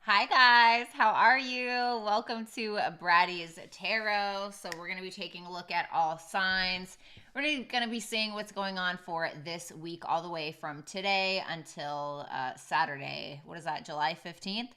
Hi guys, how are you? Welcome to Bratty's Tarot. So we're going to be taking a look at all signs. We're going to be seeing what's going on for this week all the way from today until Saturday. What is that, July 15th?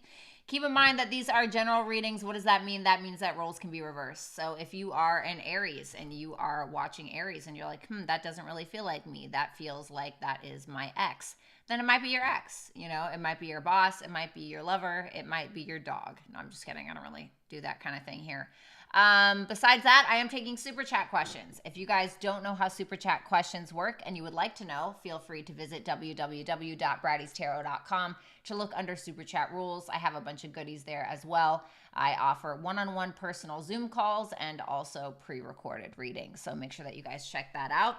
Keep in mind that these are general readings. What does that mean? That means that roles can be reversed. So if you are an Aries and you are watching Aries and you're like, that doesn't really feel like me. That feels like that is my ex. Then it might be your ex. You know, it might be your boss. It might be your lover. It might be your dog. No, I'm just kidding. I don't really do that kind of thing here. Besides that, I am taking Super Chat questions. If you guys don't know how Super Chat questions work and you would like to know, feel free to visit www.brattystarot.com to look under Super Chat rules. I have a bunch of goodies there as well. I offer one-on-one personal Zoom calls and also pre-recorded readings. So make sure that you guys check that out.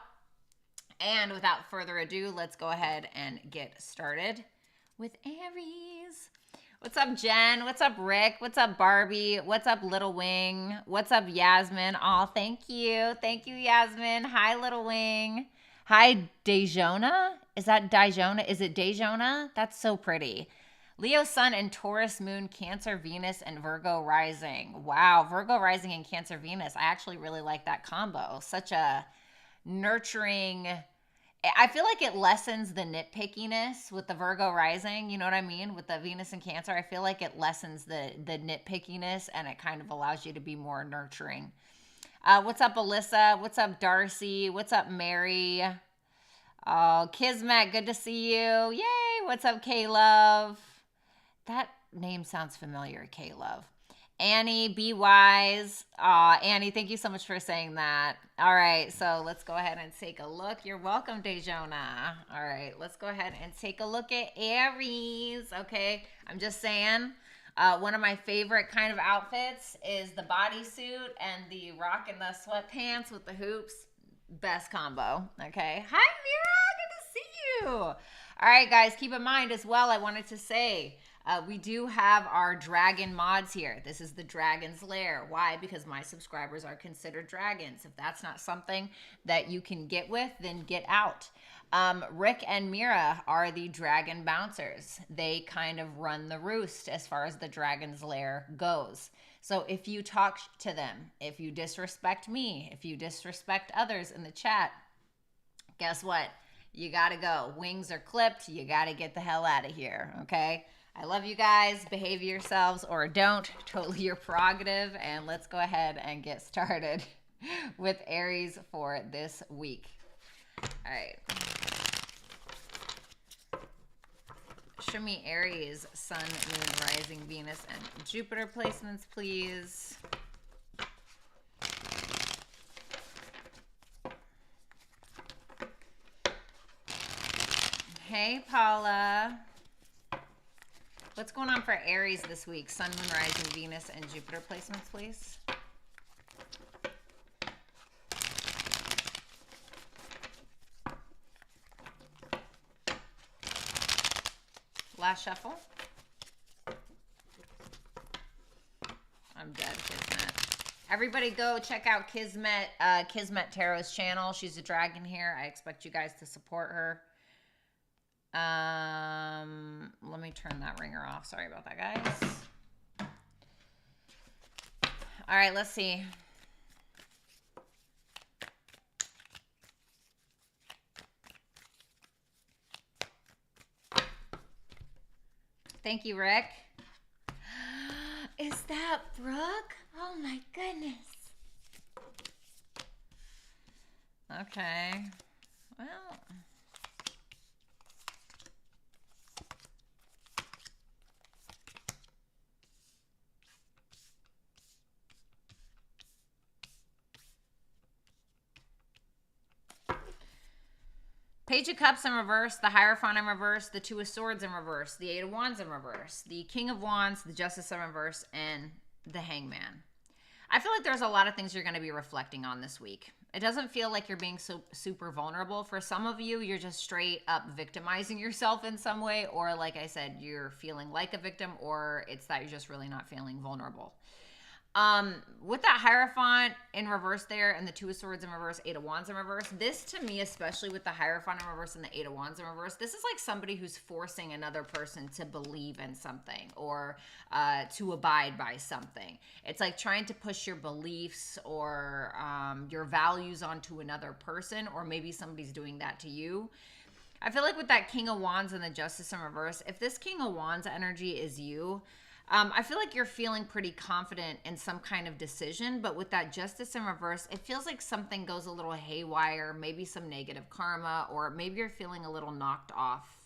And without further ado, let's go ahead and get started with Aries. What's up, Jen? What's up, Rick? What's up, Barbie? What's up, Little Wing? What's up, Yasmin? Oh, thank you. Thank you, Yasmin. Hi, Little Wing. Hi, Dejona. Is that Dejona? Is it Dejona? That's so pretty. Leo Sun and Taurus Moon, Cancer Venus, and Virgo Rising. Wow, Virgo Rising and Cancer Venus. I actually really like that combo. Such a nurturing... I feel like it lessens the nitpickiness with the Virgo rising. You know what I mean? With the Venus and Cancer, I feel like it lessens the nitpickiness and it kind of allows you to be more nurturing. What's up, Alyssa? What's up, Darcy? What's up, Mary? Oh, Kismet, good to see you. Yay! What's up, K-Love? That name sounds familiar, K-Love. Annie, be wise. Annie, thank you so much for saying that. All right, so let's go ahead and take a look. You're welcome, Dejona. All right, let's go ahead and take a look at Aries, okay? I'm just saying, one of my favorite kind of outfits is the bodysuit and the rock and the sweatpants with the hoops. Best combo, okay? Hi, Mira, good to see you. All right, guys, keep in mind as well, I wanted to say, we do have our dragon mods here. This is the Dragon's Lair. Why? Because my subscribers are considered dragons. If that's not something that you can get with, then get out. Rick and Mira are the dragon bouncers. They kind of run the roost as far as the Dragon's Lair goes. So if you talk to them, if you disrespect me, if you disrespect others in the chat, guess what? You gotta go. Wings are clipped. You gotta get the hell out of here, okay? I love you guys. Behave yourselves or don't. Totally your prerogative. And let's go ahead and get started with Aries for this week. All right. Show me Aries, Sun, Moon, Rising, Venus, and Jupiter placements, please. Hey, Paula. What's going on for Aries this week? Sun, Moon, Rising, Venus, and Jupiter placements, please. Last shuffle. I'm dead, Kismet. Everybody go check out Kismet Tarot's channel. She's a dragon here. I expect you guys to support her. Let me turn that ringer off. Sorry about that, guys. All right, let's see. Thank you, Rick. Is that Brooke? Oh my goodness. Okay. Well, Page of Cups in reverse, the Hierophant in reverse, the Two of Swords in reverse, the Eight of Wands in reverse, the King of Wands, the Justice in reverse, and the Hangman. I feel like there's a lot of things you're going to be reflecting on this week. It doesn't feel like you're being so super vulnerable. For some of you, you're just straight up victimizing yourself in some way, or like I said, you're feeling like a victim, or it's that you're just really not feeling vulnerable. With that Hierophant in reverse there and the Two of Swords in reverse, Eight of Wands in reverse, this to me, especially with the Hierophant in reverse and the Eight of Wands in reverse, this is like somebody who's forcing another person to believe in something or to abide by something. It's like trying to push your beliefs or your values onto another person, or maybe somebody's doing that to you. I feel like with that King of Wands and the Justice in reverse, if this King of Wands energy is you, I feel like you're feeling pretty confident in some kind of decision, but with that Justice in reverse, it feels like something goes a little haywire, maybe some negative karma, or maybe you're feeling a little knocked off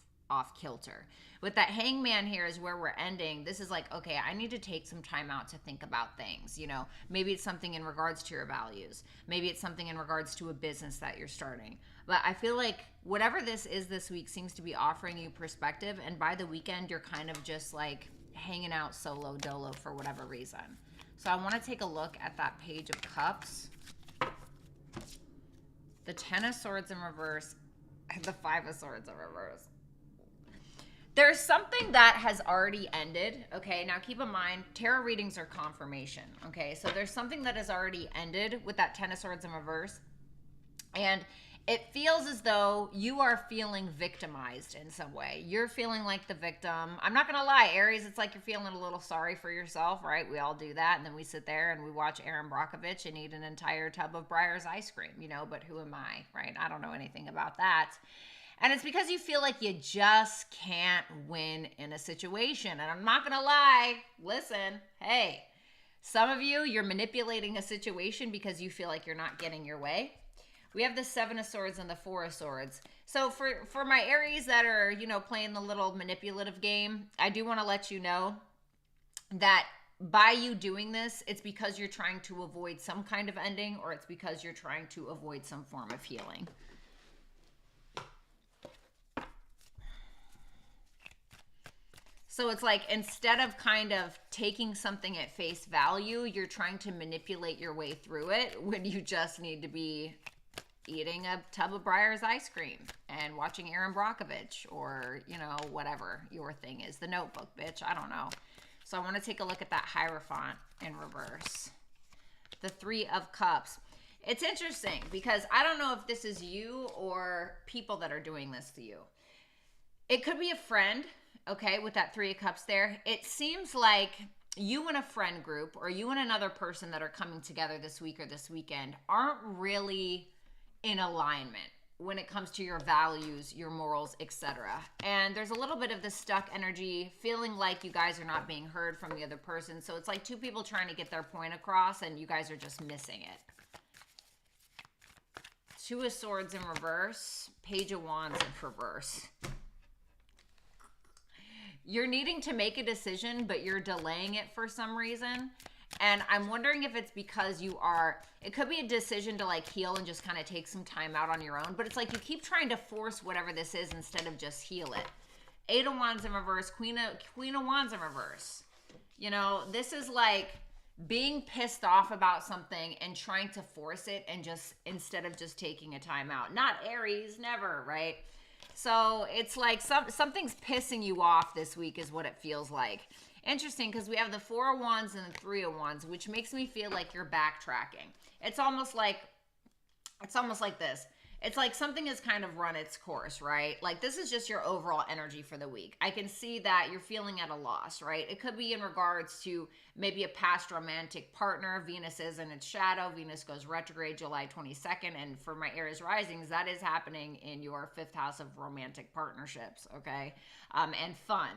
kilter. With that Hangman here is where we're ending. This is like, okay, I need to take some time out to think about things. You know, maybe it's something in regards to your values. Maybe it's something in regards to a business that you're starting. But I feel like whatever this is this week seems to be offering you perspective. And by the weekend, you're kind of just like hanging out solo dolo for whatever reason. So I want to take a look at that Page of Cups, the Ten of Swords in reverse, and the Five of Swords in reverse. There's something that has already ended, okay? Now keep in mind, tarot readings are confirmation, okay? So there's something that has already ended with that Ten of Swords in reverse. And it feels as though you are feeling victimized in some way. You're feeling like the victim. I'm not going to lie, Aries, it's like you're feeling a little sorry for yourself, right? We all do that. And then we sit there and we watch Aaron Brockovich and eat an entire tub of Breyer's ice cream, you know, but who am I, right? I don't know anything about that. And it's because you feel like you just can't win in a situation. And I'm not going to lie, listen, hey, some of you, you're manipulating a situation because you feel like you're not getting your way. We have the Seven of Swords and the Four of Swords. So for my Aries that are, you know, playing the little manipulative game, I do want to let you know that by you doing this, it's because you're trying to avoid some kind of ending, or it's because you're trying to avoid some form of healing. So it's like instead of kind of taking something at face value, you're trying to manipulate your way through it when you just need to be eating a tub of Breyer's ice cream and watching Aaron Brockovich, or, you know, whatever your thing is. The Notebook, bitch. I don't know. So I want to take a look at that Hierophant in reverse. The Three of Cups. It's interesting because I don't know if this is you or people that are doing this to you. It could be a friend, okay, with that Three of Cups there. It seems like you and a friend group, or you and another person that are coming together this week or this weekend, aren't really in alignment when it comes to your values, your morals, etc. And there's a little bit of this stuck energy, feeling like you guys are not being heard from the other person. So it's like two people trying to get their point across and you guys are just missing it. Two of Swords in reverse, Page of Wands in reverse. You're needing to make a decision, but you're delaying it for some reason. And I'm wondering if it's because it could be a decision to like heal and just kind of take some time out on your own, but it's like you keep trying to force whatever this is instead of just heal it. Eight of Wands in reverse, Queen of Wands in reverse. You know, this is like being pissed off about something and trying to force it, and just instead of just taking a time out. Not Aries, never, right? So it's like something's pissing you off this week is what it feels like. Interesting, because we have the Four of Wands and the Three of Wands, which makes me feel like you're backtracking. It's almost like this. It's like something has kind of run its course, right? Like this is just your overall energy for the week. I can see that you're feeling at a loss, right? It could be in regards to maybe a past romantic partner. Venus is in its shadow. Venus goes retrograde July 22nd. And for my Aries risings, that is happening in your 5th house of romantic partnerships, okay? And fun.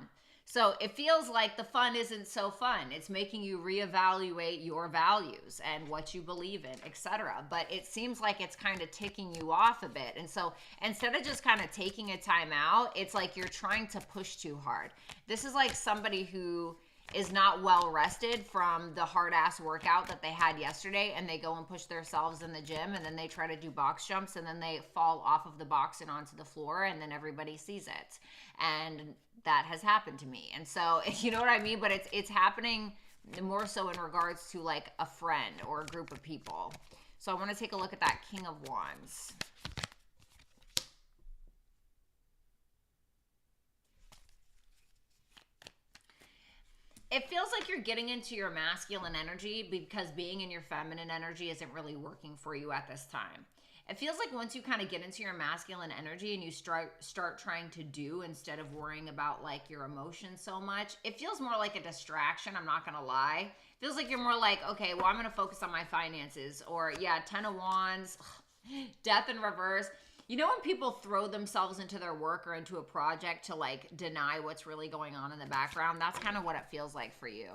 So it feels like the fun isn't so fun. It's making you reevaluate your values and what you believe in, etc. But it seems like it's kind of ticking you off a bit. And so instead of just kind of taking a time out, it's like you're trying to push too hard. This is like somebody who is not well rested from the hard ass workout that they had yesterday, and they go and push themselves in the gym, and then they try to do box jumps, and then they fall off of the box and onto the floor, and then everybody sees it. And that has happened to me. And so, you know what I mean? But it's happening more so in regards to like a friend or a group of people. So I want to take a look at that King of Wands. It feels like you're getting into your masculine energy because being in your feminine energy isn't really working for you at this time. It feels like once you kind of get into your masculine energy and you start trying to do instead of worrying about like your emotions so much, it feels more like a distraction. I'm not going to lie. It feels like you're more like, okay, well, I'm going to focus on my finances, or yeah, 10 of Wands, death in reverse. You know, when people throw themselves into their work or into a project to like deny what's really going on in the background, that's kind of what it feels like for you.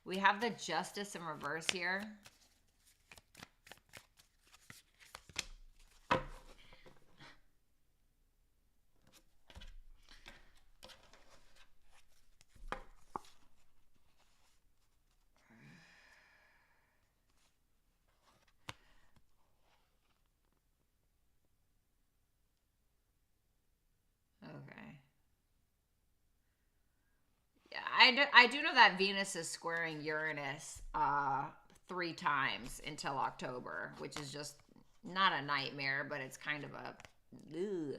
We have the Justice in reverse here. Okay. Yeah, I do know that Venus is squaring Uranus 3 times until October, which is just not a nightmare, but it's kind of a... Ugh.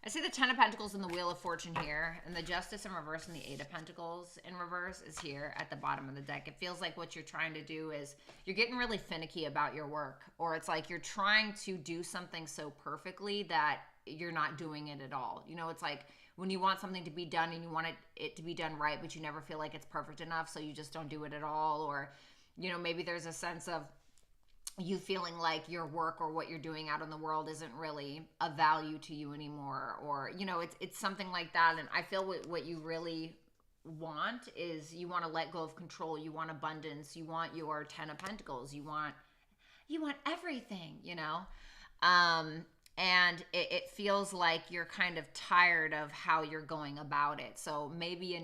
I see the 10 of Pentacles in the Wheel of Fortune here, and the Justice in reverse and the 8 of Pentacles in reverse is here at the bottom of the deck. It feels like what you're trying to do is you're getting really finicky about your work, or it's like you're trying to do something so perfectly that you're not doing it at all. You know, it's like when you want something to be done and you want it to be done right, but you never feel like it's perfect enough, so you just don't do it at all. Or, you know, maybe there's a sense of you feeling like your work or what you're doing out in the world isn't really of value to you anymore, or you know, it's something like that. And I feel what you really want is you want to let go of control, you want abundance, you want your 10 of Pentacles, you want everything, you know. And it feels like you're kind of tired of how you're going about it. So maybe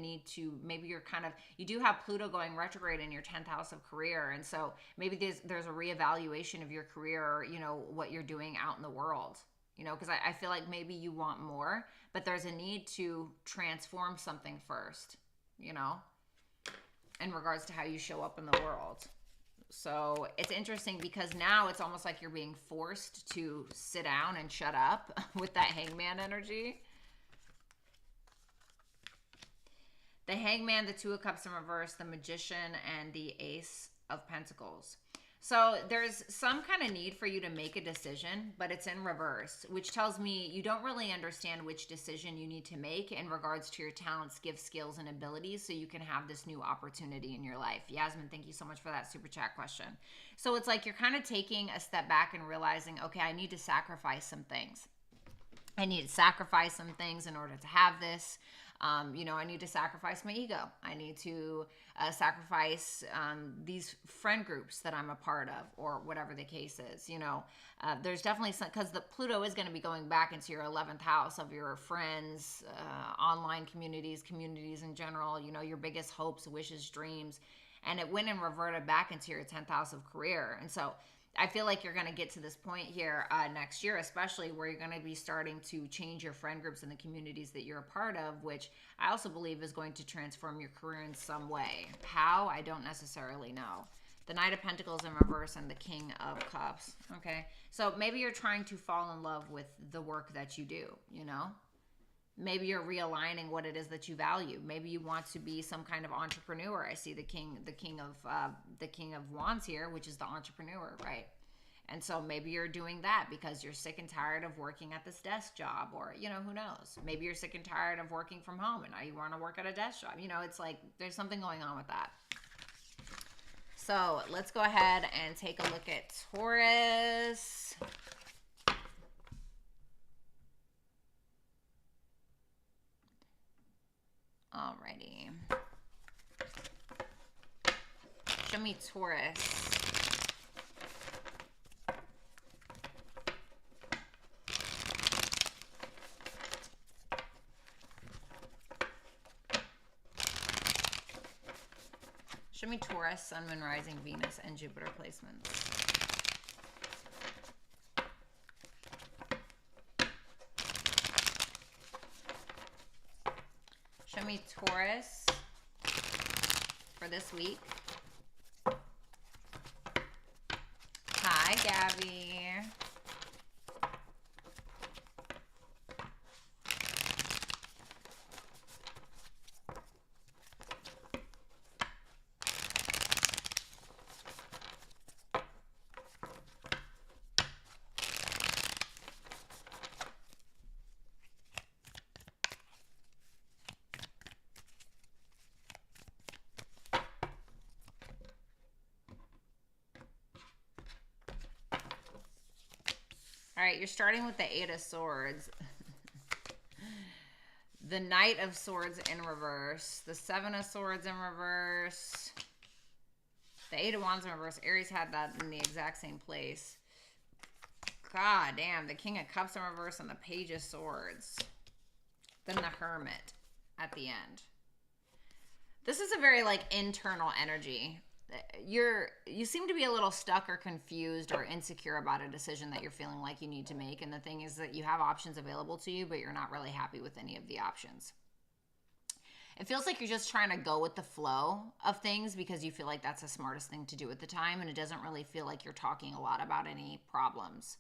maybe you're kind of, you do have Pluto going retrograde in your 10th house of career. And so maybe there's a reevaluation of your career, or, you know, what you're doing out in the world, you know, because I feel like maybe you want more, but there's a need to transform something first, you know, in regards to how you show up in the world. So it's interesting because now it's almost like you're being forced to sit down and shut up with that Hangman energy. The Hangman, the 2 of Cups in reverse, the Magician, and the Ace of Pentacles. So there's some kind of need for you to make a decision, but it's in reverse, which tells me you don't really understand which decision you need to make in regards to your talents, gifts, skills, and abilities, so you can have this new opportunity in your life. Yasmin, thank you so much for that super chat question. So it's like you're kind of taking a step back and realizing, okay, I need to sacrifice some things. I need to sacrifice some things in order to have this. You know, I need to sacrifice my ego. I need to sacrifice these friend groups that I'm a part of, or whatever the case is. You know, there's definitely some, because the Pluto is going to be going back into your 11th house of your friends, online communities in general, you know, your biggest hopes, wishes, dreams. And it went and reverted back into your 10th house of career. And so I feel like you're going to get to this point here next year, especially where you're going to be starting to change your friend groups and the communities that you're a part of, which I also believe is going to transform your career in some way. How? I don't necessarily know. The Knight of Pentacles in reverse and the King of Cups. Okay. So maybe you're trying to fall in love with the work that you do, you know? Maybe you're realigning what it is that you value. Maybe you want to be some kind of entrepreneur. I see the king of Wands here, which is the entrepreneur, right? And so maybe you're doing that because you're sick and tired of working at this desk job, or, you know, who knows? Maybe you're sick and tired of working from home and now you want to work at a desk job. You know, it's like there's something going on with that. So let's go ahead and take a look at Taurus. Alrighty. Show me Taurus. Show me Taurus, Sun, Moon, Rising, Venus, and Jupiter placements. Show me Taurus for this week. Hi, Gabby. right, you're starting with the Eight of Swords. The Knight of Swords in reverse. The Seven of Swords in reverse. The Eight of Wands in reverse. Aries had that in the exact same place. God damn. The King of Cups in reverse and the Page of Swords. Then the Hermit at the end. This is a very, like, internal energy. You seem to be a little stuck or confused or insecure about a decision that you're feeling like you need to make. And the thing is that you have options available to you, but you're not really happy with any of the options. It feels like you're just trying to go with the flow of things because you feel like that's the smartest thing to do at the time. And it doesn't really feel like you're talking a lot about any problems.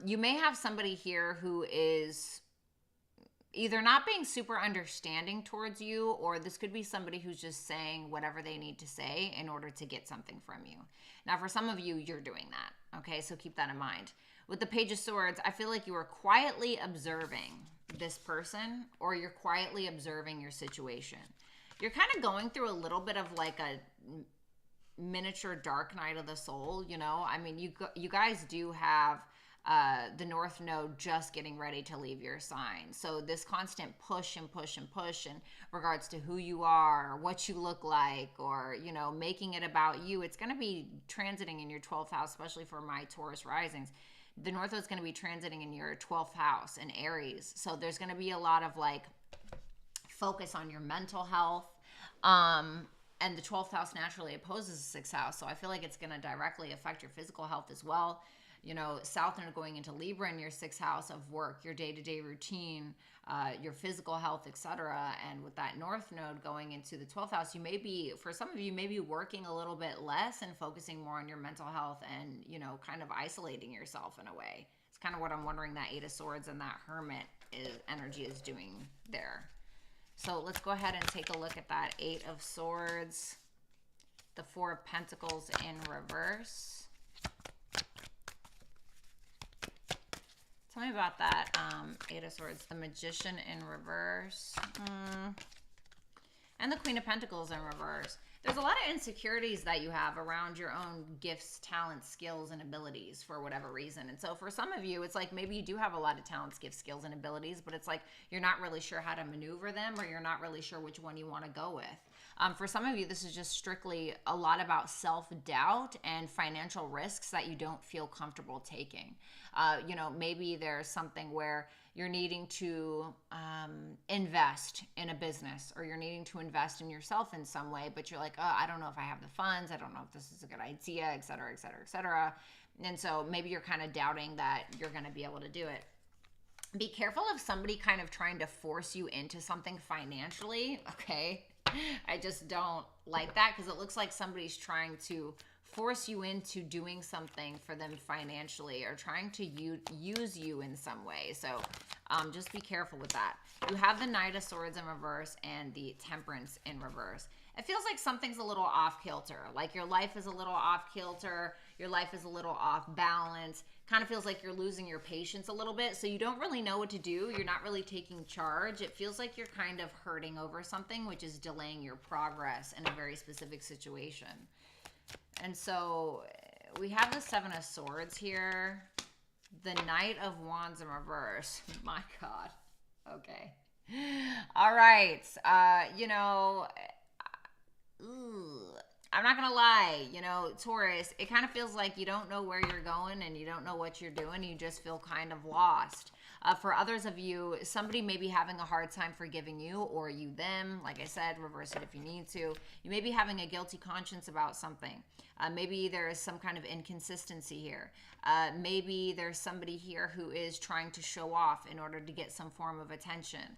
You may have somebody here who is either not being super understanding towards you, or this could be somebody who's just saying whatever they need to say in order to get something from you. Now, for some of you, you're doing that, okay? So keep that in mind. With the Page of Swords, I feel like you are quietly observing this person, or you're quietly observing your situation. You're kind of going through a little bit of like a miniature dark night of the soul, you know? I mean, you guys do have the North Node just getting ready to leave your sign. So this constant push and push and push in regards to who you are, what you look like, or, you know, making it about you, it's going to be transiting in your 12th house, especially for my Taurus risings. The North Node is going to be transiting in your 12th house in Aries. So there's going to be a lot of like focus on your mental health. And the 12th house naturally opposes the 6th house. So I feel like it's going to directly affect your physical health as well. You know, South Node going into Libra in your 6th house of work, your day-to-day routine, your physical health, etc. And with that North Node going into the 12th house, you may be, for some of you, maybe working a little bit less and focusing more on your mental health and, you know, kind of isolating yourself in a way. It's kind of what I'm wondering that Eight of Swords and that Hermit energy is doing there. So let's go ahead and take a look at that Eight of Swords, the Four of Pentacles in reverse. Tell me about that Eight of Swords, the Magician in reverse, and the Queen of Pentacles in reverse. There's a lot of insecurities that you have around your own gifts, talents, skills, and abilities for whatever reason. And so for some of you, it's like maybe you do have a lot of talents, gifts, skills, and abilities, but it's like you're not really sure how to maneuver them, or you're not really sure which one you want to go with. For some of you, this is just strictly a lot about self-doubt and financial risks that you don't feel comfortable taking. You know, maybe there's something where you're needing to invest in a business, or you're needing to invest in yourself in some way, but you're like, oh, I don't know if I have the funds. I don't know if this is a good idea, et cetera, et cetera, et cetera. And so maybe you're kind of doubting that you're going to be able to do it. Be careful of somebody kind of trying to force you into something financially, okay? I just don't like that, because it looks like somebody's trying to force you into doing something for them financially, or trying to use you in some way. So just be careful with that. You have the Knight of Swords in reverse and the Temperance in reverse. It feels like something's a little off kilter. Like your life is a little off kilter. Your life is a little off balance. Kind of feels like you're losing your patience a little bit. So you don't really know what to do. You're not really taking charge. It feels like you're kind of hurting over something, which is delaying your progress in a very specific situation. And so we have the Seven of Swords here. The Knight of Wands in reverse. My God. Okay. All right. You know, I'm not going to lie. You know, Taurus, it kind of feels like you don't know where you're going and you don't know what you're doing. You just feel kind of lost. For others of you, somebody may be having a hard time forgiving you, or you them. Like I said, reverse it if you need to. You may be having a guilty conscience about something. Maybe there is some kind of inconsistency here. Maybe there's somebody here who is trying to show off in order to get some form of attention.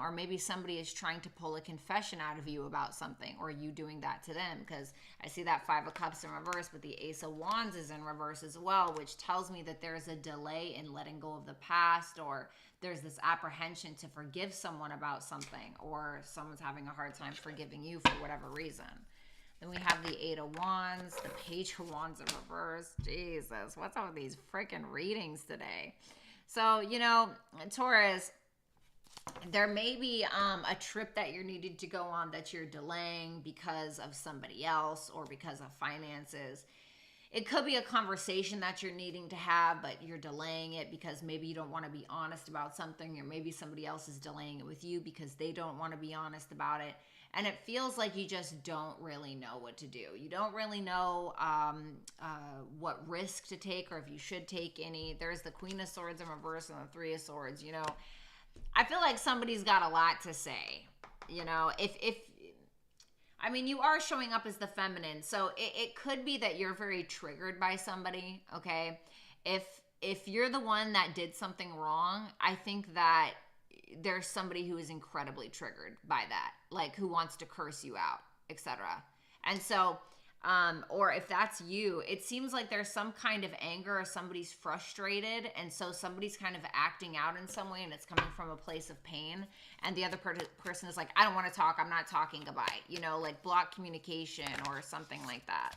Or maybe somebody is trying to pull a confession out of you about something, or you doing that to them, because I see that Five of Cups in reverse, but the Ace of Wands is in reverse as well, which tells me that there's a delay in letting go of the past, or there's this apprehension to forgive someone about something, or someone's having a hard time forgiving you for whatever reason. Then we have the Eight of Wands, the Page of Wands in reverse. Jesus, what's up with these freaking readings today? So, you know, Taurus, there may be a trip that you're needing to go on that you're delaying because of somebody else, or because of finances. it could be a conversation that you're needing to have, but you're delaying it because maybe you don't want to be honest about something, or maybe somebody else is delaying it with you because they don't want to be honest about it. And it feels like you just don't really know what to do. You don't really know what risk to take, or if you should take any. There's the Queen of Swords in reverse and the Three of Swords. You know, I feel like somebody's got a lot to say. You know, I mean, you are showing up as the feminine, so it could be that you're very triggered by somebody, okay? If you're the one that did something wrong, I think that there's somebody who is incredibly triggered by that, like who wants to curse you out, etc. And so, or if that's you, it seems like there's some kind of anger, or somebody's frustrated, and so somebody's kind of acting out in some way, and it's coming from a place of pain, and the other person is like, I don't want to talk, I'm not talking, goodbye, you know, like block communication or something like that.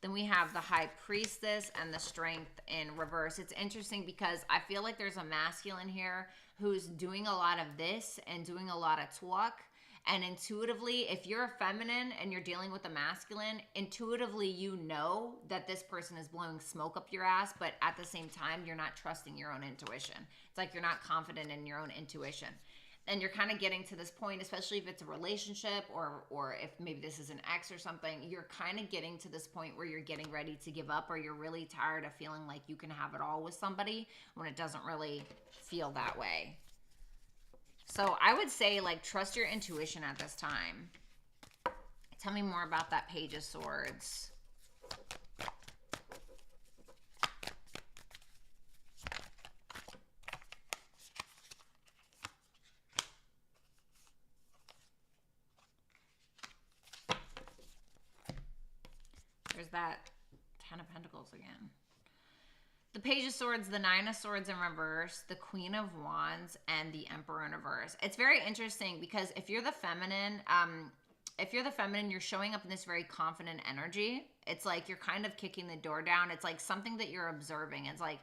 Then we have the High Priestess and the Strength in reverse. It's interesting because I feel like there's a masculine here who's doing a lot of this and doing a lot of talk. And intuitively, if you're a feminine and you're dealing with a masculine, intuitively you know that this person is blowing smoke up your ass, but at the same time, you're not trusting your own intuition. It's like you're not confident in your own intuition. And you're kind of getting to this point, especially if it's a relationship, or if maybe this is an ex or something, you're kind of getting to this point where you're getting ready to give up, or you're really tired of feeling like you can have it all with somebody when it doesn't really feel that way. So I would say, like, trust your intuition at this time. Tell me more about that Page of Swords. There's that Ten of Pentacles again. The Page of Swords, the Nine of Swords in reverse, the Queen of Wands, and the Emperor in reverse. It's very interesting because if you're the feminine, you're showing up in this very confident energy. It's like you're kind of kicking the door down. It's like something that you're observing. It's like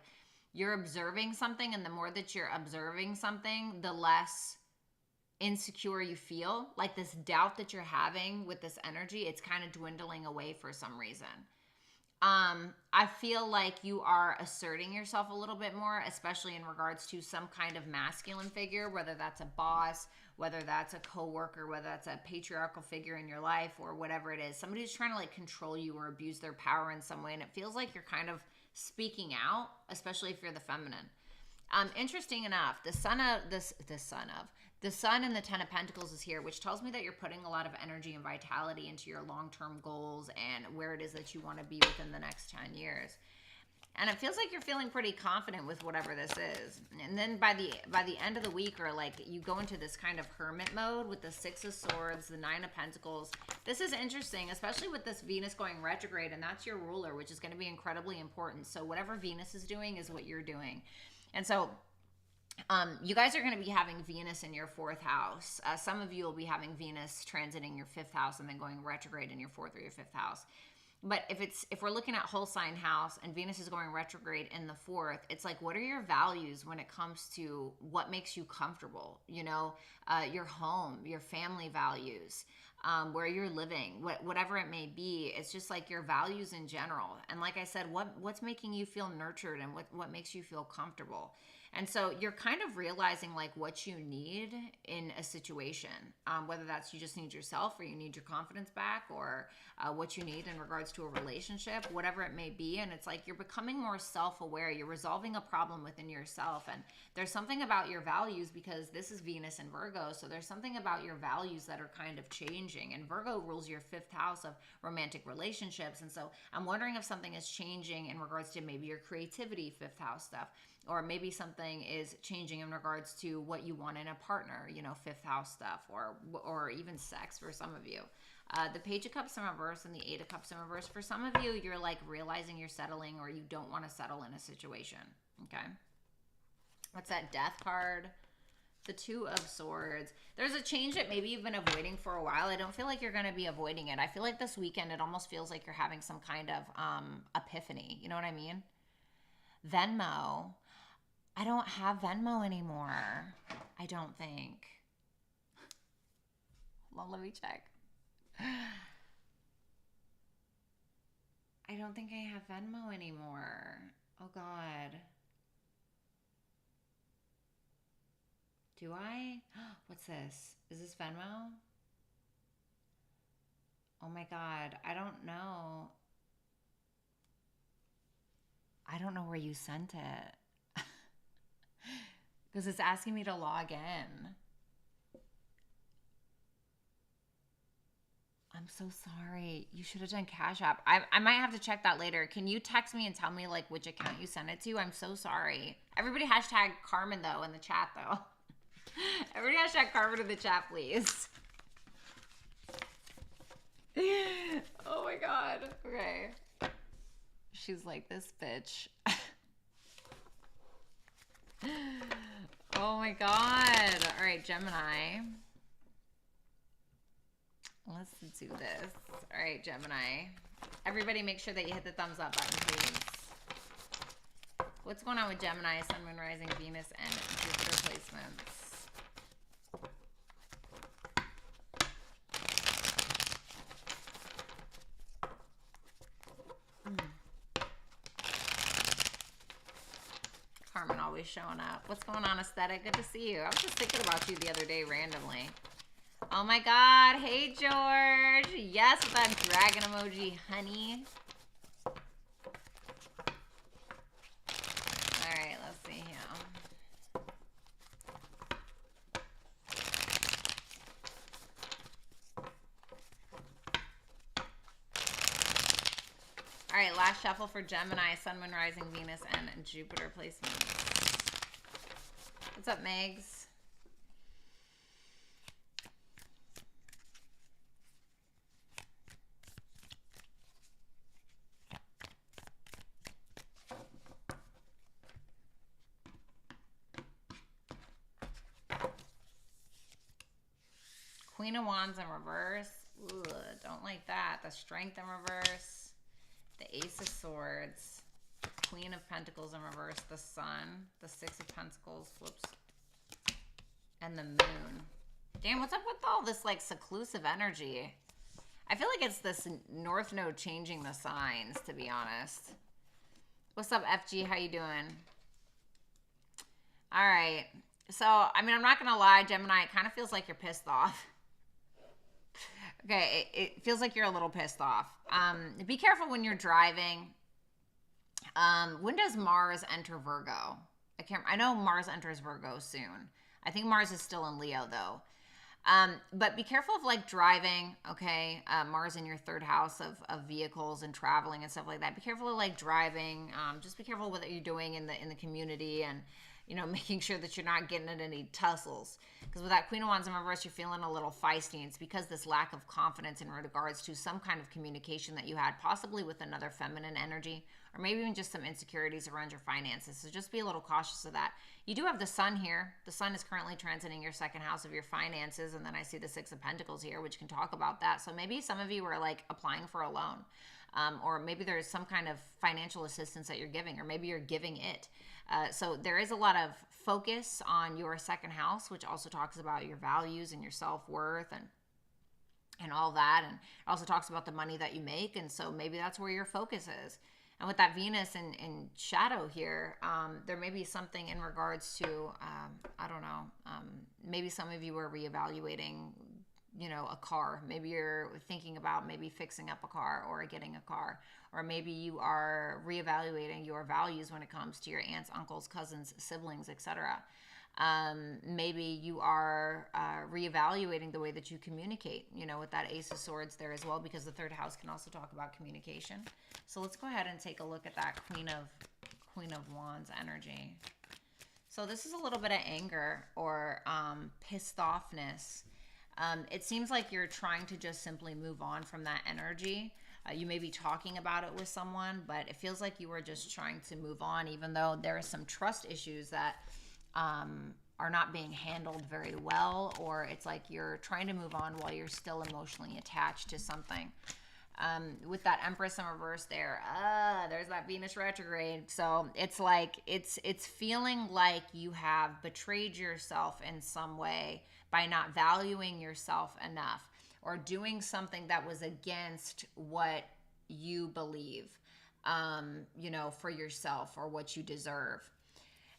you're observing something, and the more that you're observing something, the less insecure you feel. Like this doubt that you're having with this energy, it's kind of dwindling away for some reason. I feel like you are asserting yourself a little bit more, especially in regards to some kind of masculine figure, whether that's a boss, whether that's a coworker, whether that's a patriarchal figure in your life, or whatever it is. Somebody who's trying to like control you or abuse their power in some way, and it feels like you're kind of speaking out, especially if you're the feminine. Interesting enough, the Sun and the Ten of Pentacles is here, which tells me that you're putting a lot of energy and vitality into your long-term goals and where it is that you want to be within the next 10 years. And it feels like you're feeling pretty confident with whatever this is. And then by the end of the week, or like you go into this kind of hermit mode with the Six of Swords, the Nine of Pentacles. This is interesting, especially with this Venus going retrograde, and that's your ruler, which is going to be incredibly important. So whatever Venus is doing is what you're doing. And so you guys are going to be having Venus in your 4th house. Some of you will be having Venus transiting your 5th house and then going retrograde in your 4th or your 5th house. But if we're looking at whole sign house and Venus is going retrograde in the 4th, it's like, what are your values when it comes to what makes you comfortable? You know, your home, your family values, where you're living, whatever it may be. It's just like your values in general. And like I said, what's making you feel nurtured, and what makes you feel comfortable? And so you're kind of realizing like what you need in a situation, whether that's you just need yourself, or you need your confidence back, or what you need in regards to a relationship, whatever it may be. And it's like you're becoming more self-aware. You're resolving a problem within yourself. And there's something about your values, because this is Venus and Virgo. So there's something about your values that are kind of changing. And Virgo rules your 5th house of romantic relationships. And so I'm wondering if something is changing in regards to maybe your creativity, 5th house stuff. Or maybe something is changing in regards to what you want in a partner, you know, 5th house stuff, or even sex for some of you. The Page of Cups in reverse and the 8 of Cups in reverse. For some of you, you're like realizing you're settling, or you don't want to settle in a situation. Okay. What's that Death card? The Two of Swords. There's a change that maybe you've been avoiding for a while. I don't feel like you're going to be avoiding it. I feel like this weekend, it almost feels like you're having some kind of epiphany. You know what I mean? Venmo. I don't have Venmo anymore. I don't think. Well, let me check. I don't think I have Venmo anymore. Oh, God. Do I? What's this? Is this Venmo? Oh, my God. I don't know. I don't know where you sent it. Because it's asking me to log in. I'm so sorry. You should have done Cash App. I might have to check that later. Can you text me and tell me like which account you sent it to? I'm so sorry. Everybody hashtag Carmen though in the chat though. Everybody hashtag Carmen in the chat, please. Oh my God. Okay. She's like, this bitch. Oh my God. All right, Gemini. Let's do this. All right, Gemini. Everybody make sure that you hit the thumbs up button, please. What's going on with Gemini, Sun, Moon, Rising, Venus, and Jupiter placements? Carmen always showing up. What's going on, Aesthetic? Good to see you. I was just thinking about you the other day randomly. Oh my God. Hey, George. Yes, with that dragon emoji, honey. All right, let's see here. All right, last shuffle for Gemini, Sun, Moon, Rising, Venus, and Jupiter placements. What's up, Megs? Queen of Wands in reverse. Ugh, don't like that. The Strength in reverse. The Ace of Swords. Queen of Pentacles in reverse. The Sun. The Six of Pentacles flips. And the Moon. Damn, what's up with all this like seclusive energy? I feel like it's this North Node changing the signs, to be honest. What's up, FG? How you doing? All right. So, I mean, I'm not going to lie, Gemini, it kind of feels like you're pissed off. Okay, it feels like you're a little pissed off. Be careful when you're driving. When does Mars enter Virgo? I know Mars enters Virgo soon. I think Mars is still in Leo though. But be careful of like driving, okay? Mars in your third house of vehicles and traveling and stuff like that. Be careful of like driving. Just be careful what you're doing in the community, and you know, making sure that you're not getting into any tussles. Because with that Queen of Wands in reverse, you're feeling a little feisty. And it's because this lack of confidence in regards to some kind of communication that you had, possibly with another feminine energy, or maybe even just some insecurities around your finances. So just be a little cautious of that. You do have the Sun here. The Sun is currently transiting your second house of your finances. And then I see the Six of Pentacles here, which can talk about that. So maybe some of you are like applying for a loan. Or maybe there's some kind of financial assistance that you're giving, or maybe you're giving it. So there is a lot of focus on your second house, which also talks about your values and your self-worth and all that. And it also talks about the money that you make. And so maybe that's where your focus is. And with that Venus in shadow here, there may be something in regards to, I don't know, maybe some of you are reevaluating, you know, a car. Maybe you're thinking about maybe fixing up a car or getting a car. Or maybe you are reevaluating your values when it comes to your aunts, uncles, cousins, siblings, etc. Maybe you are reevaluating the way that you communicate, you know, with that Ace of Swords there as well, because the third house can also talk about communication. So let's go ahead and take a look at that Queen of Wands energy. So this is a little bit of anger or pissed offness. It seems like you're trying to just simply move on from that energy. You may be talking about it with someone, but it feels like you are just trying to move on, even though there are some trust issues that are not being handled very well, or it's like you're trying to move on while you're still emotionally attached to something. With that Empress in reverse there, there's that Venus retrograde. So it's like, it's feeling like you have betrayed yourself in some way by not valuing yourself enough, or doing something that was against what you believe. you know, for yourself or what you deserve.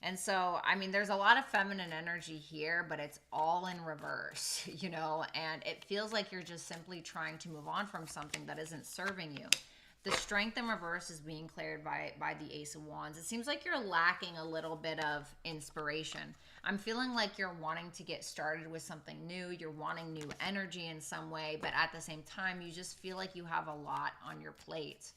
And so, I mean, there's a lot of feminine energy here, but it's all in reverse, you know, and it feels like you're just simply trying to move on from something that isn't serving you. The strength in reverse is being cleared by the Ace of Wands. It seems like you're lacking a little bit of inspiration. I'm feeling like you're wanting to get started with something new. You're wanting new energy in some way, but at the same time, you just feel like you have a lot on your plate.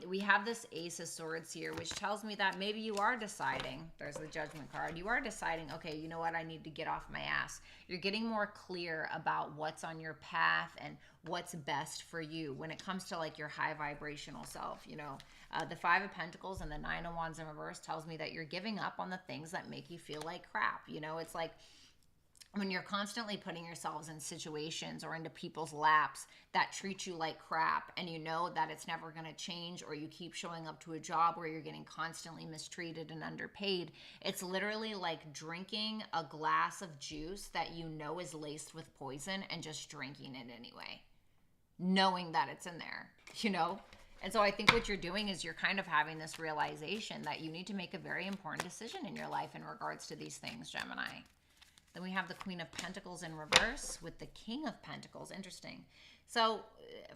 We have this Ace of Swords here, which tells me that maybe you are deciding, there's the Judgment card, you are deciding, okay, you know what, I need to get off my ass. You're getting more clear about what's on your path and what's best for you when it comes to like your high vibrational self, you know. The Five of Pentacles and the Nine of Wands in reverse tells me that you're giving up on the things that make you feel like crap. You know, it's like when you're constantly putting yourselves in situations or into people's laps that treat you like crap, and you know that it's never going to change, or you keep showing up to a job where you're getting constantly mistreated and underpaid, it's literally like drinking a glass of juice that you know is laced with poison and just drinking it anyway, knowing that it's in there, you know? And so I think what you're doing is you're kind of having this realization that you need to make a very important decision in your life in regards to these things, Gemini. Then we have the Queen of Pentacles in reverse with the King of Pentacles. Interesting. So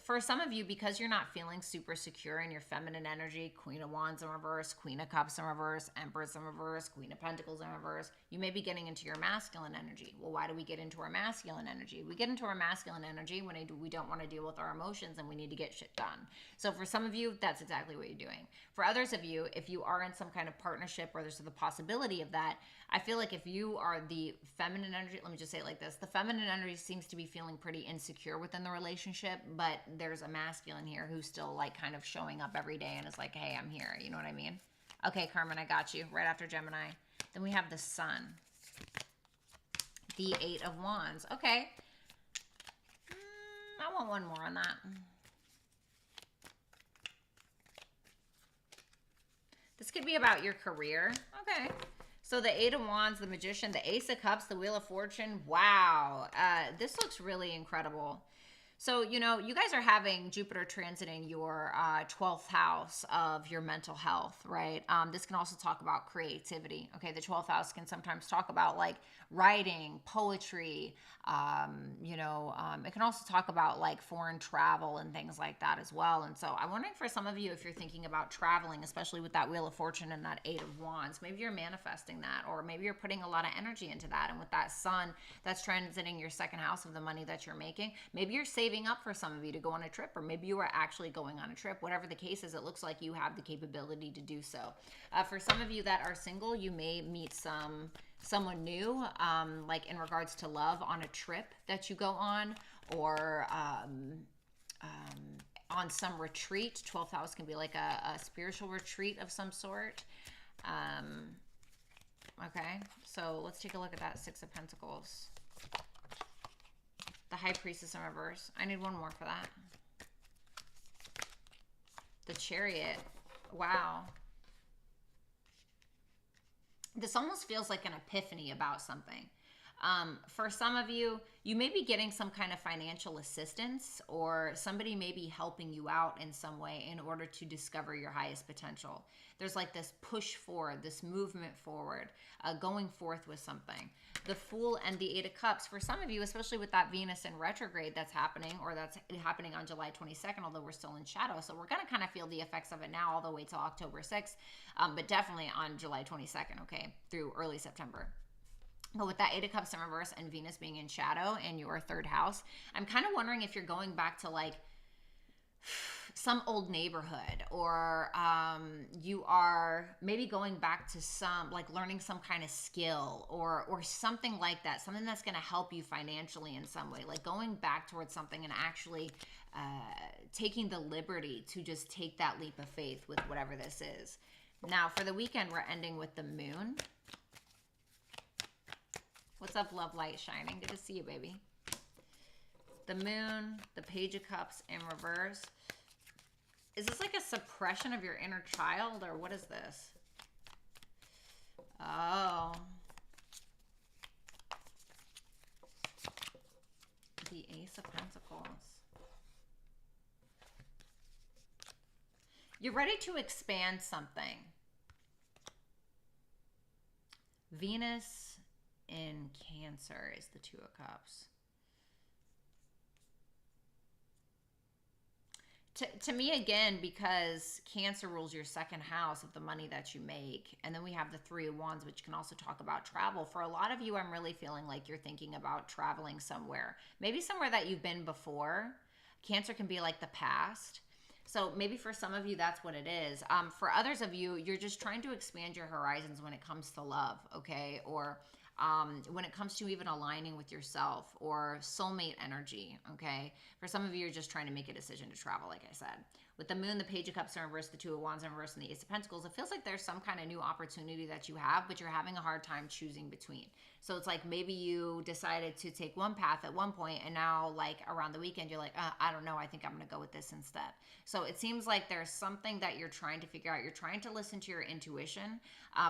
for some of you, because you're not feeling super secure in your feminine energy, Queen of Wands in reverse, Queen of Cups in reverse, Empress in reverse, Queen of Pentacles in reverse, you may be getting into your masculine energy. Well, why do we get into our masculine energy? We get into our masculine energy when we don't want to deal with our emotions and we need to get shit done. So for some of you, that's exactly what you're doing. For others of you, if you are in some kind of partnership or there's the possibility of that, I feel like if you are the feminine energy, let me just say it like this, the feminine energy seems to be feeling pretty insecure within the relationship, but there's a masculine here who's still like kind of showing up every day and is like, hey, I'm here. You know what I mean? Okay, Carmen, I got you. Right after Gemini. Then we have the Sun. The Eight of Wands. Okay. I want one more on that. This could be about your career. Okay. So the Eight of Wands, the Magician, the Ace of Cups, the Wheel of Fortune. Wow. This looks really incredible. So, you know, you guys are having Jupiter transiting your 12th house of your mental health, right? This can also talk about creativity. Okay, the 12th house can sometimes talk about like writing, poetry, it can also talk about like foreign travel and things like that as well. And so I'm wondering for some of you, if you're thinking about traveling, especially with that Wheel of Fortune and that Eight of Wands, maybe you're manifesting that, or maybe you're putting a lot of energy into that. And with that Sun that's transiting your second house of the money that you're making, maybe you're saving up for some of you to go on a trip, or maybe you are actually going on a trip. Whatever the case is, it looks like you have the capability to do so. For some of you that are single, you may meet someone new, like in regards to love, on a trip that you go on, or on some retreat. 12th house can be like a spiritual retreat of some sort. Okay, so let's take a look at that Six of Pentacles. The High Priestess in reverse. I need one more for that. The Chariot. Wow. This almost feels like an epiphany about something. For some of you, you may be getting some kind of financial assistance, or somebody may be helping you out in some way in order to discover your highest potential. There's like this push forward, this movement forward, going forth with something. The Fool and the Eight of Cups. For some of you, especially with that Venus in retrograde that's happening, or that's happening on July 22nd, although we're still in shadow. So we're going to kind of feel the effects of it now all the way till October 6th, but definitely on July 22nd, okay, through early September. But with that Eight of Cups in reverse and Venus being in shadow in your third house, I'm kind of wondering if you're going back to like some old neighborhood, or you are maybe going back to some, like learning some kind of skill, or something like that, something that's going to help you financially in some way, like going back towards something and actually taking the liberty to just take that leap of faith with whatever this is. Now for the weekend, we're ending with the Moon. What's up, Love Light Shining? Good to see you, baby. The Moon, the Page of Cups in reverse. Is this like a suppression of your inner child, or what is this? Oh. The Ace of Pentacles. You're ready to expand something. Venus in Cancer is the Two of Cups. To me, again, because Cancer rules your second house of the money that you make. And then we have the Three of Wands, which can also talk about travel. For a lot of you, I'm really feeling like you're thinking about traveling somewhere. Maybe somewhere that you've been before. Cancer can be like the past. So maybe for some of you, that's what it is. For others of you, you're just trying to expand your horizons when it comes to love, okay? Or when it comes to even aligning with yourself or soulmate energy, okay? For some of you, you're just trying to make a decision to travel, like I said. With the Moon, the Page of Cups in reverse, the Two of Wands in reverse, and the Ace of Pentacles, it feels like there's some kind of new opportunity that you have, but you're having a hard time choosing between. So it's like maybe you decided to take one path at one point, and now like around the weekend, you're like, I don't know, I think I'm going to go with this instead. So it seems like there's something that you're trying to figure out. You're trying to listen to your intuition,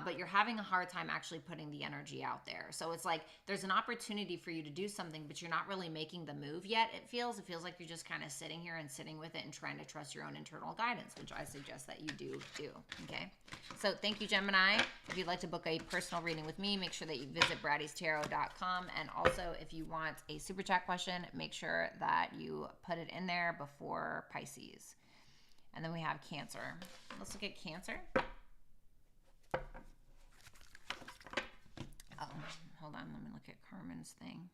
but you're having a hard time actually putting the energy out there. So it's like there's an opportunity for you to do something, but you're not really making the move yet. It feels like you're just kind of sitting here and sitting with it and trying to trust your own internal guidance, which I suggest that you do. Okay. So thank you, Gemini. If you'd like to book a personal reading with me, make sure that you visit Bratty'sTarot.com. And also, if you want a super chat question, make sure that you put it in there before Pisces. And then we have Cancer. Let's look at Cancer. Oh, hold on. Let me look at Carmen's thing.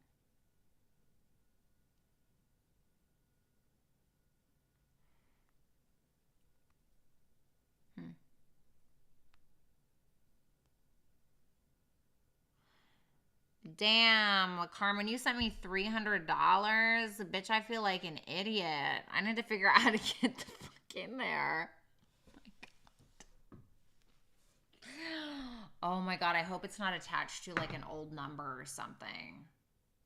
Damn, Carmen, you sent me $300. Bitch, I feel like an idiot. I need to figure out how to get the fuck in there. Oh my God, I hope it's not attached to like an old number or something.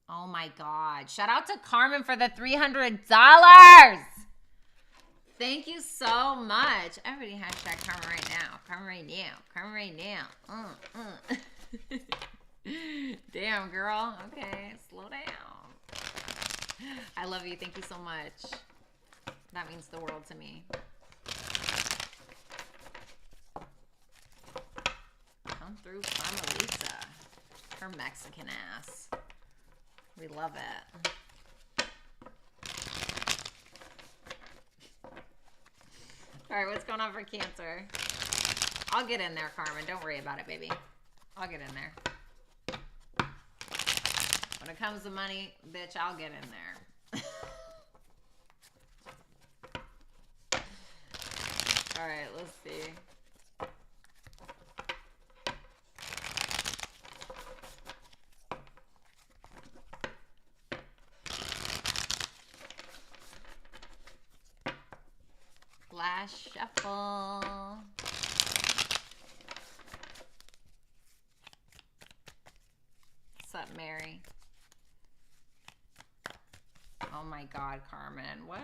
Oh my God. Shout out to Carmen for the $300. Thank you so much. Everybody hashtag Carmen right now. Carmen right now. Carmen right now. Damn, girl. Okay, slow down. I love you. Thank you so much. That means the world to me. Come through Carmelita. Her Mexican ass. We love it. All right, what's going on for Cancer? I'll get in there, Carmen. Don't worry about it, baby. I'll get in there. When it comes to money, bitch, I'll get in there. All right, let's see. Last shuffle. What's up, Mary? Oh my God, Carmen, what?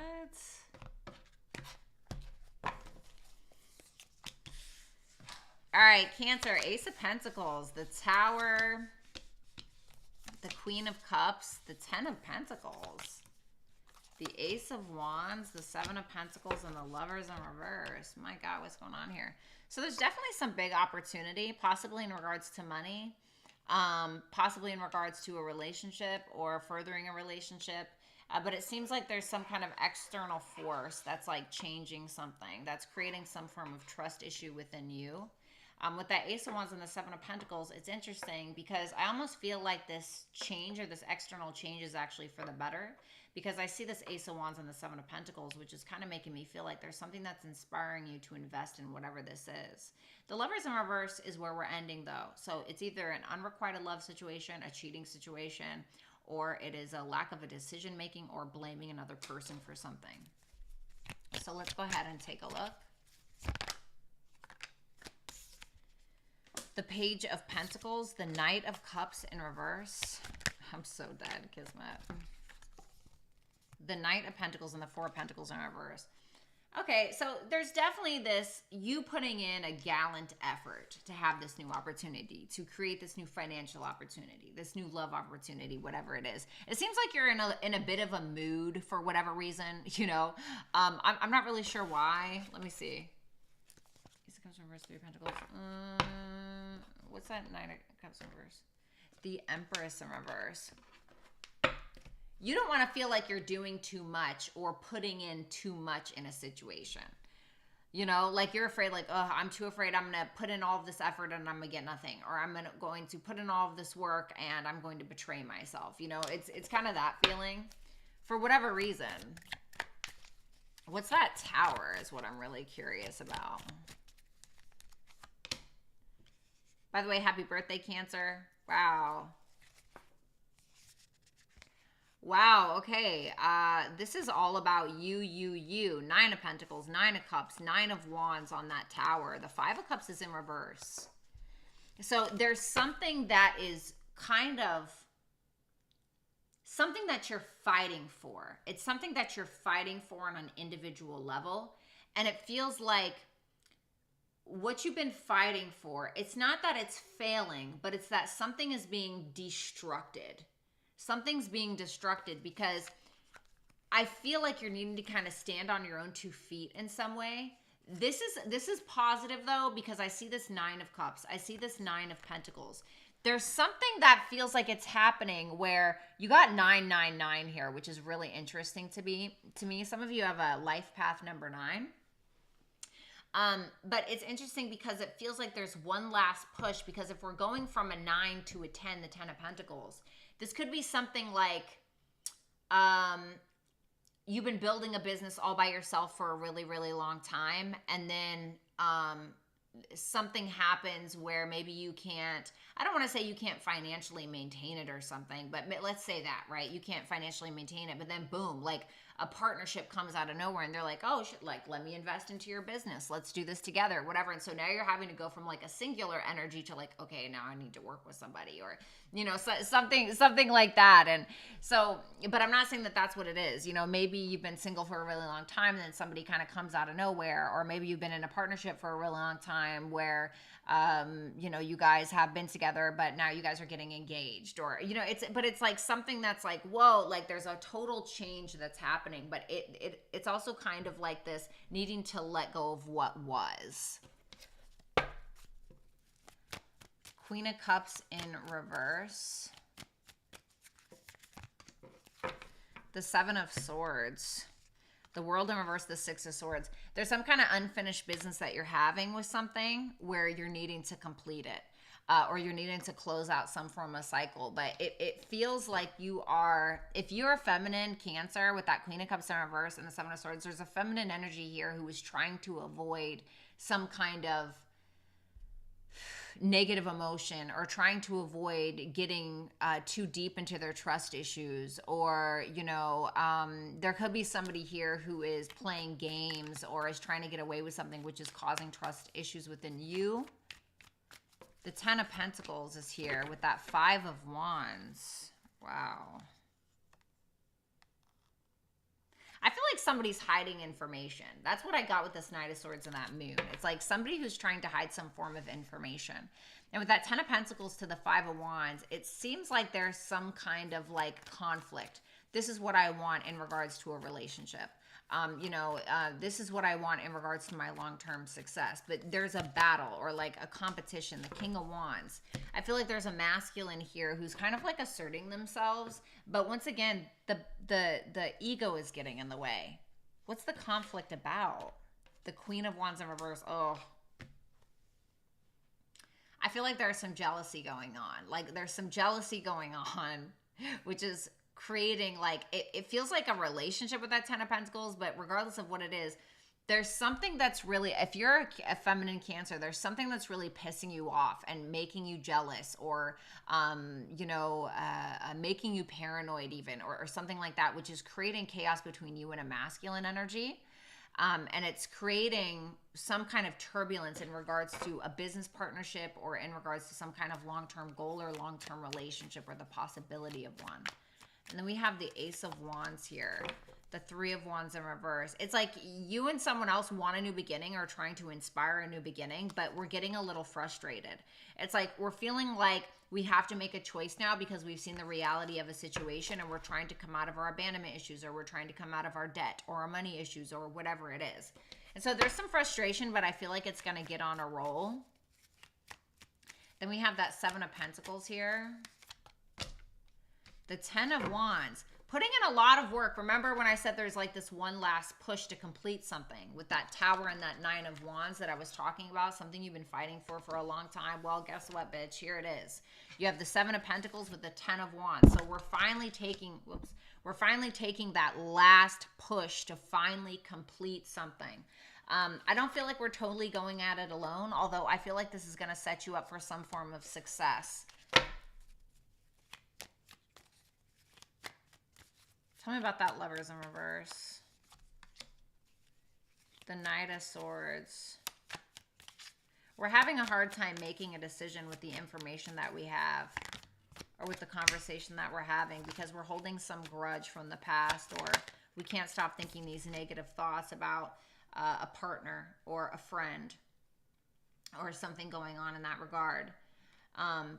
All right, Cancer, Ace of Pentacles, the Tower, the Queen of Cups, the Ten of Pentacles, the Ace of Wands, the Seven of Pentacles, and the Lovers in reverse. My God, what's going on here? So there's definitely some big opportunity, possibly in regards to money, possibly in regards to a relationship or furthering a relationship. But it seems like there's some kind of external force that's like changing something, that's creating some form of trust issue within you. With that Ace of Wands and the Seven of Pentacles, it's interesting because I almost feel like this change or this external change is actually for the better, because I see this Ace of Wands and the Seven of Pentacles, which is kind of making me feel like there's something that's inspiring you to invest in whatever this is. The Lovers in reverse is where we're ending, though. So it's either an unrequited love situation, a cheating situation, or it is a lack of a decision-making or blaming another person for something. So let's go ahead and take a look. The Page of Pentacles, the Knight of Cups in reverse. I'm so dead, Kismet. The Knight of Pentacles and the Four of Pentacles in reverse. Okay, so there's definitely this, you putting in a gallant effort to have this new opportunity, to create this new financial opportunity, this new love opportunity, whatever it is. It seems like you're in a bit of a mood for whatever reason, you know. I'm not really sure why. Let me see. of Cups in reverse, Three of Pentacles. What's that Nine of Cups in reverse? The Empress in reverse. You don't want to feel like you're doing too much or putting in too much in a situation. You know, like you're afraid, like, oh, I'm too afraid I'm going to put in all of this effort and I'm going to get nothing. Or I'm going to put in all of this work and I'm going to betray myself. You know, it's kind of that feeling for whatever reason. What's that Tower is what I'm really curious about. By the way, happy birthday, Cancer. Wow. Wow, okay. This is all about you. Nine of Pentacles, Nine of Cups, Nine of Wands on that Tower. The Five of Cups is in reverse. So there's something that is kind of something that you're fighting for. It's something that you're fighting for on an individual level. And it feels like what you've been fighting for, it's not that it's failing, but it's that something is being destructed. Something's being destructed because I feel like you're needing to kind of stand on your own 2 feet in some way. This is positive though, because I see this Nine of Cups. I see this Nine of Pentacles. There's something that feels like it's happening where you got 999 here, which is really interesting to me. Some of you have a life path number 9. But it's interesting because it feels like there's one last push, because if we're going from a 9 to a 10, the 10 of Pentacles, this could be something like, you've been building a business all by yourself for a really, really long time. And then, something happens where maybe you can't, I don't want to say you can't financially maintain it or something, but let's say that, right? You can't financially maintain it, but then boom, like a partnership comes out of nowhere and they're like, oh, like, let me invest into your business. Let's do this together, whatever. And so now you're having to go from like a singular energy to like, okay, now I need to work with somebody, or, you know, something like that. And so, but I'm not saying that that's what it is. You know, maybe you've been single for a really long time and then somebody kind of comes out of nowhere, or maybe you've been in a partnership for a really long time where, you know, you guys have been together, but now you guys are getting engaged, or, you know, it's like something that's like, whoa, like there's a total change that's happening, but it's also kind of like this needing to let go of what was. Queen of Cups in reverse. The Seven of Swords. The World in reverse, the Six of Swords. There's some kind of unfinished business that you're having with something where you're needing to complete it. Or you're needing to close out some form of cycle. But it feels like you are, if you're a feminine Cancer with that Queen of Cups in reverse and the Seven of Swords, there's a feminine energy here who is trying to avoid some kind of negative emotion, or trying to avoid getting too deep into their trust issues, or, you know, there could be somebody here who is playing games or is trying to get away with something which is causing trust issues within you. The Ten of Pentacles is here with that Five of Wands. Wow. I feel like somebody's hiding information. That's what I got with this Knight of Swords and that Moon. It's like somebody who's trying to hide some form of information. And with that Ten of Pentacles to the Five of Wands, it seems like there's some kind of like conflict. This is what I want in regards to a relationship. You know, this is what I want in regards to my long-term success. But there's a battle or like a competition, the King of Wands. I feel like there's a masculine here who's kind of like asserting themselves. But once again, the ego is getting in the way. What's the conflict about? The Queen of Wands in reverse. Oh, I feel like there's some jealousy going on. Like there's some jealousy going on, which is creating like, it feels like a relationship with that Ten of Pentacles, but regardless of what it is, there's something that's really, if you're a feminine Cancer, there's something that's really pissing you off and making you jealous, or, you know, making you paranoid even, or something like that, which is creating chaos between you and a masculine energy. And it's creating some kind of turbulence in regards to a business partnership, or in regards to some kind of long-term goal or long-term relationship, or the possibility of one. And then we have the Ace of Wands here, the Three of Wands in reverse. It's like you and someone else want a new beginning, or trying to inspire a new beginning, but we're getting a little frustrated. It's like we're feeling like we have to make a choice now because we've seen the reality of a situation, and we're trying to come out of our abandonment issues, or we're trying to come out of our debt or our money issues, or whatever it is. And so there's some frustration, but I feel like it's going to get on a roll. Then we have that Seven of Pentacles here. The Ten of Wands. Putting in a lot of work. Remember when I said there's like this one last push to complete something with that Tower and that Nine of Wands that I was talking about, something you've been fighting for a long time. Well, guess what, bitch? Here it is. You have the Seven of Pentacles with the Ten of Wands. So we're finally taking, we're finally taking that last push to finally complete something. I don't feel like we're totally going at it alone, although I feel like this is going to set you up for some form of success. Tell me about that Lovers in reverse. The Knight of Swords. We're having a hard time making a decision with the information that we have, or with the conversation that we're having, because we're holding some grudge from the past, or we can't stop thinking these negative thoughts about a partner or a friend or something going on in that regard.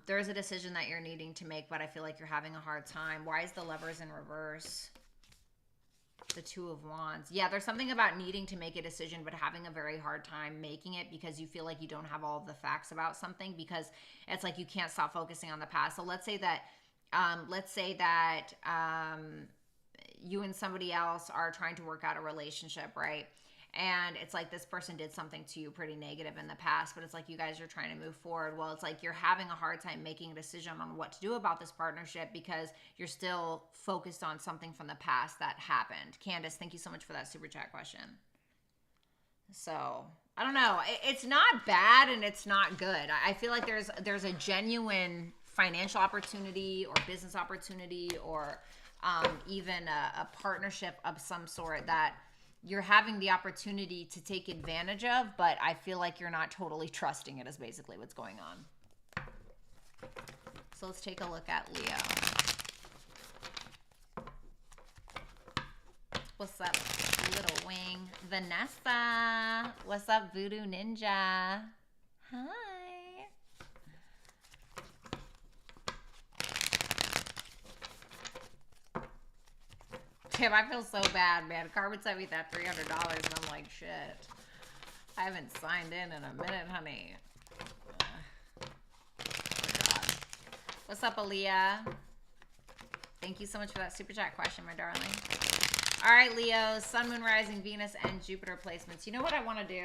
There is a decision that you're needing to make, but I feel like you're having a hard time. Why is the Lovers in reverse? The Two of Wands. Yeah, there's something about needing to make a decision, but having a very hard time making it because you feel like you don't have all of the facts about something, because it's like you can't stop focusing on the past. So let's say that, you and somebody else are trying to work out a relationship, right? And it's like this person did something to you pretty negative in the past, but it's like you guys are trying to move forward. Well, it's like you're having a hard time making a decision on what to do about this partnership because you're still focused on something from the past that happened. Candace, thank you so much for that super chat question. So, I don't know. It's not bad and it's not good. I feel like there's a genuine financial opportunity or business opportunity, or even a partnership of some sort that you're having the opportunity to take advantage of, but I feel like you're not totally trusting it is basically what's going on. So let's take a look at Leo. What's up, little wing? Vanessa. What's up, Voodoo Ninja? Hi. Tim, I feel so bad, man. Carmen sent me that $300 and I'm like, shit. I haven't signed in a minute, honey. Oh my God. What's up, Aaliyah? Thank you so much for that super chat question, my darling. All right, Leo. Sun, Moon, Rising, Venus, and Jupiter placements. You know what I want to do?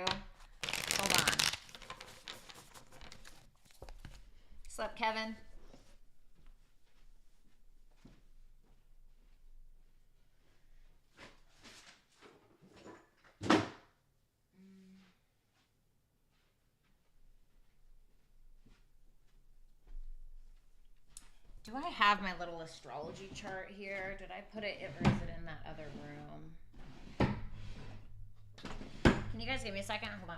Hold on. What's up, Kevin? Do I have my little astrology chart here? Did I put it, or is it in that other room? Can you guys give me a second? Hold on.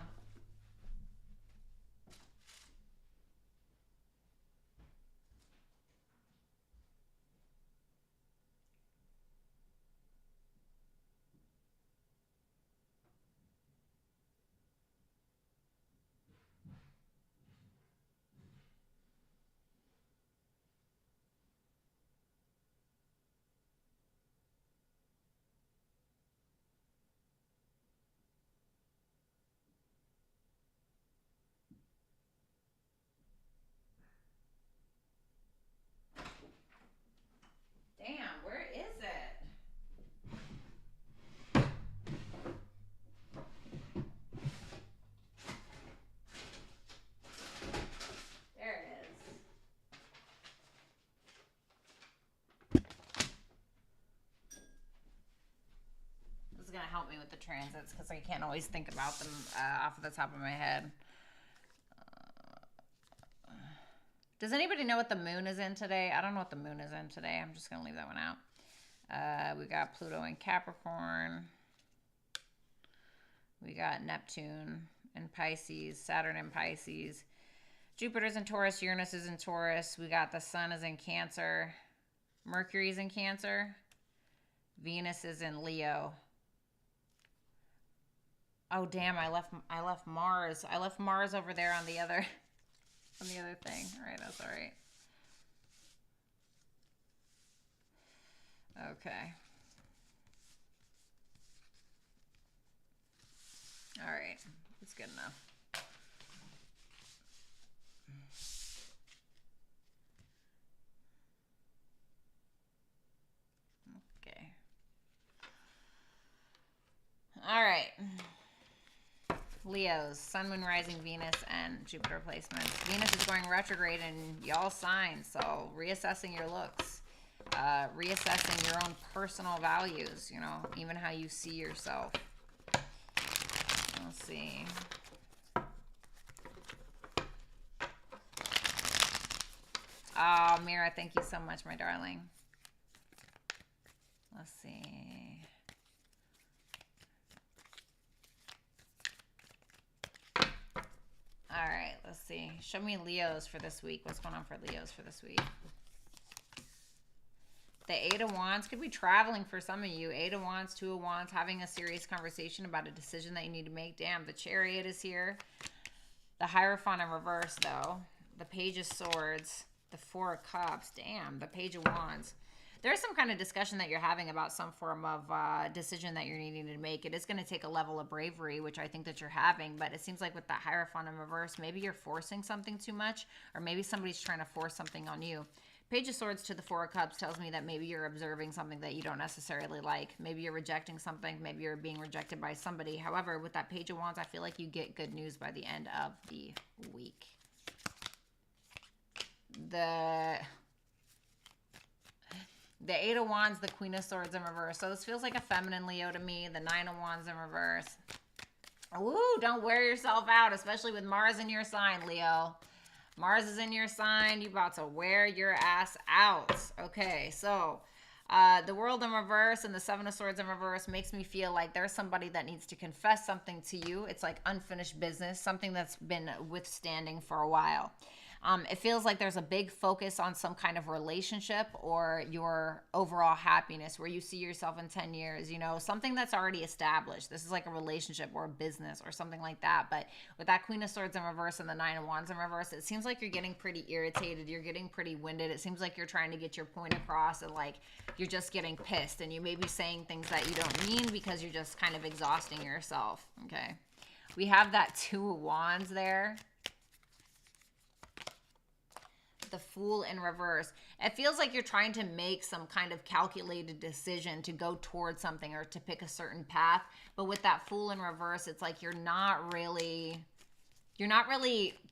Damn, where is it? There it is. This is going to help me with the transits because I can't always think about them off of the top of my head. Does anybody know what the moon is in today? I don't know what the moon is in today. I'm just going to leave that one out. We got Pluto in Capricorn. We got Neptune in Pisces, Saturn in Pisces. Jupiter's in Taurus, Uranus is in Taurus. We got the Sun is in Cancer. Mercury's in Cancer. Venus is in Leo. Oh, damn, I left Mars. I left Mars over there on the other... on the other thing. All right, that's all right. Okay. All It's good enough. Okay. All right. Leos, Sun, Moon, Rising, Venus, and Jupiter placements. Venus is going retrograde in y'all signs, so reassessing your looks, reassessing your own personal values, you know, even how you see yourself. Let's see. Oh, Mira, thank you so much, my darling. Let's see. All right, let's see. Show me Leos for this week. What's going on for Leos for this week? The Eight of Wands could be traveling for some of you. Eight of Wands, Two of Wands, having a serious conversation about a decision that you need to make. Damn, the Chariot is here. The Hierophant in reverse, though. The Page of Swords. The Four of Cups. Damn, the Page of Wands. There's some kind of discussion that you're having about some form of decision that you're needing to make. It is going to take a level of bravery, which I think that you're having. But it seems like with that Hierophant in reverse, maybe you're forcing something too much. Or maybe somebody's trying to force something on you. Page of Swords to the Four of Cups tells me that maybe you're observing something that you don't necessarily like. Maybe you're rejecting something. Maybe you're being rejected by somebody. However, with that Page of Wands, I feel like you get good news by the end of the week. The Eight of Wands, the Queen of Swords in reverse. So this feels like a feminine Leo to me. The Nine of Wands in reverse. Ooh, don't wear yourself out, especially with Mars in your sign, Leo. Mars is in your sign. You about to wear your ass out. Okay, so the World in reverse and the Seven of Swords in reverse makes me feel like there's somebody that needs to confess something to you. It's like unfinished business, something that's been withstanding for a while. It feels like there's a big focus on some kind of relationship or your overall happiness where you see yourself in 10 years, you know, something that's already established. This is like a relationship or a business or something like that. But with that Queen of Swords in reverse and the Nine of Wands in reverse, it seems like you're getting pretty irritated. You're getting pretty winded. It seems like you're trying to get your point across and like you're just getting pissed and you may be saying things that you don't mean because you're just kind of exhausting yourself. Okay. We have that Two of Wands there. The Fool in reverse. It feels like you're trying to make some kind of calculated decision to go towards something or to pick a certain path. But with that Fool in reverse, it's like you're not really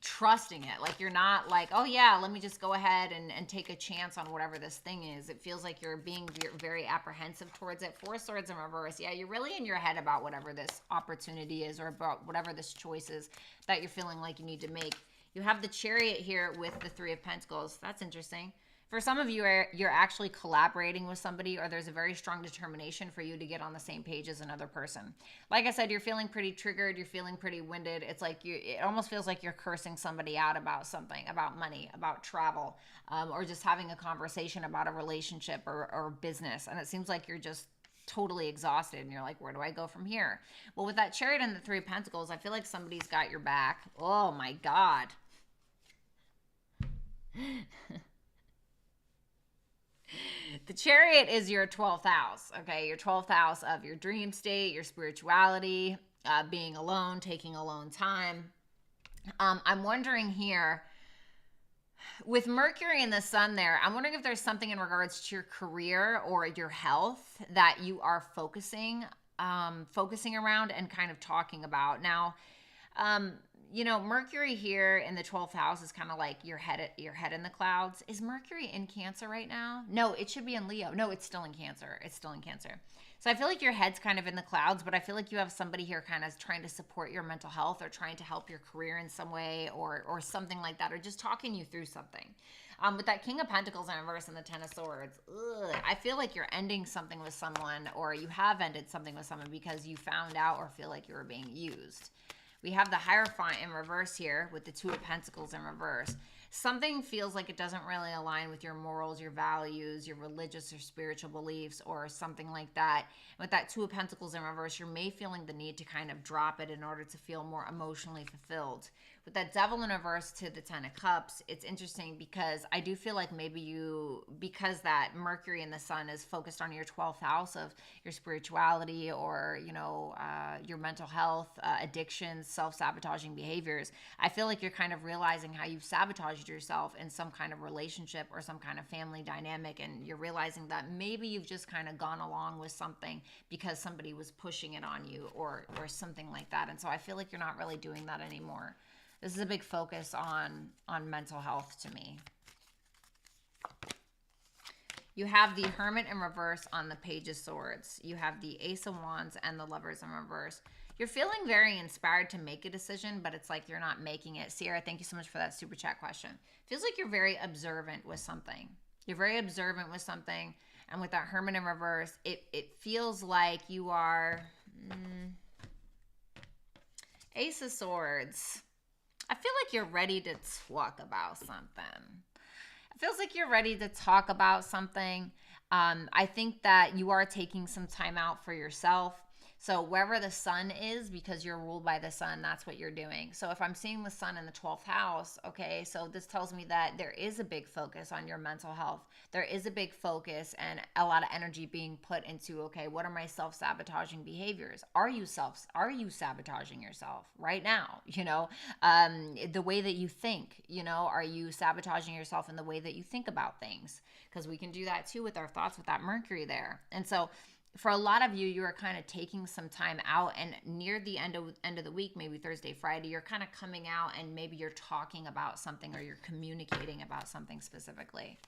trusting it. Like you're not like, oh yeah, let me just go ahead and take a chance on whatever this thing is. It feels like you're being very apprehensive towards it. Four Swords in reverse. Yeah, you're really in your head about whatever this opportunity is or about whatever this choice is that you're feeling like you need to make. You have the Chariot here with the Three of Pentacles. That's interesting. For some of you, you're actually collaborating with somebody or there's a very strong determination for you to get on the same page as another person. Like I said, you're feeling pretty triggered. You're feeling pretty winded. It's like it almost feels like you're cursing somebody out about something, about money, about travel, or just having a conversation about a relationship or business. And it seems like you're just totally exhausted and you're like, where do I go from here? Well, with that Chariot and the Three of Pentacles, I feel like somebody's got your back. Oh my God. The Chariot is your 12th house, okay? Your 12th house of your dream state, your spirituality, being alone, taking alone time. I'm wondering here, with Mercury and the Sun there, I'm wondering if there's something in regards to your career or your health that you are focusing around and kind of talking about. Now, you know, Mercury here in the 12th house is kind of like your head in the clouds. Is Mercury in Cancer right now? No, it should be in Leo. No, it's still in Cancer. It's still in Cancer. So I feel like your head's kind of in the clouds, but I feel like you have somebody here kind of trying to support your mental health or trying to help your career in some way or something like that, or just talking you through something. With that King of Pentacles in reverse and the Ten of Swords, I feel like you're ending something with someone or you have ended something with someone because you found out or feel like you were being used. We have the Hierophant in reverse here with the Two of Pentacles in reverse. Something feels like it doesn't really align with your morals, your values, your religious or spiritual beliefs or something like that. With that Two of Pentacles in reverse, you're feeling the need to kind of drop it in order to feel more emotionally fulfilled. with that Devil in reverse to the 10 of Cups, it's interesting because I do feel like maybe because that Mercury and the Sun is focused on your 12th house of your spirituality or, your mental health, addictions, self-sabotaging behaviors, I feel like you're kind of realizing how you've sabotaged yourself in some kind of relationship or some kind of family dynamic, and you're realizing that maybe you've just kind of gone along with something because somebody was pushing it on you or something like that. And so I feel like you're not really doing that anymore. This is a big focus on mental health to me. You have the Hermit in reverse on the Page of Swords. You have the Ace of Wands and the Lovers in reverse. You're feeling very inspired to make a decision, but it's like you're not making it. Sierra, thank you so much for that super chat question. Feels like you're very observant with something. You're very observant with something. And with that Hermit in reverse, it feels like you are... Ace of Swords. I feel like you're ready to talk about something. It feels like you're ready to talk about something. I think that you are taking some time out for yourself. So wherever the sun is, because you're ruled by the sun, that's what you're doing. So if I'm seeing the sun in the 12th house, okay, so this tells me that there is a big focus on your mental health. There is a big focus and a lot of energy being put into, okay, what are my self-sabotaging behaviors? Are you sabotaging yourself right now? The way that you think, are you sabotaging yourself in the way that you think about things? Because we can do that too with our thoughts with that Mercury there. And so for a lot of you, you are kind of taking some time out, and near the end of the week, maybe Thursday, Friday, you're kind of coming out and maybe you're talking about something or you're communicating about something specifically.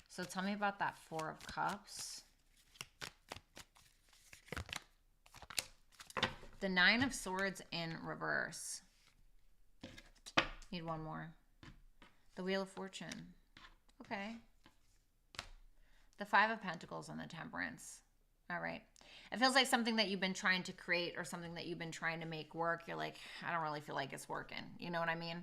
So tell me about that Four of Cups. The Nine of Swords in reverse. Need one more. The Wheel of Fortune. Okay. The Five of Pentacles and the Temperance. All right. It feels like something that you've been trying to create or something that you've been trying to make work. You're like, I don't really feel like it's working. You know what I mean?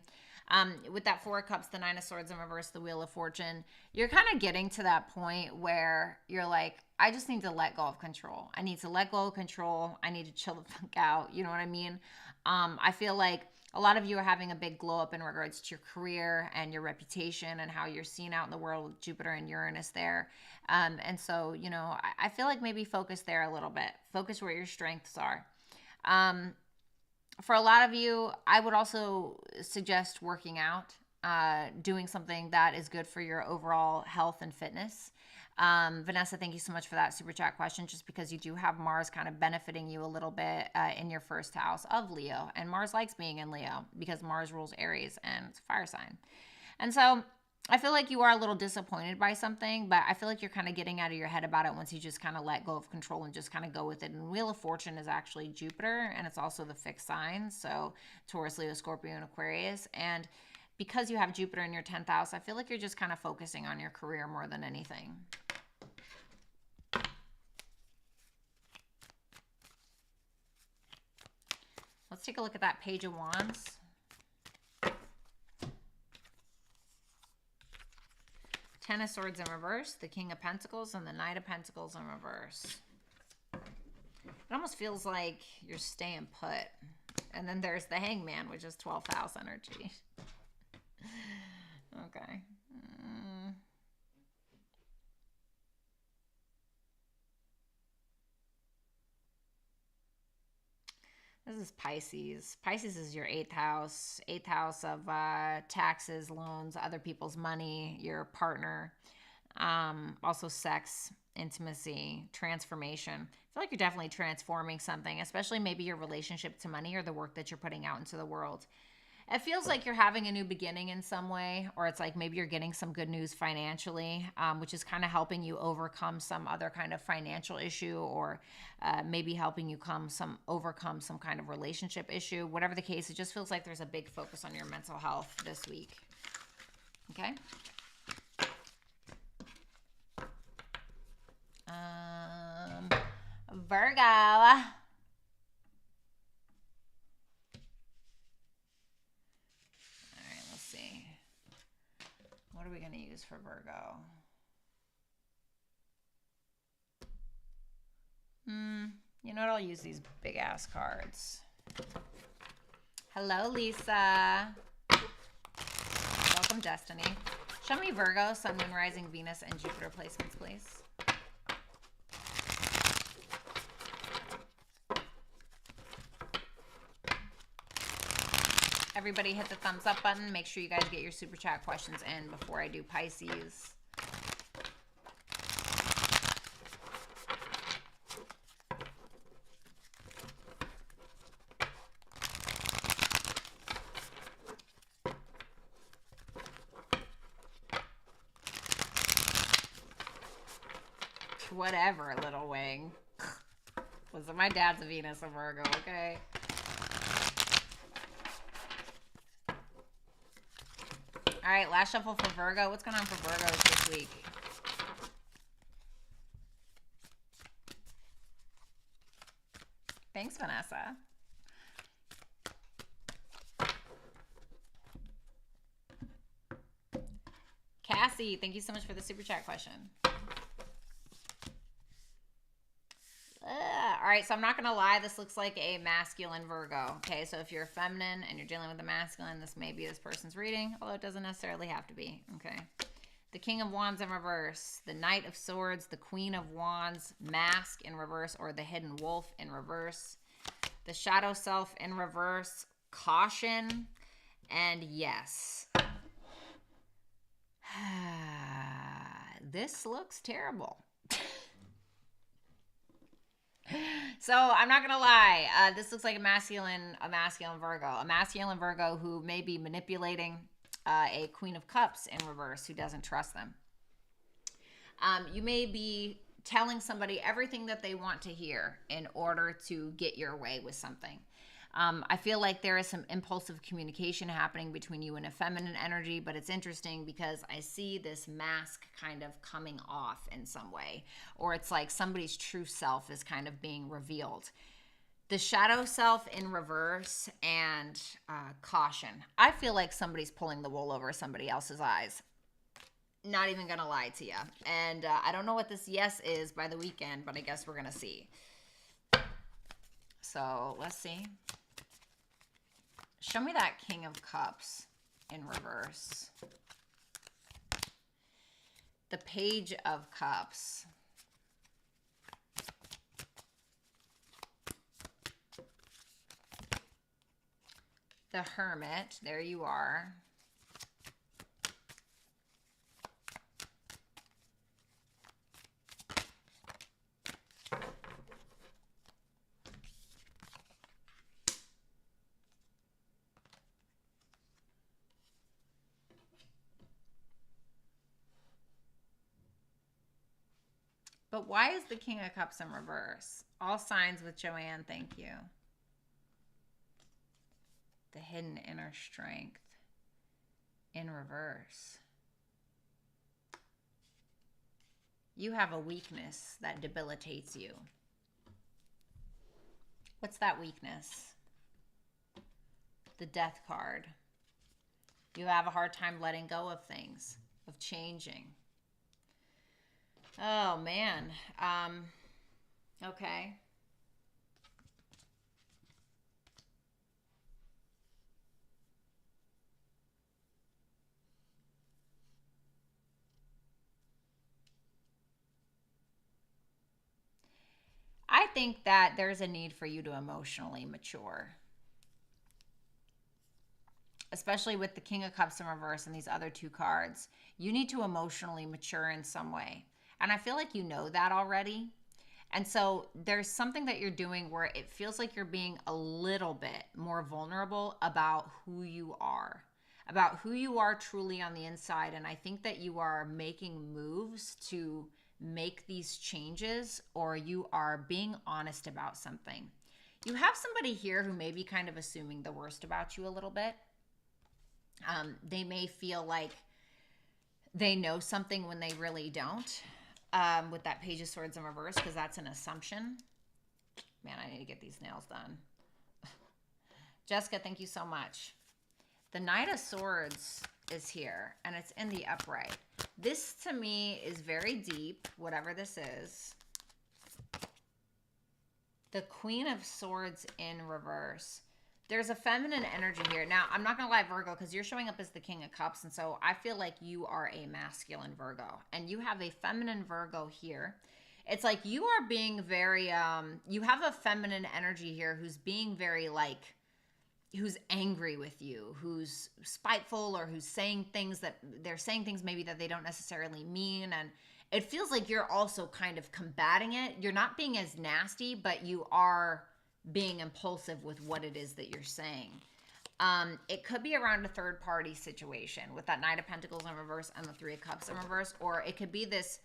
With that Four of Cups, the Nine of Swords in reverse, the Wheel of Fortune, you're kind of getting to that point where you're like, I just need to let go of control. I need to let go of control. I need to chill the fuck out. You know what I mean? I feel like a lot of you are having a big glow up in regards to your career and your reputation and how you're seen out in the world with Jupiter and Uranus there. And so, I feel like maybe focus there a little bit. Focus where your strengths are. For a lot of you, I would also suggest working out, doing something that is good for your overall health and fitness. Vanessa, thank you so much for that super chat question, just because you do have Mars kind of benefiting you a little bit in your first house of Leo. And Mars likes being in Leo because Mars rules Aries and it's a fire sign. And so I feel like you are a little disappointed by something, but I feel like you're kind of getting out of your head about it once you just kind of let go of control and just kind of go with it. And Wheel of Fortune is actually Jupiter, and it's also the fixed signs. So Taurus, Leo, Scorpio, and Aquarius. And because you have Jupiter in your 10th house, I feel like you're just kind of focusing on your career more than anything. Let's take a look at that Page of Wands. Ten of Swords in reverse, the King of Pentacles, and the Knight of Pentacles in reverse. It almost feels like you're staying put. And then there's the Hangman, which is 12th house energy. Okay. This is Pisces. Pisces is your 8th house. 8th house of taxes, loans, other people's money, your partner. Also sex, intimacy, transformation. I feel like you're definitely transforming something, especially maybe your relationship to money or the work that you're putting out into the world. It feels like you're having a new beginning in some way, or it's like maybe you're getting some good news financially, which is kind of helping you overcome some other kind of financial issue, or maybe helping you overcome some kind of relationship issue. Whatever the case, it just feels like there's a big focus on your mental health this week. Okay? Virgo. What are we going to use for Virgo? You know what? I'll use these big ass cards. Hello, Lisa. Welcome, Destiny. Show me Virgo, Sun, Moon, Rising, Venus, and Jupiter placements, please. Everybody hit the thumbs up button. Make sure you guys get your super chat questions in before I do Pisces. Whatever, little wing. Listen, my dad's a Venus and Virgo, okay? All right, last shuffle for Virgo. What's going on for Virgos this week? Thanks, Vanessa. Cassie, thank you so much for the super chat question. All right, so I'm not going to lie. This looks like a masculine Virgo. Okay, so if you're feminine and you're dealing with a masculine, this may be this person's reading, although it doesn't necessarily have to be. Okay. The King of Wands in reverse, the Knight of Swords, the Queen of Wands, Mask in reverse, or the Hidden Wolf in reverse, the Shadow Self in reverse, Caution, and yes. This looks terrible. So I'm not gonna lie, this looks like a masculine Virgo, a masculine Virgo who may be manipulating a Queen of Cups in reverse who doesn't trust them. You may be telling somebody everything that they want to hear in order to get your way with something. I feel like there is some impulsive communication happening between you and a feminine energy, but it's interesting because I see this mask kind of coming off in some way, or it's like somebody's true self is kind of being revealed. The Shadow Self in reverse and Caution. I feel like somebody's pulling the wool over somebody else's eyes. Not even gonna lie to you. And I don't know what this yes is by the weekend, but I guess we're gonna see. So let's see. Show me that King of Cups in reverse. The Page of Cups. The Hermit. There you are. But why is the King of Cups in reverse? All signs with Joanne, thank you. The Hidden Inner Strength in reverse. You have a weakness that debilitates you. What's that weakness? The Death card. You have a hard time letting go of things, of changing. Oh, man. Okay. I think that there's a need for you to emotionally mature. Especially with the King of Cups in reverse and these other two cards. You need to emotionally mature in some way. And I feel like you know that already. And so there's something that you're doing where it feels like you're being a little bit more vulnerable about who you are truly on the inside. And I think that you are making moves to make these changes, or you are being honest about something. You have somebody here who may be kind of assuming the worst about you a little bit. They may feel like they know something when they really don't. With that Page of Swords in reverse, because that's an assumption. Man, I need to get these nails done. Jessica, thank you so much. The Knight of Swords is here, and it's in the upright. This, to me, is very deep, whatever this is. The Queen of Swords in reverse. There's a feminine energy here. Now, I'm not going to lie, Virgo, because you're showing up as the King of Cups. And so I feel like you are a masculine Virgo. And you have a feminine Virgo here. It's like you are being very, you have a feminine energy here who's being very like, who's angry with you, who's spiteful, or who's saying things that they're saying things maybe that they don't necessarily mean. And it feels like you're also kind of combating it. You're not being as nasty, but you are being impulsive with what it is that you're saying. It could be around a third party situation with that Knight of Pentacles in reverse and the Three of Cups in reverse, or it could be this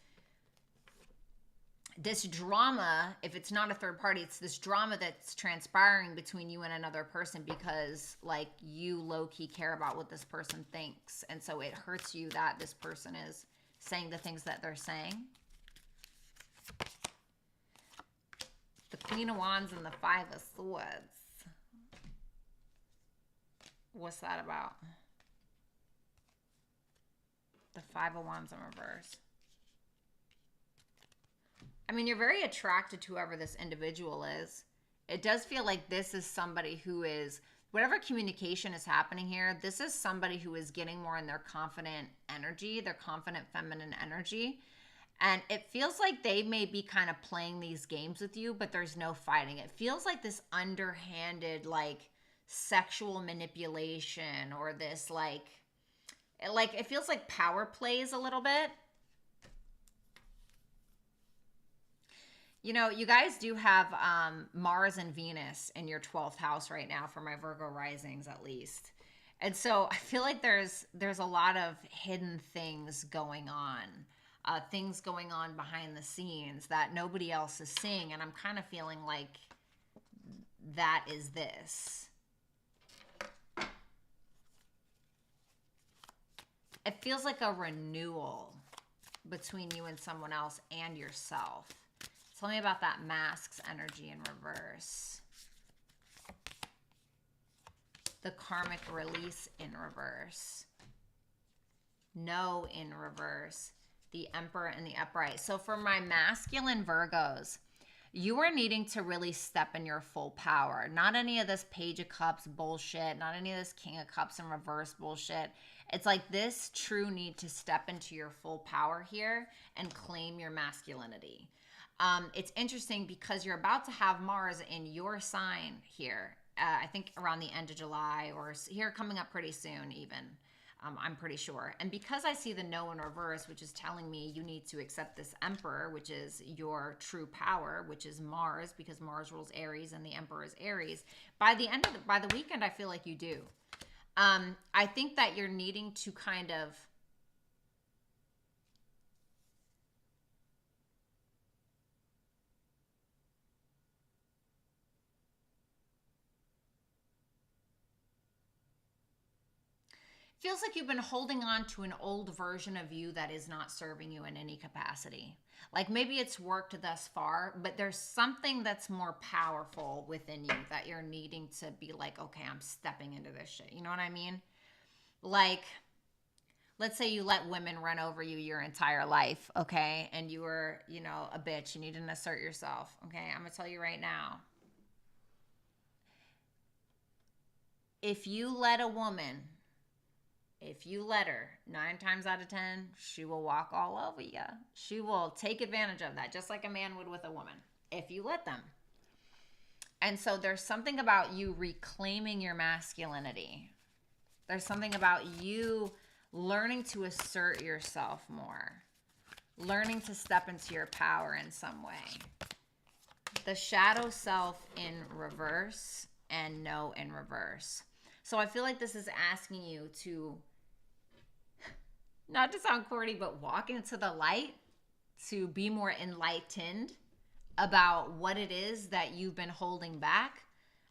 drama. If it's not a third party, it's this drama that's transpiring between you and another person because like you low-key care about what this person thinks, and so it hurts you that this person is saying the things that they're saying. The Queen of Wands and the Five of Swords. What's that about? The Five of Wands in reverse. I mean, you're very attracted to whoever this individual is. It does feel like this is somebody who is, whatever communication is happening here, this is somebody who is getting more in their confident energy, their confident feminine energy. And it feels like they may be kind of playing these games with you, but there's no fighting. It feels like this underhanded, like, sexual manipulation, or this, like it feels like power plays a little bit. You know, you guys do have Mars and Venus in your 12th house right now for my Virgo risings, at least. And so I feel like there's a lot of hidden things going on. Things going on behind the scenes that nobody else is seeing. And I'm kind of feeling like that is this. It feels like a renewal between you and someone else and yourself. Tell me about that Masks energy in reverse. The Karmic Release in reverse. No in reverse. The Emperor and the Upright. So for my masculine Virgos, you are needing to really step in your full power. Not any of this Page of Cups bullshit. Not any of this King of Cups in reverse bullshit. It's like this true need to step into your full power here and claim your masculinity. It's interesting because you're about to have Mars in your sign here. I think around the end of July, or here coming up pretty soon even. I'm pretty sure. And because I see the no in reverse, which is telling me you need to accept this Emperor, which is your true power, which is Mars, because Mars rules Aries and the Emperor is Aries. By the weekend, I feel like you do. I think that you're needing to kind of feels like you've been holding on to an old version of you that is not serving you in any capacity. Like maybe it's worked thus far, but there's something that's more powerful within you that you're needing to be like, okay, I'm stepping into this shit. You know what I mean? Like, let's say you let women run over you your entire life, okay? And you were, you know, a bitch and you didn't assert yourself, okay? I'm going to tell you right now. If you let a woman... If you let her, 9 times out of 10, she will walk all over you. She will take advantage of that, just like a man would with a woman, if you let them. And so there's something about you reclaiming your masculinity. There's something about you learning to assert yourself more, learning to step into your power in some way. The shadow self in reverse and no in reverse. So I feel like this is asking you to, not to sound corny, but walk into the light, to be more enlightened about what it is that you've been holding back,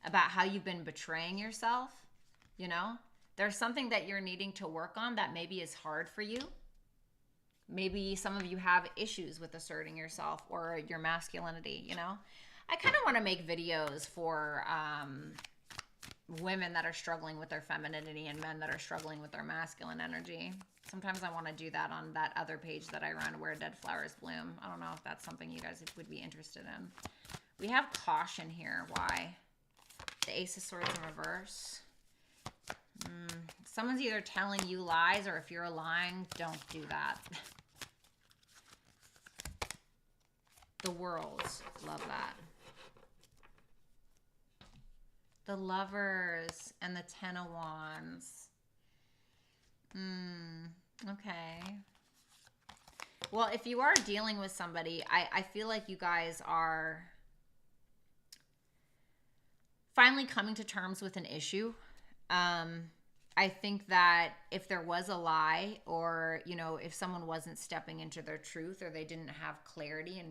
about how you've been betraying yourself. You know, there's something that you're needing to work on that maybe is hard for you. Maybe some of you have issues with asserting yourself or your masculinity, you know. I kind of want to make videos for women that are struggling with their femininity and men that are struggling with their masculine energy. Sometimes I want to do that on that other page that I run, Where Dead Flowers Bloom. I don't know if that's something you guys would be interested in. We have caution here. Why? The the Ace of Swords in reverse. Someone's either telling you lies, or if you're lying, don't do that. The World. Love that. The Lovers and the Ten of Wands. Okay. Well, if you are dealing with somebody, I feel like you guys are finally coming to terms with an issue. I think that if there was a lie, or, you know, if someone wasn't stepping into their truth, or they didn't have clarity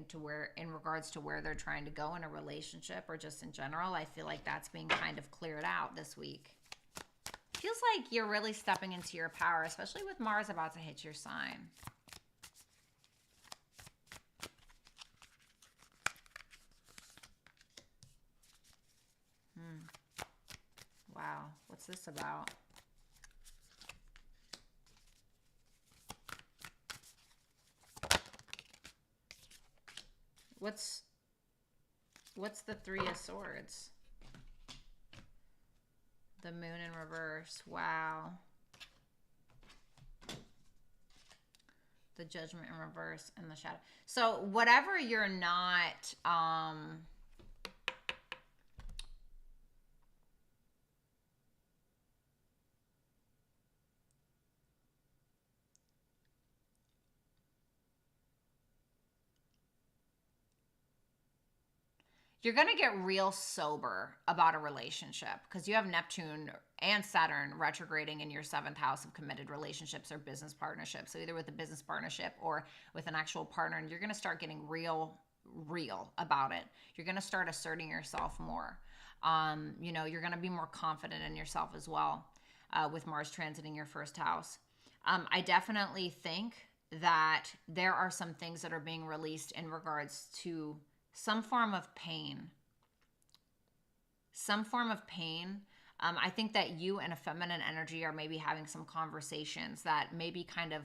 in regards to where they're trying to go in a relationship or just in general, I feel like that's being kind of cleared out this week. Feels like you're really stepping into your power, especially with Mars about to hit your sign. Wow, what's this about? What's the Three of Swords? The Moon in reverse. Wow. The Judgment in reverse and the Shadow. So whatever you're not you're going to get real sober about a relationship, because you have Neptune and Saturn retrograding in your 7th house of committed relationships or business partnerships. So either with a business partnership or with an actual partner, and you're going to start getting real about it. You're going to start asserting yourself more. You know, you're going to be more confident in yourself as well, with Mars transiting your 1st house. I definitely think that there are some things that are being released in regards to some form of pain. I think that you and a feminine energy are maybe having some conversations that may be kind of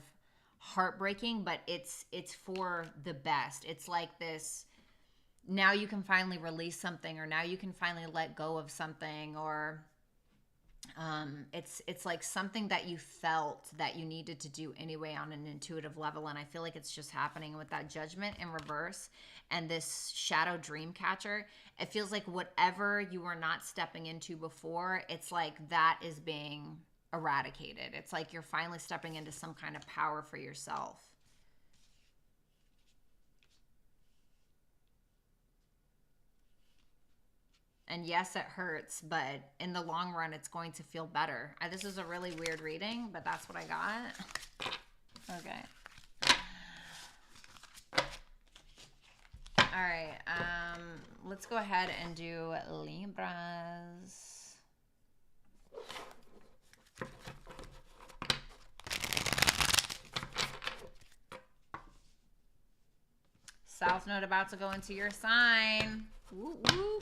heartbreaking, but it's for the best. It's like this, now you can finally release something, or now you can finally let go of something, or it's like something that you felt that you needed to do anyway on an intuitive level, and I feel like it's just happening with that Judgment in reverse and this Shadow Dream Catcher. It feels like whatever you were not stepping into before, it's like that is being eradicated. It's like you're finally stepping into some kind of power for yourself. And yes, it hurts, but in the long run, it's going to feel better. This is a really weird reading, but that's what I got. Okay. All right. Let's go ahead and do Libras. South Node about to go into your sign. Woo woo.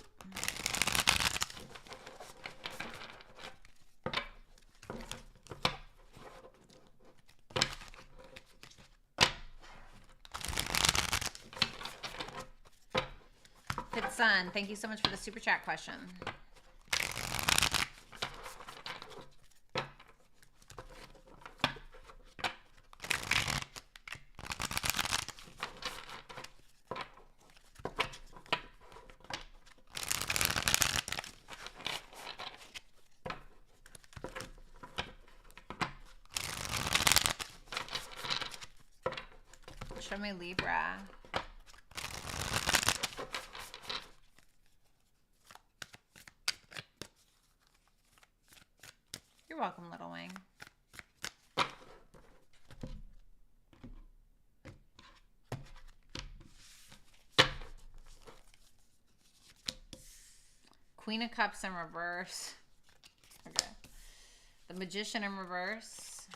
Fifth Sun, thank you so much for the super chat question. Show me Libra. You're welcome, Little Wing. Queen of Cups in reverse. Okay. The Magician in reverse.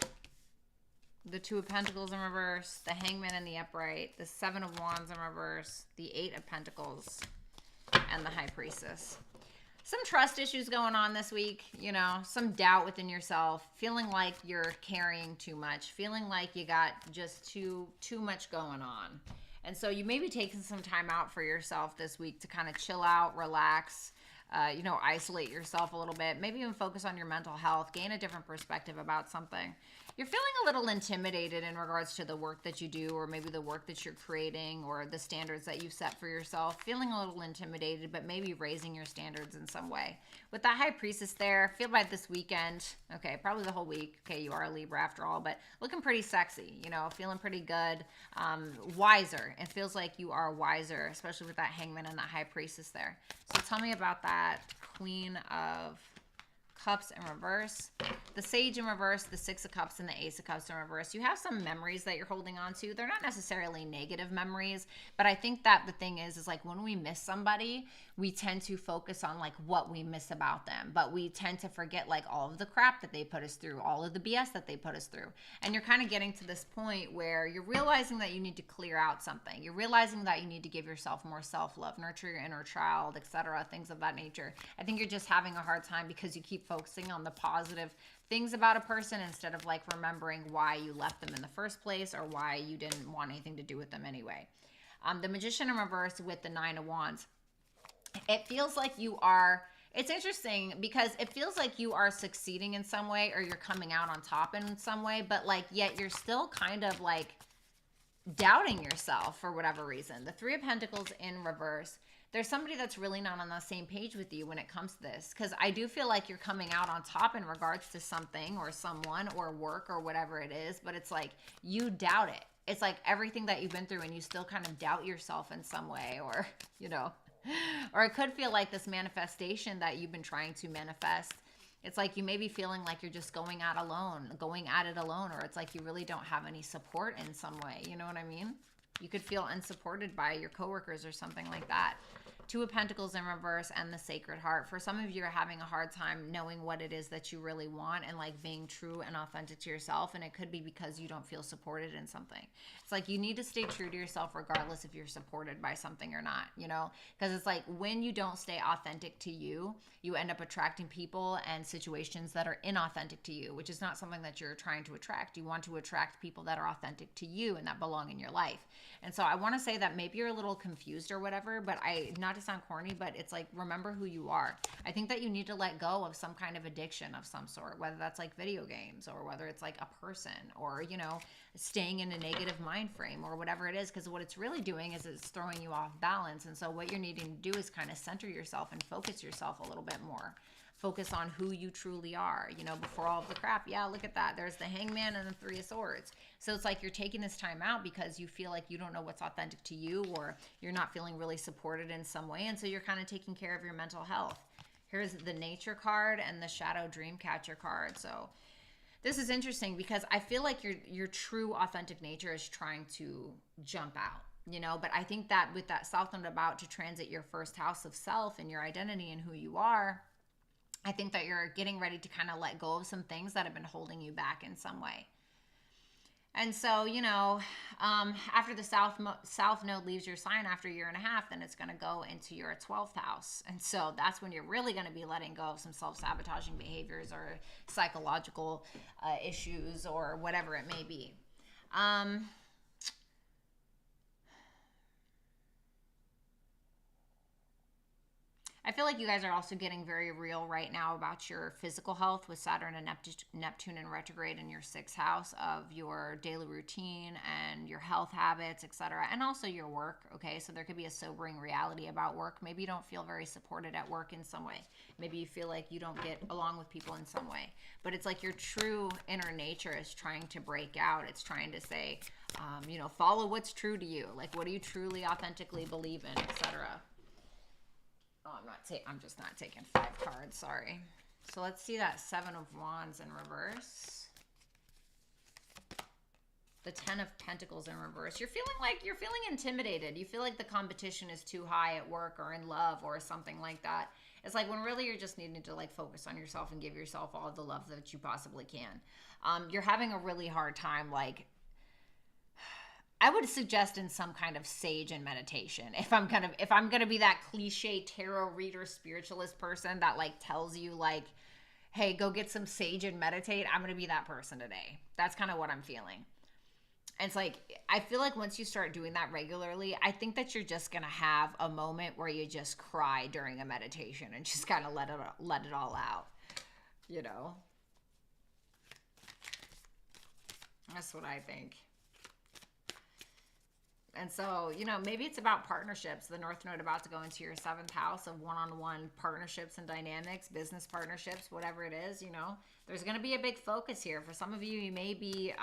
The Two of Pentacles in reverse, the Hangman in the upright, the Seven of Wands in reverse, the Eight of Pentacles, and the High Priestess. Some trust issues going on this week, you know, some doubt within yourself, feeling like you're carrying too much, feeling like you got just too much going on. And so you may be taking some time out for yourself this week to kind of chill out, relax, you know, isolate yourself a little bit, maybe even focus on your mental health, gain a different perspective about something. You're feeling a little intimidated in regards to the work that you do, or maybe the work that you're creating, or the standards that you've set for yourself. Feeling a little intimidated, but maybe raising your standards in some way. With that High Priestess there, feel by this weekend, okay, probably the whole week. Okay, you are a Libra after all, but looking pretty sexy, you know, feeling pretty good, wiser. It feels like you are wiser, especially with that Hangman and that High Priestess there. So tell me about that Queen of Cups in reverse, the Sage in reverse, the Six of Cups, and the Ace of Cups in reverse. You have some memories that you're holding on to. They're not necessarily negative memories, but I think that the thing is like when we miss somebody, we tend to focus on like what we miss about them, but we tend to forget like all of the crap that they put us through, all of the BS that they put us through. And you're kind of getting to this point where you're realizing that you need to clear out something. You're realizing that you need to give yourself more self-love, nurture your inner child, etc., things of that nature. I think you're just having a hard time because you keep focusing on the positive things about a person instead of like remembering why you left them in the first place or why you didn't want anything to do with them anyway. The Magician in reverse with the Nine of Wands. It feels like you are, it's interesting because it feels like you are succeeding in some way or you're coming out on top in some way, but like yet you're still kind of like doubting yourself for whatever reason. The Three of Pentacles in reverse. There's somebody that's really not on the same page with you when it comes to this, because I do feel like you're coming out on top in regards to something or someone or work or whatever it is, but it's like you doubt it. It's like everything that you've been through and you still kind of doubt yourself in some way, or, you know, or it could feel like this manifestation that you've been trying to manifest. It's like you may be feeling like you're just going at it alone, or it's like you really don't have any support in some way. You know what I mean? You could feel unsupported by your coworkers or something like that. Two of Pentacles in reverse and the Sacred Heart. For some of you are having a hard time knowing what it is that you really want and like being true and authentic to yourself. And it could be because you don't feel supported in something. It's like you need to stay true to yourself regardless if you're supported by something or not, you know, because it's like when you don't stay authentic to you, you end up attracting people and situations that are inauthentic to you, which is not something that you're trying to attract. You want to attract people that are authentic to you and that belong in your life. And so I want to say that maybe you're a little confused or whatever, but not to sound corny, but it's like, remember who you are. I think that you need to let go of some kind of addiction of some sort, whether that's like video games or whether it's like a person or, you know, staying in a negative mind frame or whatever it is, because what it's really doing is it's throwing you off balance. And so what you're needing to do is kind of center yourself and focus yourself a little bit more. Focus on who you truly are, you know, before all of the crap. Yeah, look at that. There's the Hangman and the Three of Swords. So it's like you're taking this time out because you feel like you don't know what's authentic to you, or you're not feeling really supported in some way. And so you're kind of taking care of your mental health. Here's the Nature card and the Shadow Dreamcatcher card. So this is interesting because I feel like your true authentic nature is trying to jump out, you know, but I think that with that South Node about to transit your first house of self and your identity and who you are, I think that you're getting ready to kind of let go of some things that have been holding you back in some way. And so, you know, after the South Node leaves your sign after a year and a half, then it's going to go into your 12th house. And so that's when you're really going to be letting go of some self-sabotaging behaviors or psychological issues or whatever it may be. I feel like you guys are also getting very real right now about your physical health with Saturn and Neptune in retrograde in your 6th house of your daily routine and your health habits, etc., and also your work, okay? So there could be a sobering reality about work. Maybe you don't feel very supported at work in some way. Maybe you feel like you don't get along with people in some way. But it's like your true inner nature is trying to break out. It's trying to say, you know, follow what's true to you. Like, what do you truly, authentically believe in, etc.? Oh, I'm just not taking 5 cards, sorry. So let's see that 7 of Wands in reverse. The 10 of Pentacles in reverse. You're feeling intimidated. You feel like the competition is too high at work or in love or something like that. It's like when really you're just needing to like focus on yourself and give yourself all of the love that you possibly can. You're having a really hard time, like, I would suggest in some kind of sage and meditation. If I'm gonna be that cliche tarot reader spiritualist person that like tells you like, hey, go get some sage and meditate, I'm gonna be that person today. That's kind of what I'm feeling. And it's like, I feel like once you start doing that regularly, I think that you're just going to have a moment where you just cry during a meditation and just kind of let it all out, you know? That's what I think. And so, you know, maybe it's about partnerships. The North Node about to go into your 7th house of one-on-one partnerships and dynamics, business partnerships, whatever it is, you know. There's going to be a big focus here. For some of you, you may be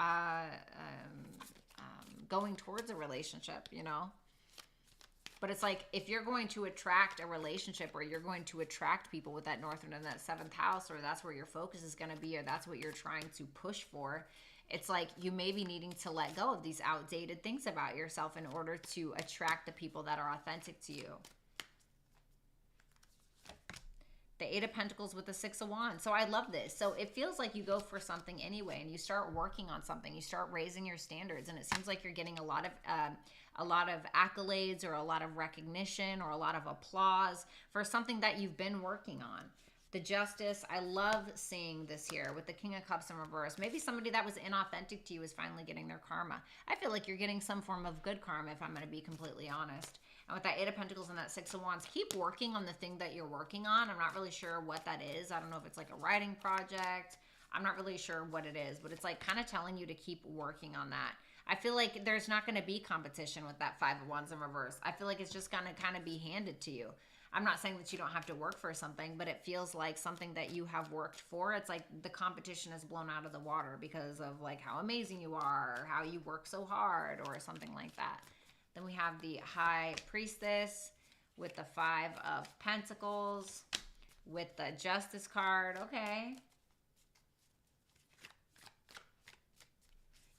going towards a relationship, you know. But it's like, if you're going to attract a relationship, or you're going to attract people with that North Node in that 7th house, or that's where your focus is going to be, or that's what you're trying to push for, it's like you may be needing to let go of these outdated things about yourself in order to attract the people that are authentic to you. The 8 of Pentacles with the 6 of Wands. So I love this. So it feels like you go for something anyway, and you start working on something. You start raising your standards, and it seems like you're getting a lot of accolades, or a lot of recognition, or a lot of applause for something that you've been working on. The Justice, I love seeing this here with the King of Cups in reverse. Maybe somebody that was inauthentic to you is finally getting their karma. I feel like you're getting some form of good karma, if I'm going to be completely honest. And with that 8 of Pentacles and that 6 of Wands, keep working on the thing that you're working on. I'm not really sure what that is. I don't know if it's like a writing project. I'm not really sure what it is, but it's like kind of telling you to keep working on that. I feel like there's not going to be competition with that 5 of Wands in reverse. I feel like it's just going to kind of be handed to you. I'm not saying that you don't have to work for something, but it feels like something that you have worked for. It's like the competition is blown out of the water because of like how amazing you are, or how you work so hard, or something like that. Then we have the High Priestess with the 5 of Pentacles with the Justice card. Okay.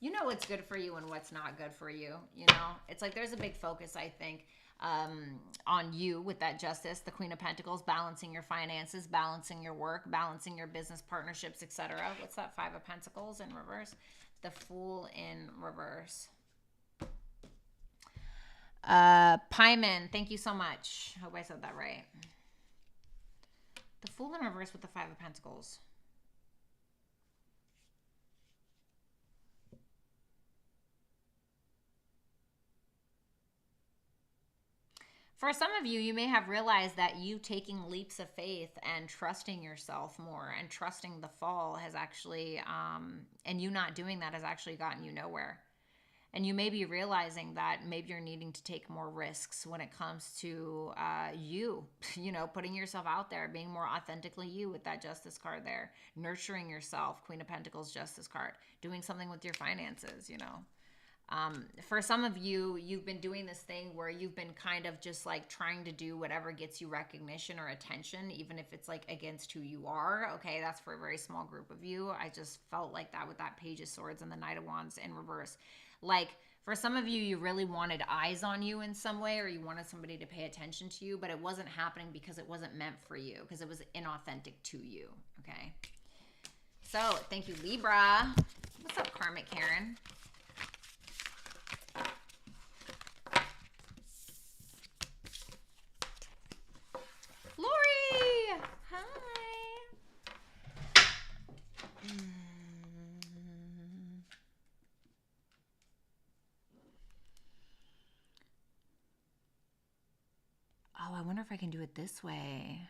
You know what's good for you and what's not good for you, you know? It's like there's a big focus, I think, on you with that Justice, the Queen of Pentacles, balancing your finances, balancing your work, balancing your business partnerships, etc. What's that 5 of Pentacles in reverse? The Fool in reverse. Pyman, thank you so much. Hope I said that right. The Fool in reverse with the 5 of Pentacles. For some of you, you may have realized that you taking leaps of faith and trusting yourself more and trusting the fall has actually, and you not doing that has actually gotten you nowhere. And you may be realizing that maybe you're needing to take more risks when it comes to you know, putting yourself out there, being more authentically you with that Justice card there, nurturing yourself, Queen of Pentacles, Justice card, doing something with your finances, you know. For some of you, you've been doing this thing where you've been kind of just like trying to do whatever gets you recognition or attention, even if it's like against who you are. Okay, that's for a very small group of you. I just felt like that with that Page of Swords and the Knight of Wands in reverse. Like for some of you, you really wanted eyes on you in some way, or you wanted somebody to pay attention to you, but it wasn't happening because it wasn't meant for you, because it was inauthentic to you. Okay. So thank you, Libra. What's up, Karmic Karen? Lori! Hi! Oh, I wonder if I can do it this way.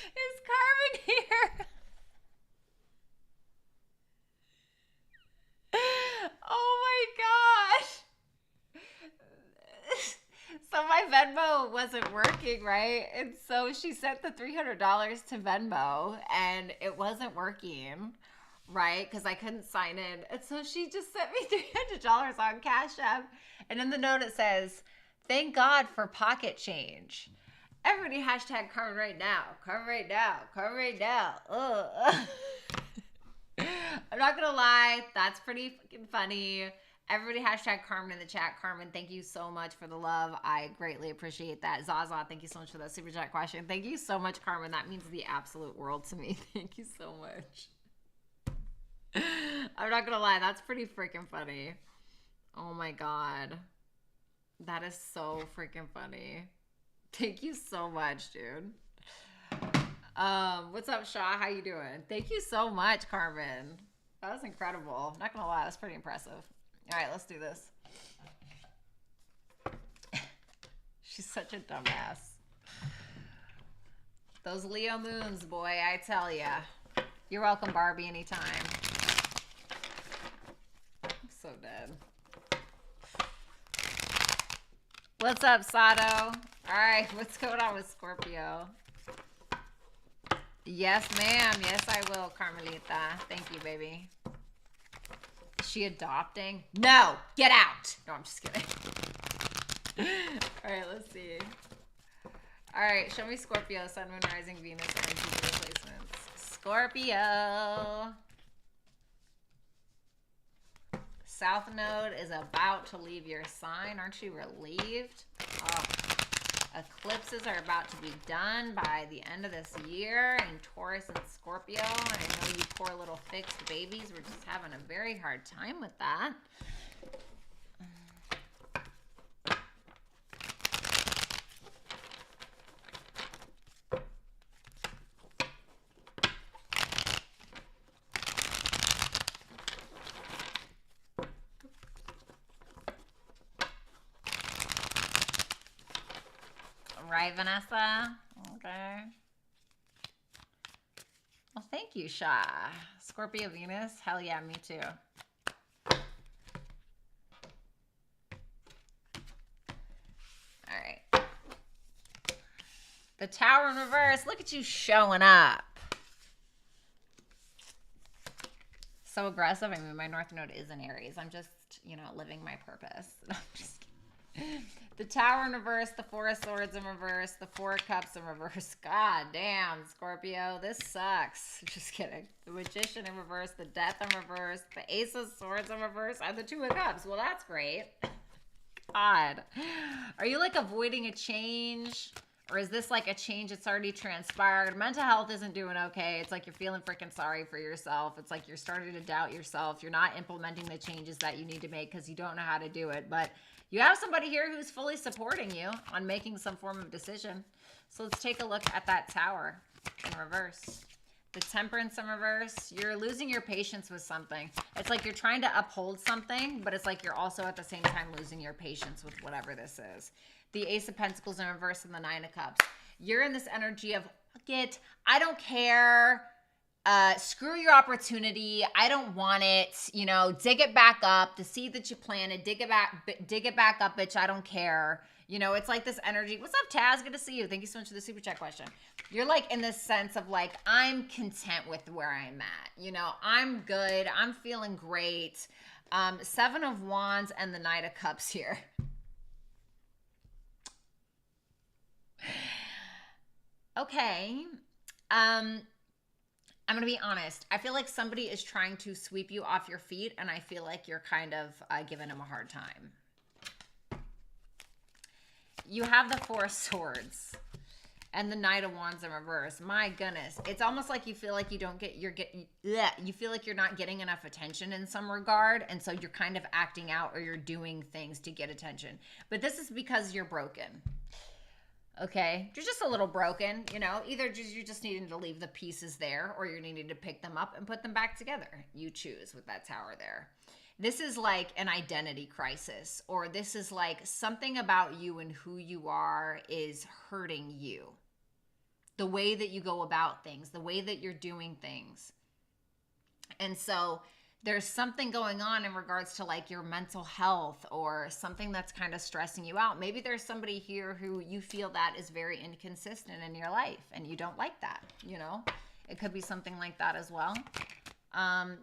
Is Carmen here? Oh my gosh. So my Venmo wasn't working, right? And so she sent the $300 to Venmo and it wasn't working, right? Because I couldn't sign in. And so she just sent me $300 on Cash App. And in the note it says, "Thank God for pocket change." Everybody hashtag Carmen right now. Carmen right now. Carmen right now. I'm not gonna lie, that's pretty fucking funny. Everybody hashtag Carmen in the chat. Carmen, thank you so much for the love. I greatly appreciate that. Zaza, thank you so much for that super chat question. Thank you so much, Carmen. That means the absolute world to me. Thank you so much. I'm not gonna lie, that's pretty freaking funny. Oh my god. That is so freaking funny. Thank you so much, dude. What's up, Shaw? How you doing? Thank you so much, Carmen. That was incredible. Not gonna lie, that's pretty impressive. All right, let's do this. She's such a dumbass. Those Leo moons, boy, I tell ya. You're welcome, Barbie, anytime. I'm so dead. What's up, Sato? All right, what's going on with Scorpio? Yes, ma'am. Yes, I will, Carmelita. Thank you, baby. Is she adopting? No, get out. No, I'm just kidding. All right, let's see. All right, show me Scorpio, Sun, Moon, Rising, Venus, and Jupiter replacements. Scorpio. South Node is about to leave your sign. Aren't you relieved? Oh. Eclipses are about to be done by the end of this year in Taurus and Scorpio. And I know you poor little fixed babies were just having a very hard time with that. Right, Vanessa? Okay. Well, thank you, Sha. Scorpio Venus? Hell yeah, me too. All right. The Tower in reverse. Look at you showing up. So aggressive. I mean, my North Node is in Aries. I'm just, you know, living my purpose. I'm just kidding. The Tower in reverse, the Four of Swords in reverse, the Four of Cups in reverse. God damn, Scorpio, this sucks. Just kidding. The Magician in reverse, the Death in reverse, the Ace of Swords in reverse, and the Two of Cups. Well, that's great. God. Are you like avoiding a change? Or is this like a change that's already transpired? Mental health isn't doing okay. It's like you're feeling freaking sorry for yourself. It's like you're starting to doubt yourself. You're not implementing the changes that you need to make because you don't know how to do it. But you have somebody here who's fully supporting you on making some form of decision. So let's take a look at that Tower in reverse. The Temperance in reverse. You're losing your patience with something. It's like you're trying to uphold something, but it's like you're also at the same time losing your patience with whatever this is. The Ace of Pentacles in reverse and the Nine of Cups. You're in this energy of, fuck it, I don't care. Screw your opportunity. I don't want it. You know, dig it back up. The seed that you planted, dig it back up, bitch. I don't care. You know, it's like this energy. What's up, Taz? Good to see you. Thank you so much for the super chat question. You're like in this sense of like, I'm content with where I'm at. You know, I'm good. I'm feeling great. Seven of Wands and the Knight of Cups here. Okay. I'm going to be honest. I feel like somebody is trying to sweep you off your feet, and I feel like you're kind of giving them a hard time. You have the Four of Swords and the Knight of Wands in reverse. My goodness. It's almost like you feel like you feel like you're not getting enough attention in some regard, and so you're kind of acting out or you're doing things to get attention. But this is because you're broken. Okay, you're just a little broken, you know, either you're just needing to leave the pieces there or you're needing to pick them up and put them back together. You choose with that Tower there. This is like an identity crisis, or this is like something about you and who you are is hurting you. The way that you go about things, the way that you're doing things. And so there's something going on in regards to like your mental health or something that's kind of stressing you out. Maybe there's somebody here who you feel that is very inconsistent in your life and you don't like that, you know? It could be something like that as well.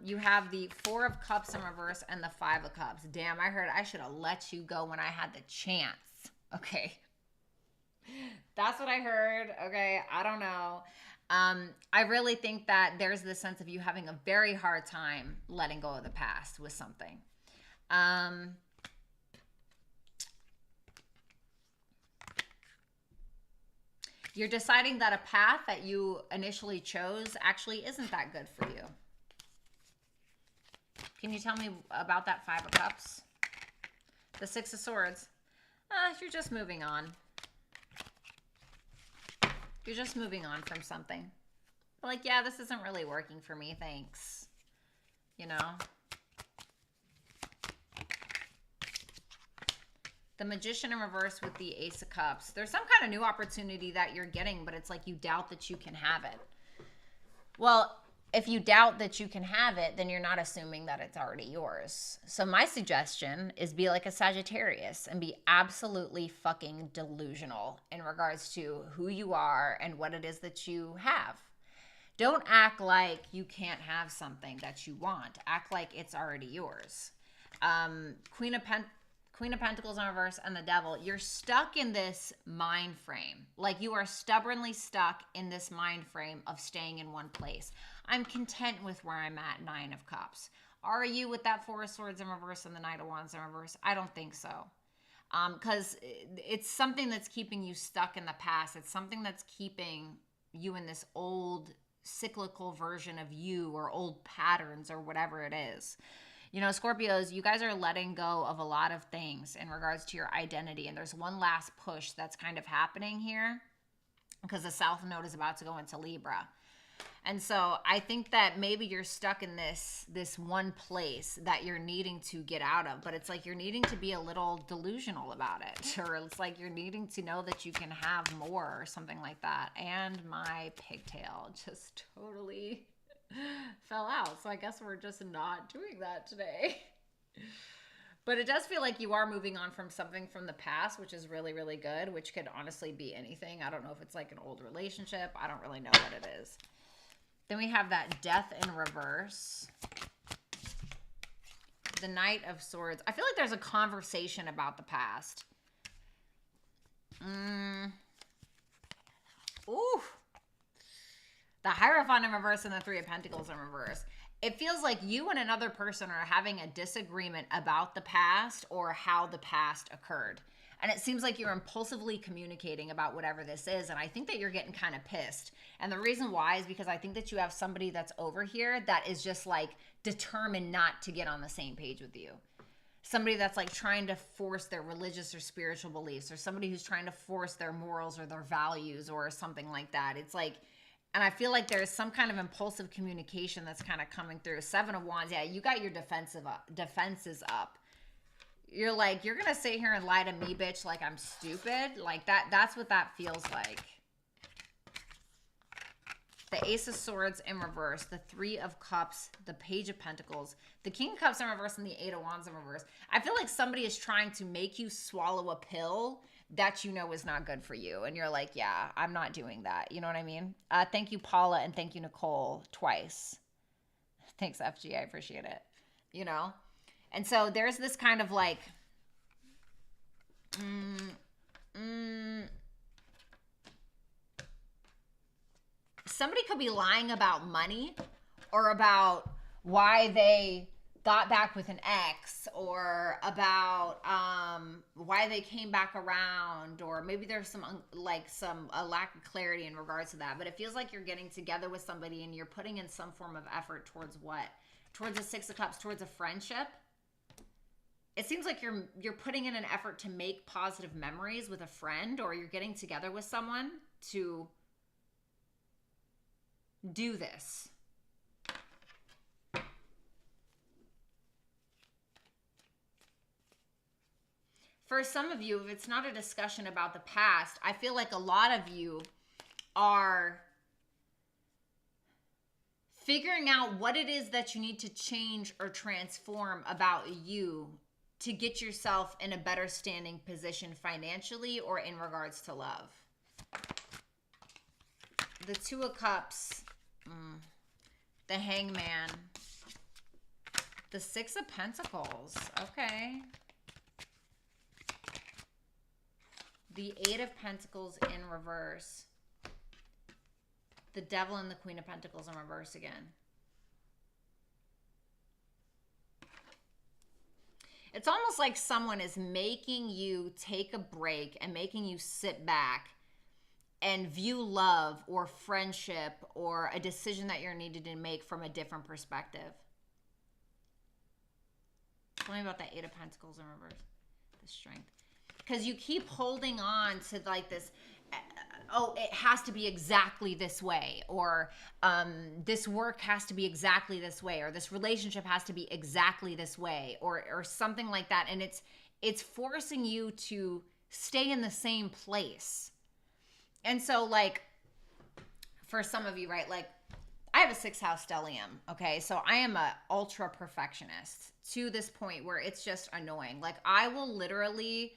You have the Four of Cups in reverse and the Five of Cups. Damn, I heard I should have let you go when I had the chance. Okay. That's what I heard. Okay, I don't know. I really think that there's this sense of you having a very hard time letting go of the past with something. You're deciding that a path that you initially chose actually isn't that good for you. Can you tell me about that Five of Cups? The Six of Swords. You're just moving on. You're just moving on from something. Like, yeah, this isn't really working for me, thanks. You know? The Magician in reverse with the Ace of Cups. There's some kind of new opportunity that you're getting, but it's like you doubt that you can have it. Well, if you doubt that you can have it, then you're not assuming that it's already yours. So my suggestion is be like a Sagittarius and be absolutely fucking delusional in regards to who you are and what it is that you have. Don't act like you can't have something that you want. Act like it's already yours. Queen of Pentacles in reverse and the Devil. You're stuck in this mind frame. Like you are stubbornly stuck in this mind frame of staying in one place. I'm content with where I'm at, Nine of Cups. Are you with that Four of Swords in reverse and the Knight of Wands in reverse? I don't think so. Because it's something that's keeping you stuck in the past. It's something that's keeping you in this old cyclical version of you or old patterns or whatever it is. You know, Scorpios, you guys are letting go of a lot of things in regards to your identity. And there's one last push that's kind of happening here because the South Node is about to go into Libra. And so I think that maybe you're stuck in this one place that you're needing to get out of. But it's like you're needing to be a little delusional about it. Or it's like you're needing to know that you can have more or something like that. And my pigtail just totally fell out. So I guess we're just not doing that today. But it does feel like you are moving on from something from the past, which is really, really good, which could honestly be anything. I don't know if it's like an old relationship. I don't really know what it is. Then we have that Death in reverse. The Knight of Swords. I feel like there's a conversation about the past. Ooh. The Hierophant in reverse and the Three of Pentacles in reverse. It feels like you and another person are having a disagreement about the past or how the past occurred. And it seems like you're impulsively communicating about whatever this is. And I think that you're getting kind of pissed. And the reason why is because I think that you have somebody that's over here that is just like determined not to get on the same page with you. Somebody that's like trying to force their religious or spiritual beliefs, or somebody who's trying to force their morals or their values or something like that. It's like, and I feel like there's some kind of impulsive communication that's kind of coming through. Seven of Wands. Yeah, you got your defenses up. You're like, you're going to sit here and lie to me, bitch, like I'm stupid. Like that's what that feels like. The Ace of Swords in reverse, the Three of Cups, the Page of Pentacles, the King of Cups in reverse, and the Eight of Wands in reverse. I feel like somebody is trying to make you swallow a pill that you know is not good for you. And you're like, yeah, I'm not doing that. You know what I mean? Thank you, Paula, and thank you, Nicole, twice. Thanks, FG. I appreciate it. You know? And so there's this kind of like, somebody could be lying about money or about why they got back with an ex, or about why they came back around, or maybe there's some a lack of clarity in regards to that. But it feels like you're getting together with somebody and you're putting in some form of effort towards what? Towards the Six of Cups, towards a friendship. It seems like you're putting in an effort to make positive memories with a friend, or you're getting together with someone to do this. For some of you, if it's not a discussion about the past, I feel like a lot of you are figuring out what it is that you need to change or transform about you to get yourself in a better standing position financially or in regards to love. The Two of Cups, the Hangman, the Six of Pentacles, okay. The Eight of Pentacles in reverse, the Devil and the Queen of Pentacles in reverse again. It's almost like someone is making you take a break and making you sit back and view love or friendship or a decision that you're needed to make from a different perspective. Tell me about that Eight of Pentacles in reverse. The Strength. Because you keep holding on to like this, oh, it has to be exactly this way, or this work has to be exactly this way, or this relationship has to be exactly this way, or something like that. And it's forcing you to stay in the same place. And so, like, for some of you, right, like, I have a 6th house stellium, okay? So I am a ultra perfectionist to this point where it's just annoying. Like, I will literally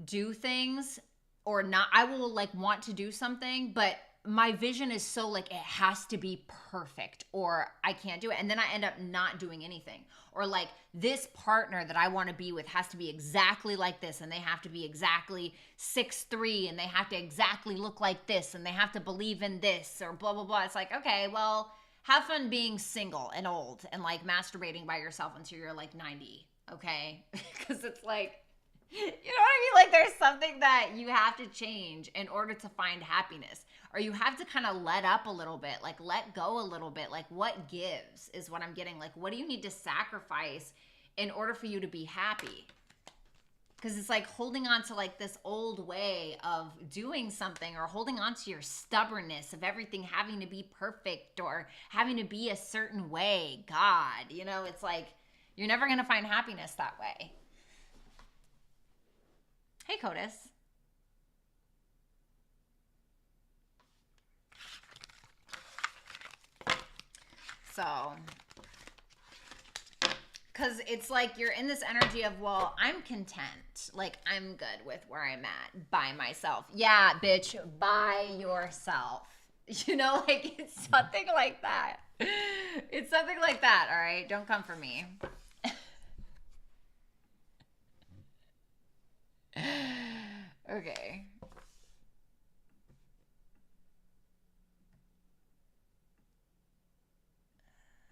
do things or not. I will, like, want to do something, but my vision is so, like, it has to be perfect or I can't do it. And then I end up not doing anything. Or, like, this partner that I want to be with has to be exactly like this, and they have to be exactly 6'3", and they have to exactly look like this, and they have to believe in this, or blah, blah, blah. It's like, okay, well, have fun being single and old and, like, masturbating by yourself until you're, like, 90, okay? Because it's like, you know what I mean? Like, there's something that you have to change in order to find happiness. Or you have to kind of let up a little bit, like let go a little bit. Like, what gives is what I'm getting. Like, what do you need to sacrifice in order for you to be happy? Because it's like holding on to like this old way of doing something, or holding on to your stubbornness of everything having to be perfect or having to be a certain way. God, you know, it's like you're never going to find happiness that way. Hey, CODES. So, because it's like you're in this energy of, well, I'm content. Like, I'm good with where I'm at by myself. Yeah, bitch, by yourself. You know, like, it's something like that. It's something like that, all right? Don't come for me. Okay.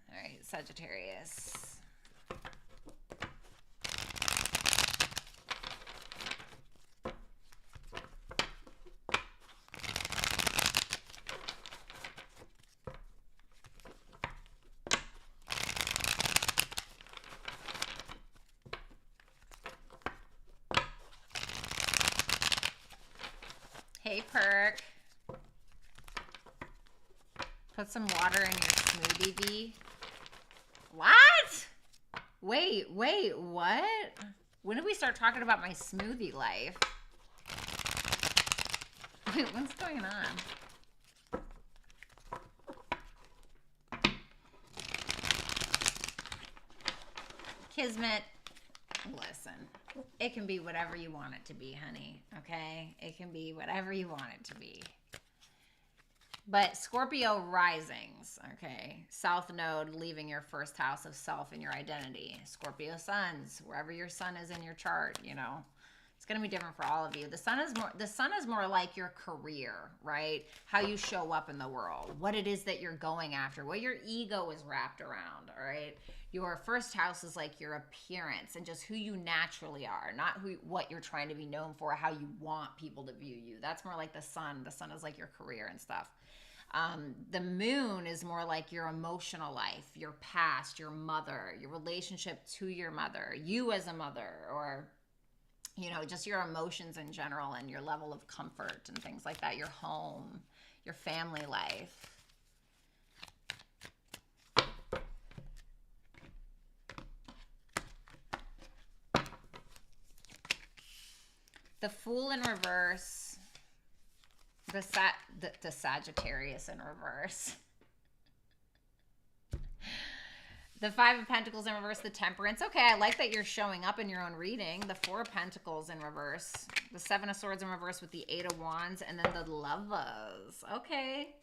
All right, Sagittarius. Hey, Perk. Put some water in your smoothie, V. What? Wait, what? When did we start talking about my smoothie life? Wait, what's going on? Kismet, listen. It can be whatever you want it to be, honey, okay? It can be whatever you want it to be. But Scorpio risings, okay? South node leaving your first house of self and your identity. Scorpio suns, wherever your sun is in your chart, you know. It's going to be different for all of you. The sun is more like your career, right? How you show up in the world, what it is that you're going after, what your ego is wrapped around, all right? Your first house is like your appearance and just who you naturally are, not what you're trying to be known for, how you want people to view you. That's more like the sun. The sun is like your career and stuff. The moon is more like your emotional life, your past, your mother, your relationship to your mother, you as a mother, or, you know, just your emotions in general and your level of comfort and things like that, your home, your family life. The Fool in reverse, the Sagittarius in reverse, the Five of Pentacles in reverse, the Temperance. Okay, I like that you're showing up in your own reading. The Four of Pentacles in reverse, the Seven of Swords in reverse with the Eight of Wands, and then the Lovers. Okay.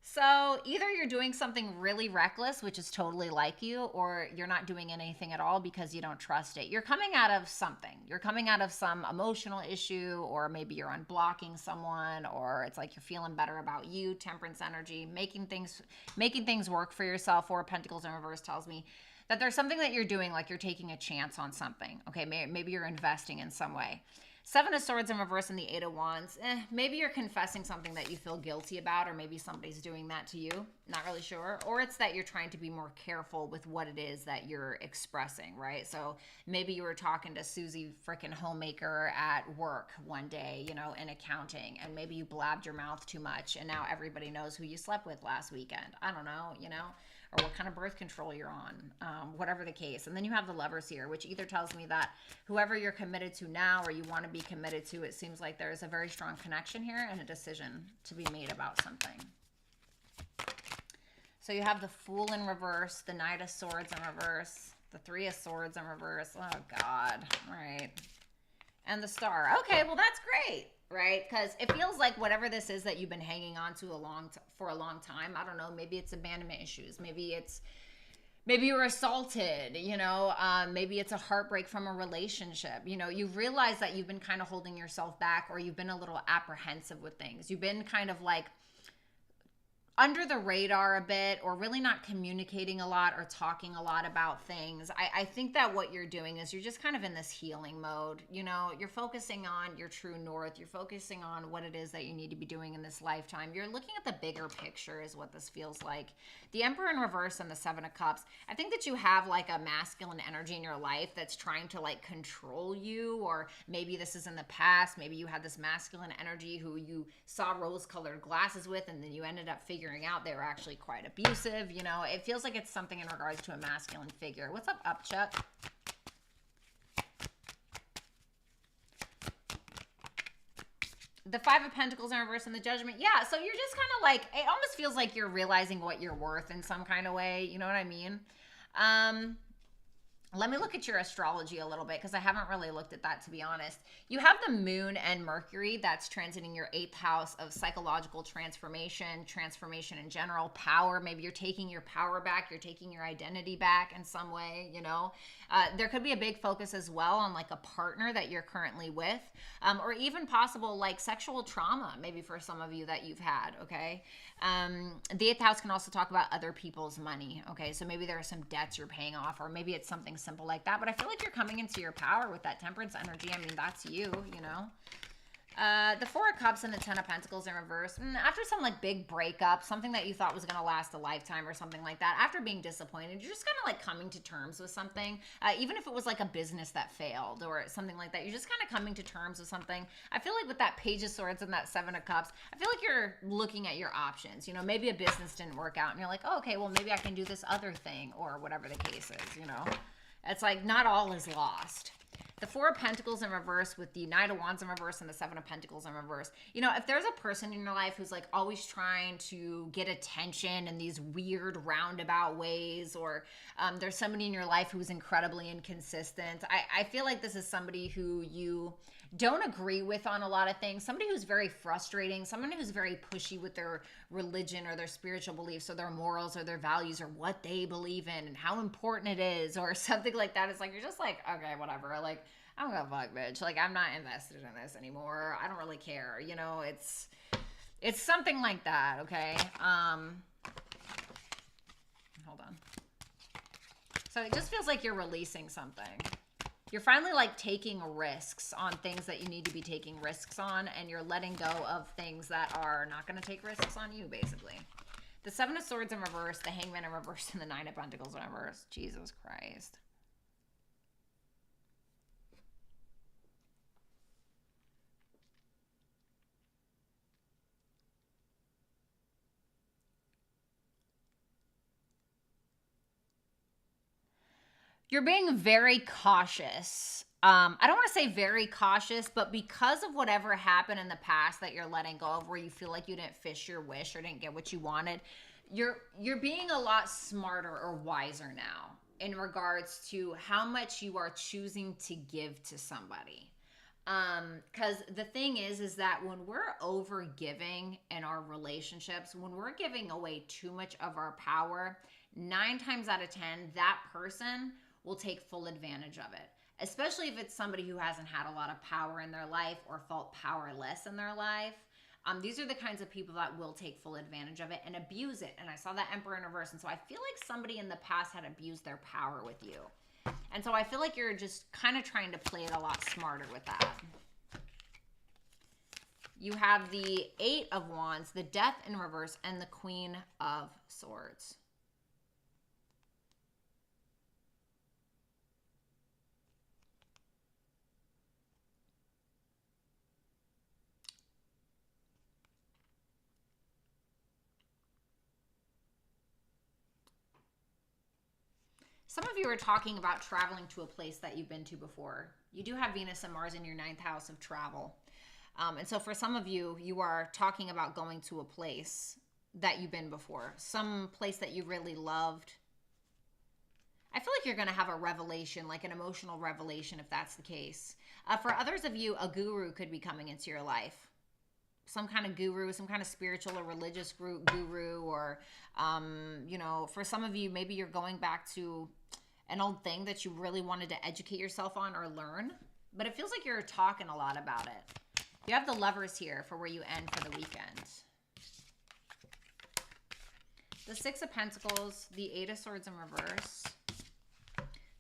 So either you're doing something really reckless, which is totally like you, or you're not doing anything at all because you don't trust it. You're coming out of something. You're coming out of some emotional issue, or maybe you're unblocking someone, or it's like you're feeling better about you, Temperance energy, making things work for yourself. Four of Pentacles in reverse tells me that there's something that you're doing, like you're taking a chance on something. Okay, maybe you're investing in some way. Seven of Swords in reverse and the Eight of Wands. Maybe you're confessing something that you feel guilty about, or maybe somebody's doing that to you. Not really sure. Or it's that you're trying to be more careful with what it is that you're expressing, right? So maybe you were talking to Susie freaking Homemaker at work one day, you know, in accounting, and maybe you blabbed your mouth too much, and now everybody knows who you slept with last weekend. I don't know, you know, or what kind of birth control you're on, whatever the case. And then you have the Lovers here, which either tells me that whoever you're committed to now or you want to be committed to, it seems like there's a very strong connection here and a decision to be made about something. So you have the Fool in reverse, the Knight of Swords in reverse, the Three of Swords in reverse. Oh, God. All right. And the Star. Okay, well, that's great. Right? Because it feels like whatever this is that you've been hanging on to for a long time, I don't know, maybe it's abandonment issues, maybe you were assaulted, you know, maybe it's a heartbreak from a relationship, you know, you realize that you've been kind of holding yourself back, or you've been a little apprehensive with things. You've been kind of like under the radar a bit, or really not communicating a lot or talking a lot about things. I think that what you're doing is you're just kind of in this healing mode. You know, you're focusing on your true north. You're focusing on what it is that you need to be doing in this lifetime. You're looking at the bigger picture is what this feels like. The Emperor in reverse and the Seven of Cups. I think that you have like a masculine energy in your life that's trying to like control you, or maybe this is in the past. Maybe you had this masculine energy who you saw rose-colored glasses with, and then you ended up figuring out they were actually quite abusive. You know, it feels like it's something in regards to a masculine figure. What's up, Chuck? The Five of Pentacles in reverse and the Judgment. Yeah, so you're just kind of like, it almost feels like you're realizing what you're worth in some kind of way. You know what I mean? Let me look at your astrology a little bit, because I haven't really looked at that, to be honest. You have the Moon and Mercury that's transiting your 8th house of psychological transformation in general, power. Maybe you're taking your power back. You're taking your identity back in some way, you know. There could be a big focus as well on like a partner that you're currently with, or even possible like sexual trauma, maybe for some of you that you've had, okay? The 8th house can also talk about other people's money, okay? So maybe there are some debts you're paying off, or maybe it's something simple like that. But I feel like you're coming into your power with that Temperance energy. I mean, that's you know. The Four of Cups and the Ten of Pentacles in reverse. After some like big breakup, something that you thought was going to last a lifetime or something like that, after being disappointed, you're just kind of like coming to terms with something. Even if it was like a business that failed or something like that, you're just kind of coming to terms with something. I feel like with that Page of Swords and that Seven of Cups, I feel like you're looking at your options. You know, maybe a business didn't work out and you're like, oh, okay, well, maybe I can do this other thing, or whatever the case is, you know. It's like not all is lost. The Four of Pentacles in reverse with the Knight of Wands in reverse and the Seven of Pentacles in reverse. You know, if there's a person in your life who's like always trying to get attention in these weird roundabout ways, or there's somebody in your life who's incredibly inconsistent, I feel like this is somebody who you don't agree with on a lot of things, somebody who's very frustrating, someone who's very pushy with their religion or their spiritual beliefs or their morals or their values or what they believe in and how important it is or something like that. It's like, you're just like, okay, whatever. Like, I don't give a fuck, bitch. Like, I'm not invested in this anymore. I don't really care. You know, it's something like that, okay? Hold on. So it just feels like you're releasing something. You're finally like taking risks on things that you need to be taking risks on, and you're letting go of things that are not going to take risks on you, basically. The Seven of Swords in reverse, the Hangman in reverse, and the Nine of Pentacles in reverse. Jesus Christ. You're being very cautious. I don't want to say very cautious, but because of whatever happened in the past that you're letting go of, where you feel like you didn't fish your wish or didn't get what you wanted, you're being a lot smarter or wiser now in regards to how much you are choosing to give to somebody. Because the thing is that when we're over giving in our relationships, when we're giving away too much of our power, 9 times out of 10, that person will take full advantage of it. Especially if it's somebody who hasn't had a lot of power in their life or felt powerless in their life. These are the kinds of people that will take full advantage of it and abuse it. And I saw that Emperor in reverse. And so I feel like somebody in the past had abused their power with you. And so I feel like you're just kind of trying to play it a lot smarter with that. You have the 8 of Wands, the Death in reverse, and the Queen of Swords. Some of you are talking about traveling to a place that you've been to before. You do have Venus and Mars in your 9th house of travel. And so for some of you, you are talking about going to a place that you've been before. Some place that you really loved. I feel like you're going to have a revelation, like an emotional revelation, if that's the case. For others of you, a guru could be coming into your life. Some kind of guru, some kind of spiritual or religious guru, or, you know, for some of you, maybe you're going back to an old thing that you really wanted to educate yourself on or learn, but it feels like you're talking a lot about it. You have the Lovers here for where you end for the weekend. The 6 of Pentacles, the 8 of Swords in reverse.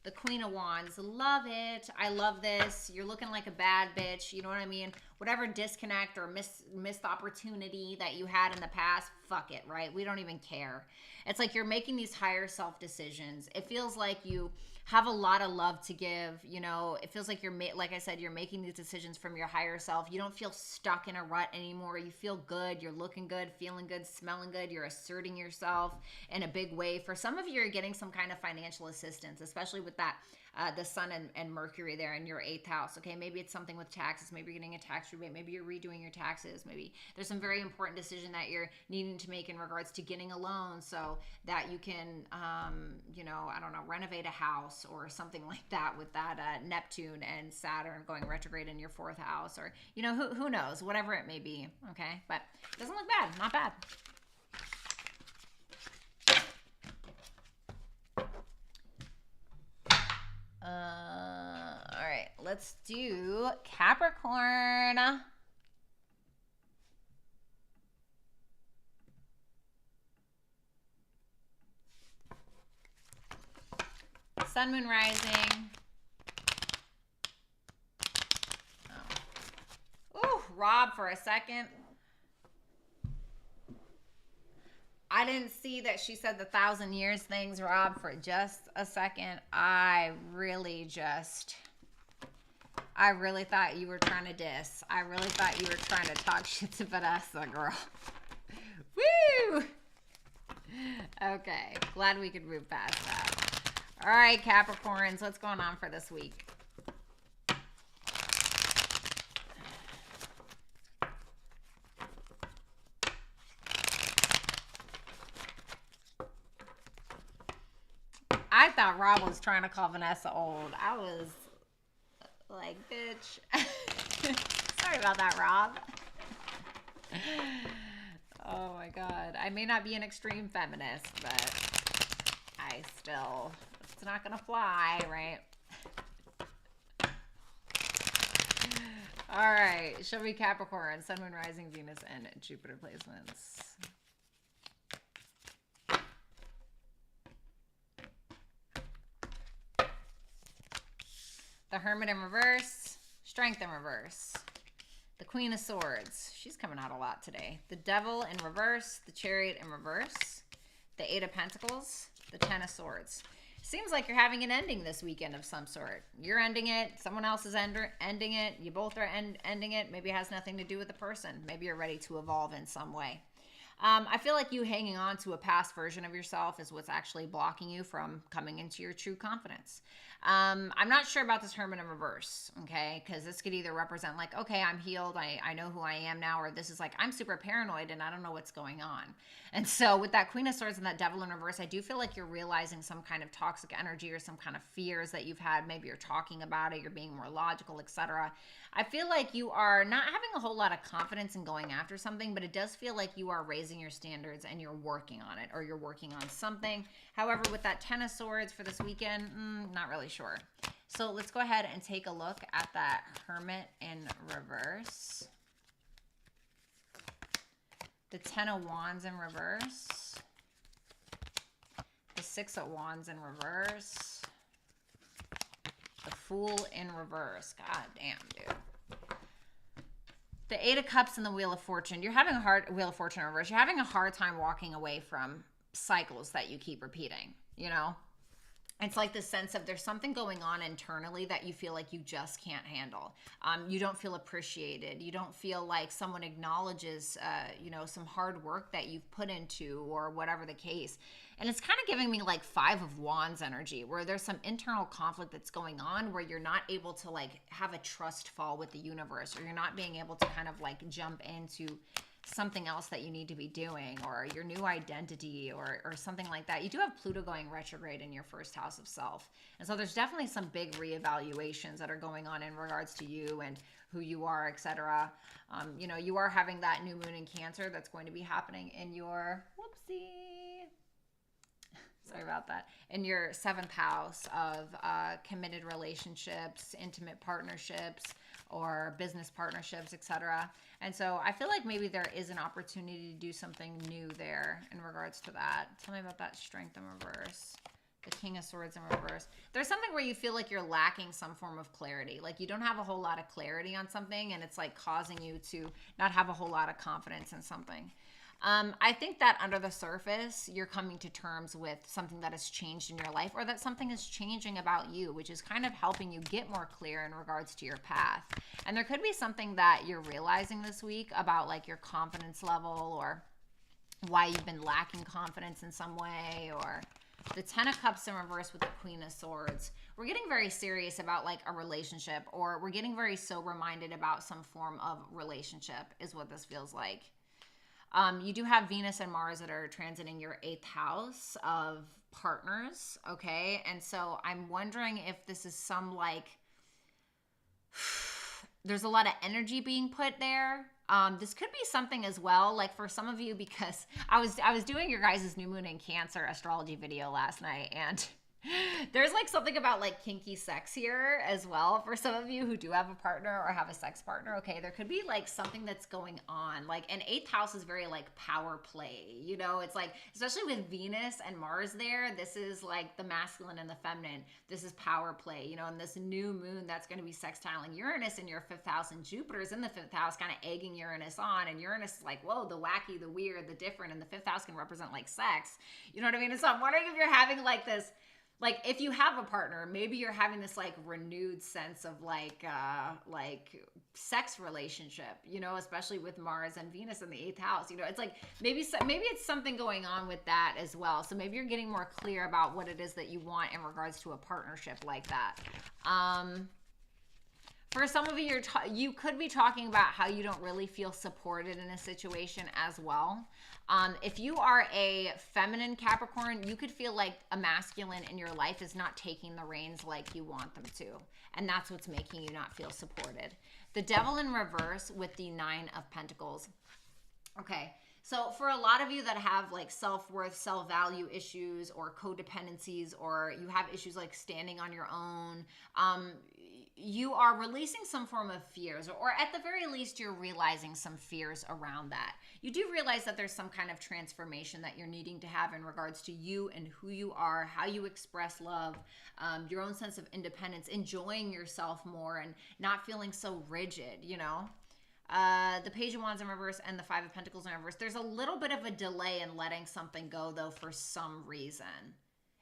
The Queen of Wands, love it. I love this. You're looking like a bad bitch. You know what I mean? Whatever disconnect or missed opportunity that you had in the past, fuck it, right? We don't even care. It's like you're making these higher self decisions. It feels like you have a lot of love to give. You know, it feels like like I said, you're making these decisions from your higher self. You don't feel stuck in a rut anymore. You feel good. You're looking good, feeling good, smelling good. You're asserting yourself in a big way. For some of you, you're getting some kind of financial assistance, especially with that the Sun and Mercury there in your 8th house. Okay, maybe it's something with taxes. Maybe you're getting a tax rebate. Maybe you're redoing your taxes. Maybe there's some very important decision that you're needing to make in regards to getting a loan so that you can, you know, I don't know, renovate a house or something like that with that Neptune and Saturn going retrograde in your 4th house, or, you know, who knows, whatever it may be. Okay, but it doesn't look bad. Not bad. All right, let's do Capricorn. Sun, Moon, Rising. Oh. Ooh, Rob for a second. I didn't see that she said the 1,000 years things, Rob, for just a second. I really thought you were trying to diss. I really thought you were trying to talk shit to Vanessa, girl. Woo! Okay, glad we could move past that. All right, Capricorns, what's going on for this week? I thought Rob was trying to call Vanessa old. I was like, bitch. Sorry about that, Rob. Oh my God. I may not be an extreme feminist, but I still, it's not going to fly, right? All right. Show me Capricorn, Sun, Moon, Rising, Venus, and Jupiter placements. The Hermit in reverse, Strength in reverse. The Queen of Swords, she's coming out a lot today. The Devil in reverse, the Chariot in reverse, the 8 of Pentacles, the 10 of Swords. Seems like you're having an ending this weekend of some sort. You're ending it, someone else is ending it, you both are ending it. Maybe it has nothing to do with the person. Maybe you're ready to evolve in some way. I feel like you hanging on to a past version of yourself is what's actually blocking you from coming into your true confidence. I'm not sure about this Hermit in reverse, okay? Because this could either represent like, okay, I'm healed, I know who I am now, or this is like, I'm super paranoid and I don't know what's going on. And so with that Queen of Swords and that Devil in reverse, I do feel like you're realizing some kind of toxic energy or some kind of fears that you've had. Maybe you're talking about it, you're being more logical, etc. I feel like you are not having a whole lot of confidence in going after something, but it does feel like you are raising your standards and you're working on it, or you're working on something. However, with that 10 of Swords for this weekend, not really sure. So let's go ahead and take a look at that Hermit in reverse. The Ten of Wands in reverse. The Six of Wands in reverse. The Fool in reverse. God damn, dude. The Eight of Cups and the Wheel of Fortune. You're having a hard, Wheel of Fortune in reverse. You're having a hard time walking away from cycles that you keep repeating, you know? It's like the sense of there's something going on internally that you feel like you just can't handle. You don't feel appreciated. You don't feel like someone acknowledges, you know, some hard work that you've put into or whatever the case. And it's kind of giving me like Five of Wands energy where there's some internal conflict that's going on where you're not able to like have a trust fall with the universe, or you're not being able to kind of like jump into something else that you need to be doing, or your new identity, or something like that. You do have Pluto going retrograde in your first house of self. And so there's definitely some big reevaluations that are going on in regards to you and who you are, etc. You know, you are having that new moon in Cancer that's going to be happening in your, whoopsie, sorry about that, in your 7th house of committed relationships, intimate partnerships, or business partnerships, etc. And so I feel like maybe there is an opportunity to do something new there in regards to that. Tell me about that Strength in reverse. The King of Swords in reverse. There's something where you feel like you're lacking some form of clarity. Like you don't have a whole lot of clarity on something, and it's like causing you to not have a whole lot of confidence in something. I think that under the surface, you're coming to terms with something that has changed in your life, or that something is changing about you, which is kind of helping you get more clear in regards to your path. And there could be something that you're realizing this week about like your confidence level, or why you've been lacking confidence in some way, or the Ten of Cups in reverse with the Queen of Swords. We're getting very serious about like a relationship, or we're getting very sober-minded about some form of relationship is what this feels like. You do have Venus and Mars that are transiting your 8th house of partners, okay? And so I'm wondering if this is some like, there's a lot of energy being put there. This could be something as well, like for some of you, because I was doing your guys' new moon in Cancer astrology video last night, and there's like something about like kinky sex here as well for some of you who do have a partner or have a sex partner. Okay, there could be like something that's going on, like an 8th house is very like power play, you know? It's like, especially with Venus and Mars there, this is like the masculine and the feminine. This is power play, you know? And this new moon that's going to be sextiling Uranus in your 5th house, and Jupiter's in the 5th house kind of egging Uranus on, and Uranus is like, whoa, the wacky, the weird, the different, and the 5th house can represent like sex, you know what I mean? And so I'm wondering if you're having like this, like if you have a partner, maybe you're having this like renewed sense of like sex relationship, you know, especially with Mars and Venus in the 8th house. You know, it's like maybe it's something going on with that as well. So maybe you're getting more clear about what it is that you want in regards to a partnership like that. For some of you, you could be talking about how you don't really feel supported in a situation as well. If you are a feminine Capricorn, you could feel like a masculine in your life is not taking the reins like you want them to. And that's what's making you not feel supported. The Devil in reverse with the 9 of Pentacles. Okay, so for a lot of you that have like self-worth, self-value issues, or codependencies, or you have issues like standing on your own, you are releasing some form of fears, or at the very least, you're realizing some fears around that. You do realize that there's some kind of transformation that you're needing to have in regards to you and who you are, how you express love, your own sense of independence, enjoying yourself more, and not feeling so rigid, you know? The Page of Wands in reverse and the 5 of Pentacles in reverse. There's a little bit of a delay in letting something go, though, for some reason.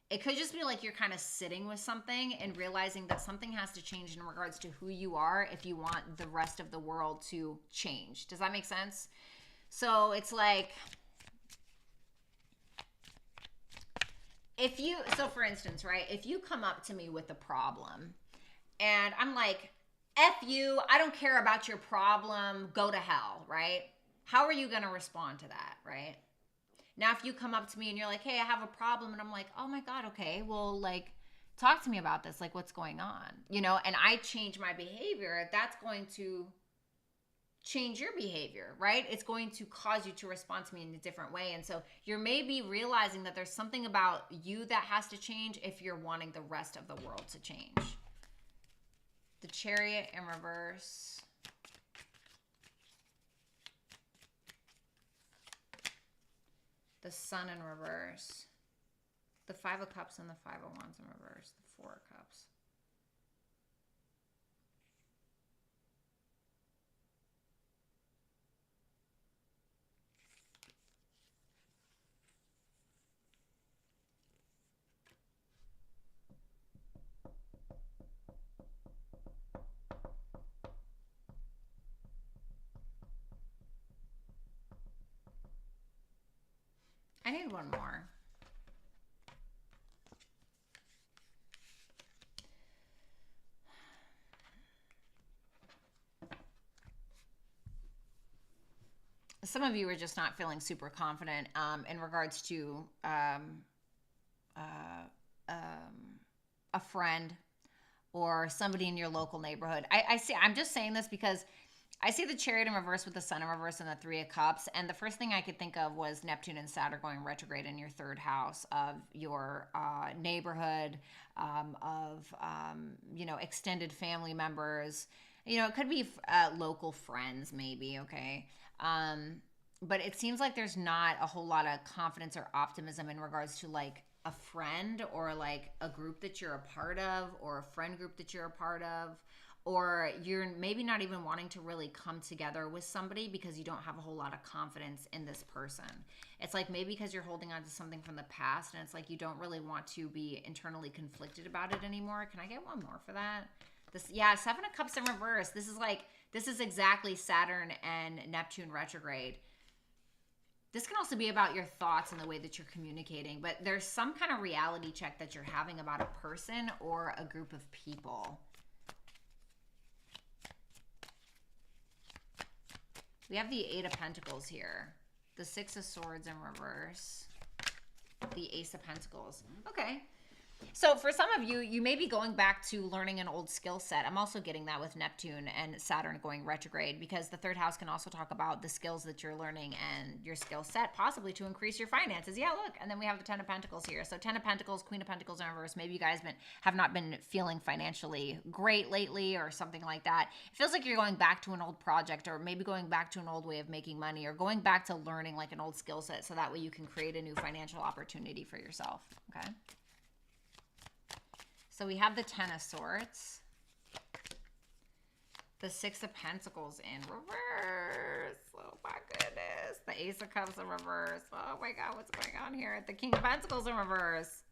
It could just be like you're kind of sitting with something and realizing that something has to change in regards to who you are if you want the rest of the world to change. Does that make sense? So it's like, so for instance, right, if you come up to me with a problem and I'm like, F you, I don't care about your problem, go to hell, right? How are you going to respond to that, right? Now, if you come up to me and you're like, hey, I have a problem, and I'm like, oh my God, okay, well, like, talk to me about this, like, what's going on, you know, and I change my behavior, that's going to change your behavior, right? It's going to cause you to respond to me in a different way. And so you're maybe realizing that there's something about you that has to change if you're wanting the rest of the world to change. The Chariot in reverse. the Sun in reverse, the Five of Cups and the Five of Wands in reverse, the Four of Cups. I need one more. Some of you are just not feeling super confident in regards to a friend or somebody in your local neighborhood. I'm just saying this because I see the Chariot in reverse with the Sun in reverse and the Three of Cups. And the first thing I could think of was Neptune and Saturn going retrograde in your third house of your neighborhood, extended family members. It could be local friends maybe, okay? But it seems like there's not a whole lot of confidence or optimism in regards to like a friend or like a group that you're a part of or a friend group that you're a part of. Or you're maybe not even wanting to really come together with somebody because you don't have a whole lot of confidence in this person. It's like maybe because you're holding on to something from the past and it's like you don't really want to be internally conflicted about it anymore. Can I get one more for that? Seven of Cups in reverse. This is exactly Saturn and Neptune retrograde. This can also be about your thoughts and the way that you're communicating, but there's some kind of reality check that you're having about a person or a group of people. We have the Eight of Pentacles here. The Six of Swords in reverse. The Ace of Pentacles. Okay. So for some of you, you may be going back to learning an old skill set. I'm also getting that with Neptune and Saturn going retrograde because the third house can also talk about the skills that you're learning and your skill set possibly to increase your finances. Yeah, look. And then we have the Ten of Pentacles here. So Ten of Pentacles, Queen of Pentacles in reverse. Maybe you guys have not been feeling financially great lately or something like that. It feels like you're going back to an old project or maybe going back to an old way of making money or going back to learning like an old skill set so that way you can create a new financial opportunity for yourself. Okay. So we have the Ten of Swords, the Six of Pentacles in reverse. Oh my goodness. The Ace of Cups in reverse. Oh my God, what's going on here? The King of Pentacles in reverse.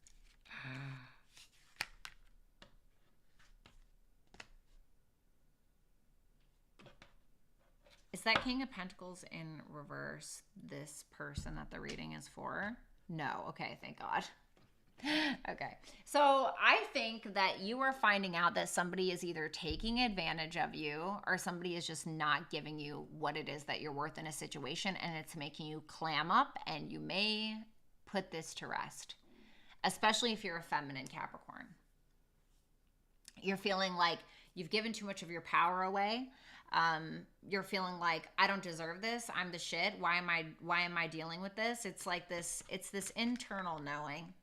Is that King of Pentacles in reverse this person that the reading is for? No. Okay, thank God. Okay. So I think that you are finding out that somebody is either taking advantage of you or somebody is just not giving you what it is that you're worth in a situation, and it's making you clam up, and you may put this to rest, especially if you're a feminine Capricorn. You're feeling like you've given too much of your power away. You're feeling like, I don't deserve this. I'm the shit. Why am I dealing with this? It's like this, it's this internal knowing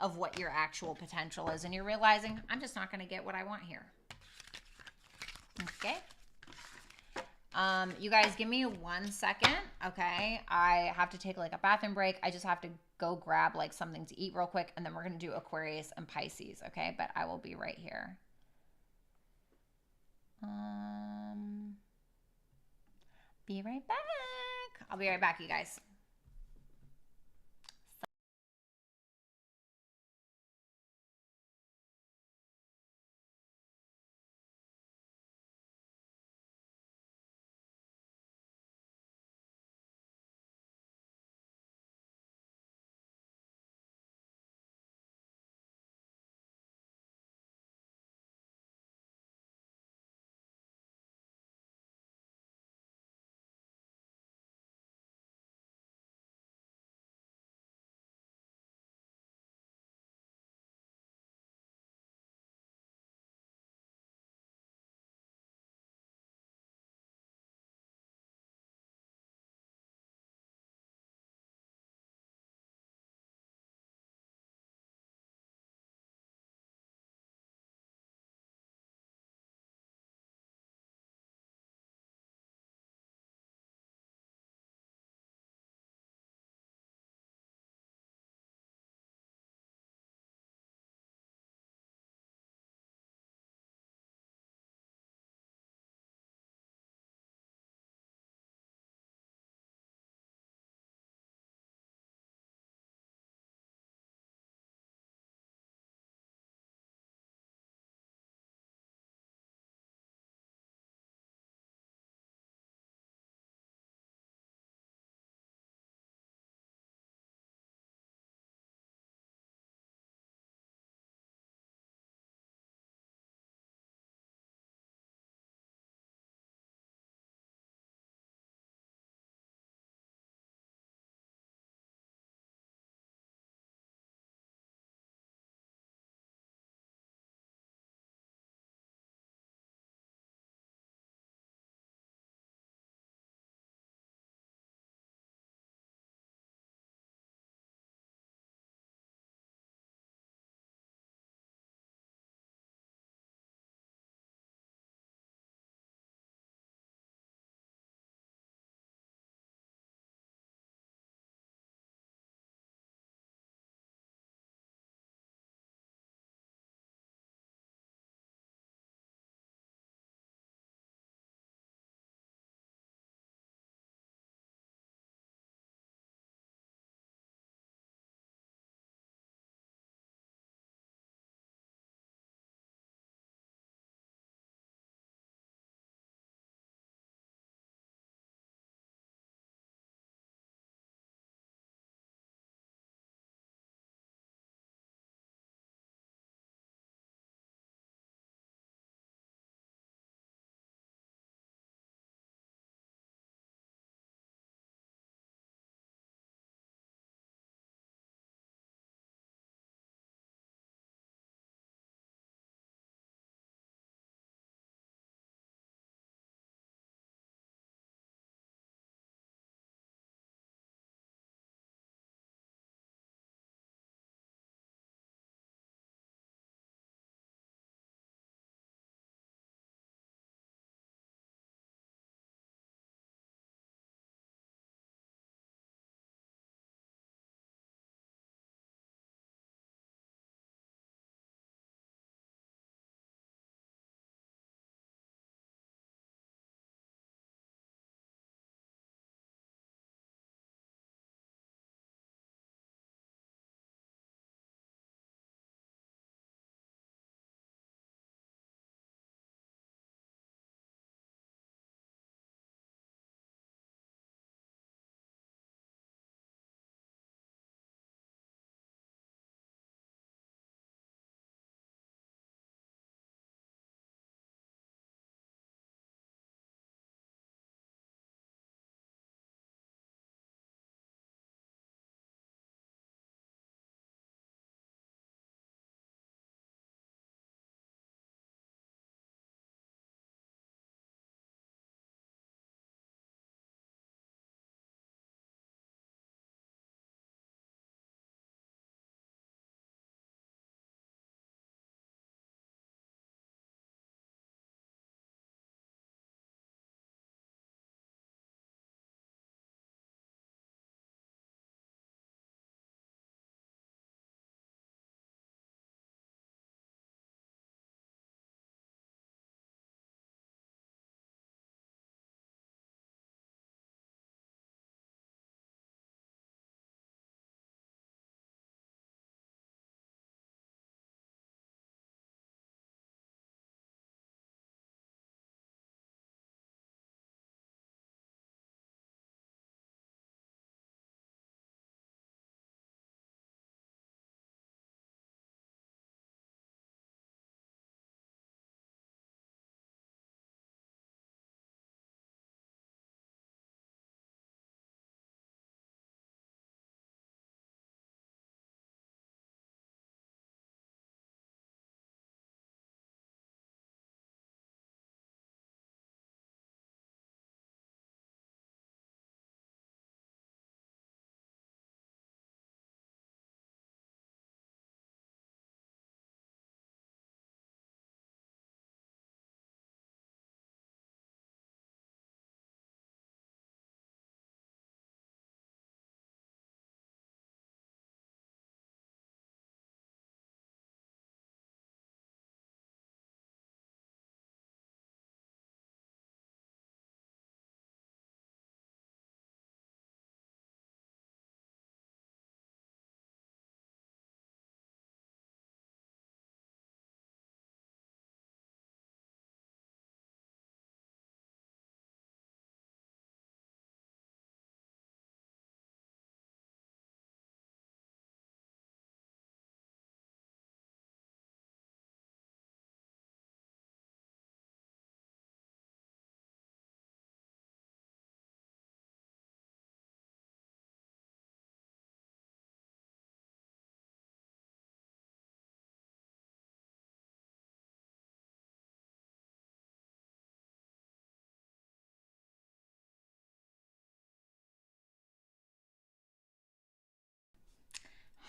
of what your actual potential is, and you're realizing, I'm just not going to get what I want here. Okay. You guys give me 1 second. Okay. I have to take like a bathroom break. I just have to go grab like something to eat real quick, and then we're going to do Aquarius and Pisces. Okay. But I will be right here. Be right back. I'll be right back, you guys.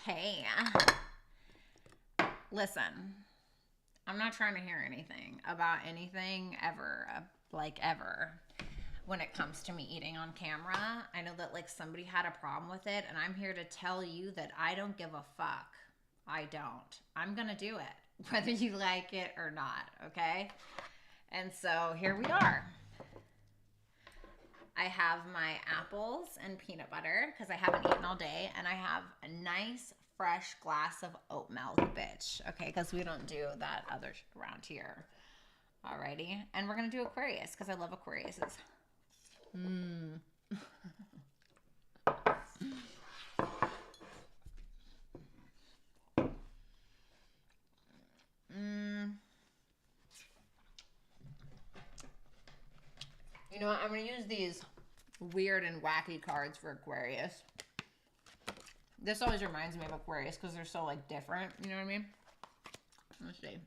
Okay. Listen, I'm not trying to hear anything about anything ever, like ever, when it comes to me eating on camera. I know that like somebody had a problem with it, and I'm here to tell you that I don't give a fuck. I don't. I'm gonna do it, whether you like it or not, okay? And so here we are. I have my apples and peanut butter because I haven't eaten all day, and I have a nice fresh glass of oat milk, bitch. Okay, because we don't do that other shit around here. Alrighty, and we're gonna do Aquarius because I love Aquariuses. You know what? I'm gonna use these weird and wacky cards for Aquarius. This always reminds me of Aquarius because they're so like different. You know what I mean? Let's see.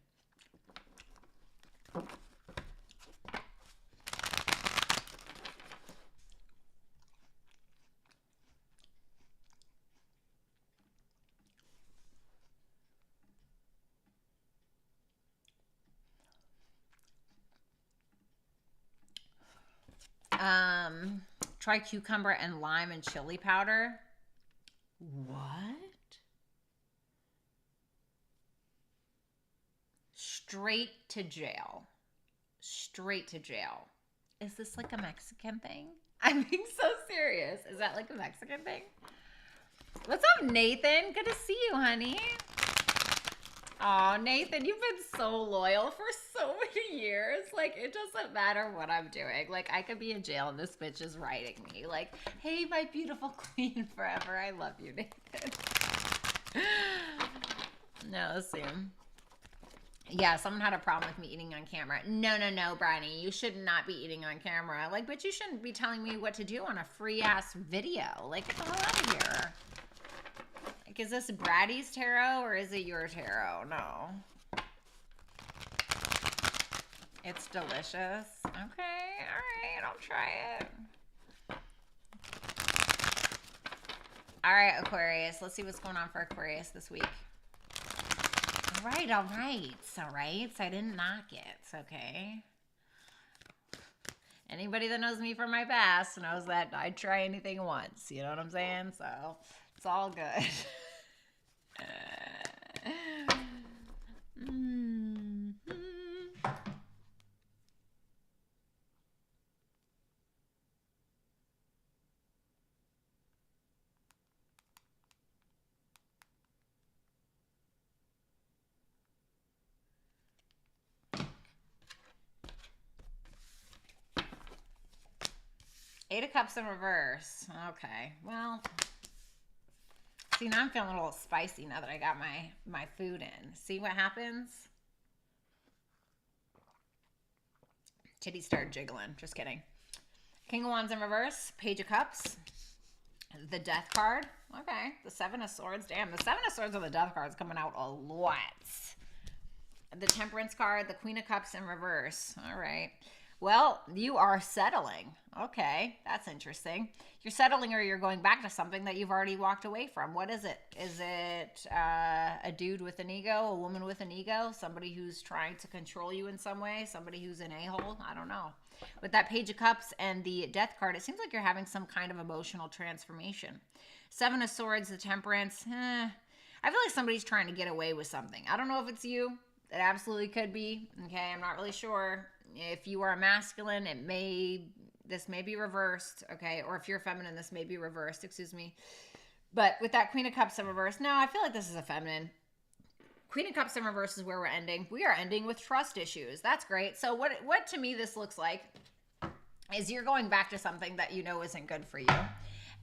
Try cucumber and lime and chili powder. What? Straight to jail. Straight to jail. Is this like a Mexican thing? I'm being so serious. Is that like a Mexican thing? What's up, Nathan? Good to see you, honey. Oh, Nathan, you've been so loyal for so many years. Like, it doesn't matter what I'm doing. Like, I could be in jail and this bitch is writing me. Like, hey, my beautiful queen forever. I love you, Nathan. No, let's see. Yeah, someone had a problem with me eating on camera. No, Bratty. You should not be eating on camera. Like, but you shouldn't be telling me what to do on a free-ass video. Like, get the hell out of here. Like, is this Bratty's tarot or is it your tarot? No. It's delicious. Okay, all right, I'll try it. All right, Aquarius. Let's see what's going on for Aquarius this week. All right. So I didn't knock it. It's okay. Anybody that knows me from my past knows that I'd try anything once. You know what I'm saying? So it's all good. 8 of Cups in reverse. Okay, well, see, now I'm feeling a little spicy now that I got my food in. See what happens? Titties start jiggling. Just kidding. King of Wands in reverse. Page of Cups. The Death card. Okay. The 7 of Swords. Damn, the 7 of Swords and the Death card is coming out a lot. The Temperance card. The Queen of Cups in reverse. All right. Well, you are settling. Okay, that's interesting. You're settling or you're going back to something that you've already walked away from. What is it? Is it a dude with an ego, a woman with an ego, somebody who's trying to control you in some way, somebody who's an a-hole? I don't know. With that Page of Cups and the Death card, it seems like you're having some kind of emotional transformation. 7 of Swords, the Temperance. I feel like somebody's trying to get away with something. I don't know if it's you. It absolutely could be. Okay, I'm not really sure. If you are a masculine, this may be reversed, okay? Or if you're feminine, this may be reversed, excuse me. But with that Queen of Cups in reverse, no, I feel like this is a feminine. Queen of Cups in reverse is where we're ending. We are ending with trust issues. That's great. So what to me this looks like is you're going back to something that you know isn't good for you.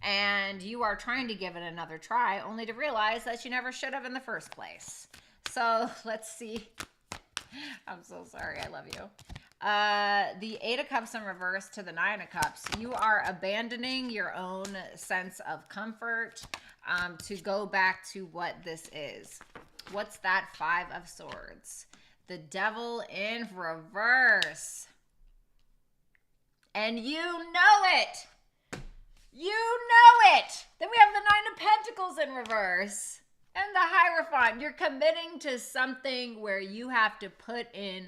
And you are trying to give it another try, only to realize that you never should have in the first place. So let's see. I'm so sorry. I love you. The 8 of Cups in reverse to the 9 of Cups. You are abandoning your own sense of comfort to go back to what this is. What's that 5 of Swords? The Devil in reverse. And you know it. You know it. Then we have the 9 of Pentacles in reverse. And the Hierophant, you're committing to something where you have to put in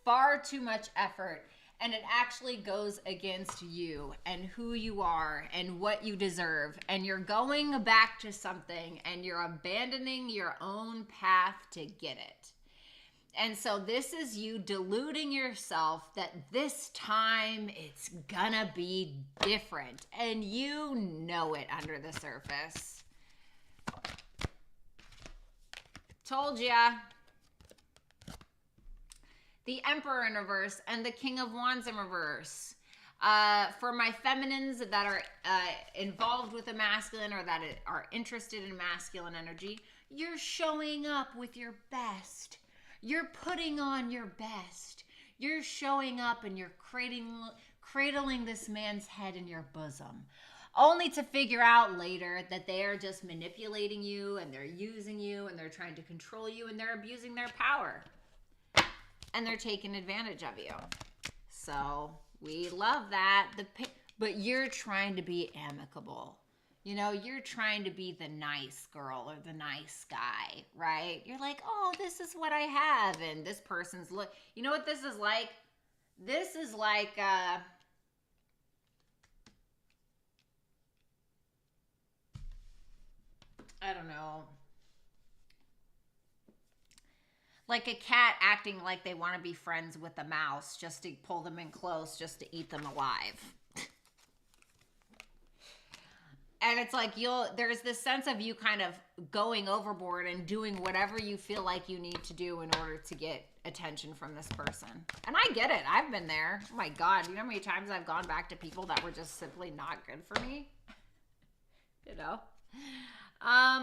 far too much effort, and it actually goes against you and who you are and what you deserve. And you're going back to something and you're abandoning your own path to get it. And so this is you deluding yourself that this time it's gonna be different. And you know it under the surface. Told ya. The Emperor in reverse and the King of Wands in reverse. For my feminines that are involved with a masculine or that are interested in masculine energy, you're showing up with your best. You're putting on your best. You're showing up and you're cradling this man's head in your bosom. Only to figure out later that they are just manipulating you and they're using you and they're trying to control you and they're abusing their power. And they're taking advantage of you. So we love that. But you're trying to be amicable. You know, you're trying to be the nice girl or the nice guy, right? You're like, oh, this is what I have. And this person's you know what this is like? This is like, I don't know. Like a cat acting like they want to be friends with a mouse just to pull them in close, just to eat them alive. And it's like there's this sense of you kind of going overboard and doing whatever you feel like you need to do in order to get attention from this person. And I get it. I've been there. Oh my God. You know how many times I've gone back to people that were just simply not good for me? You know?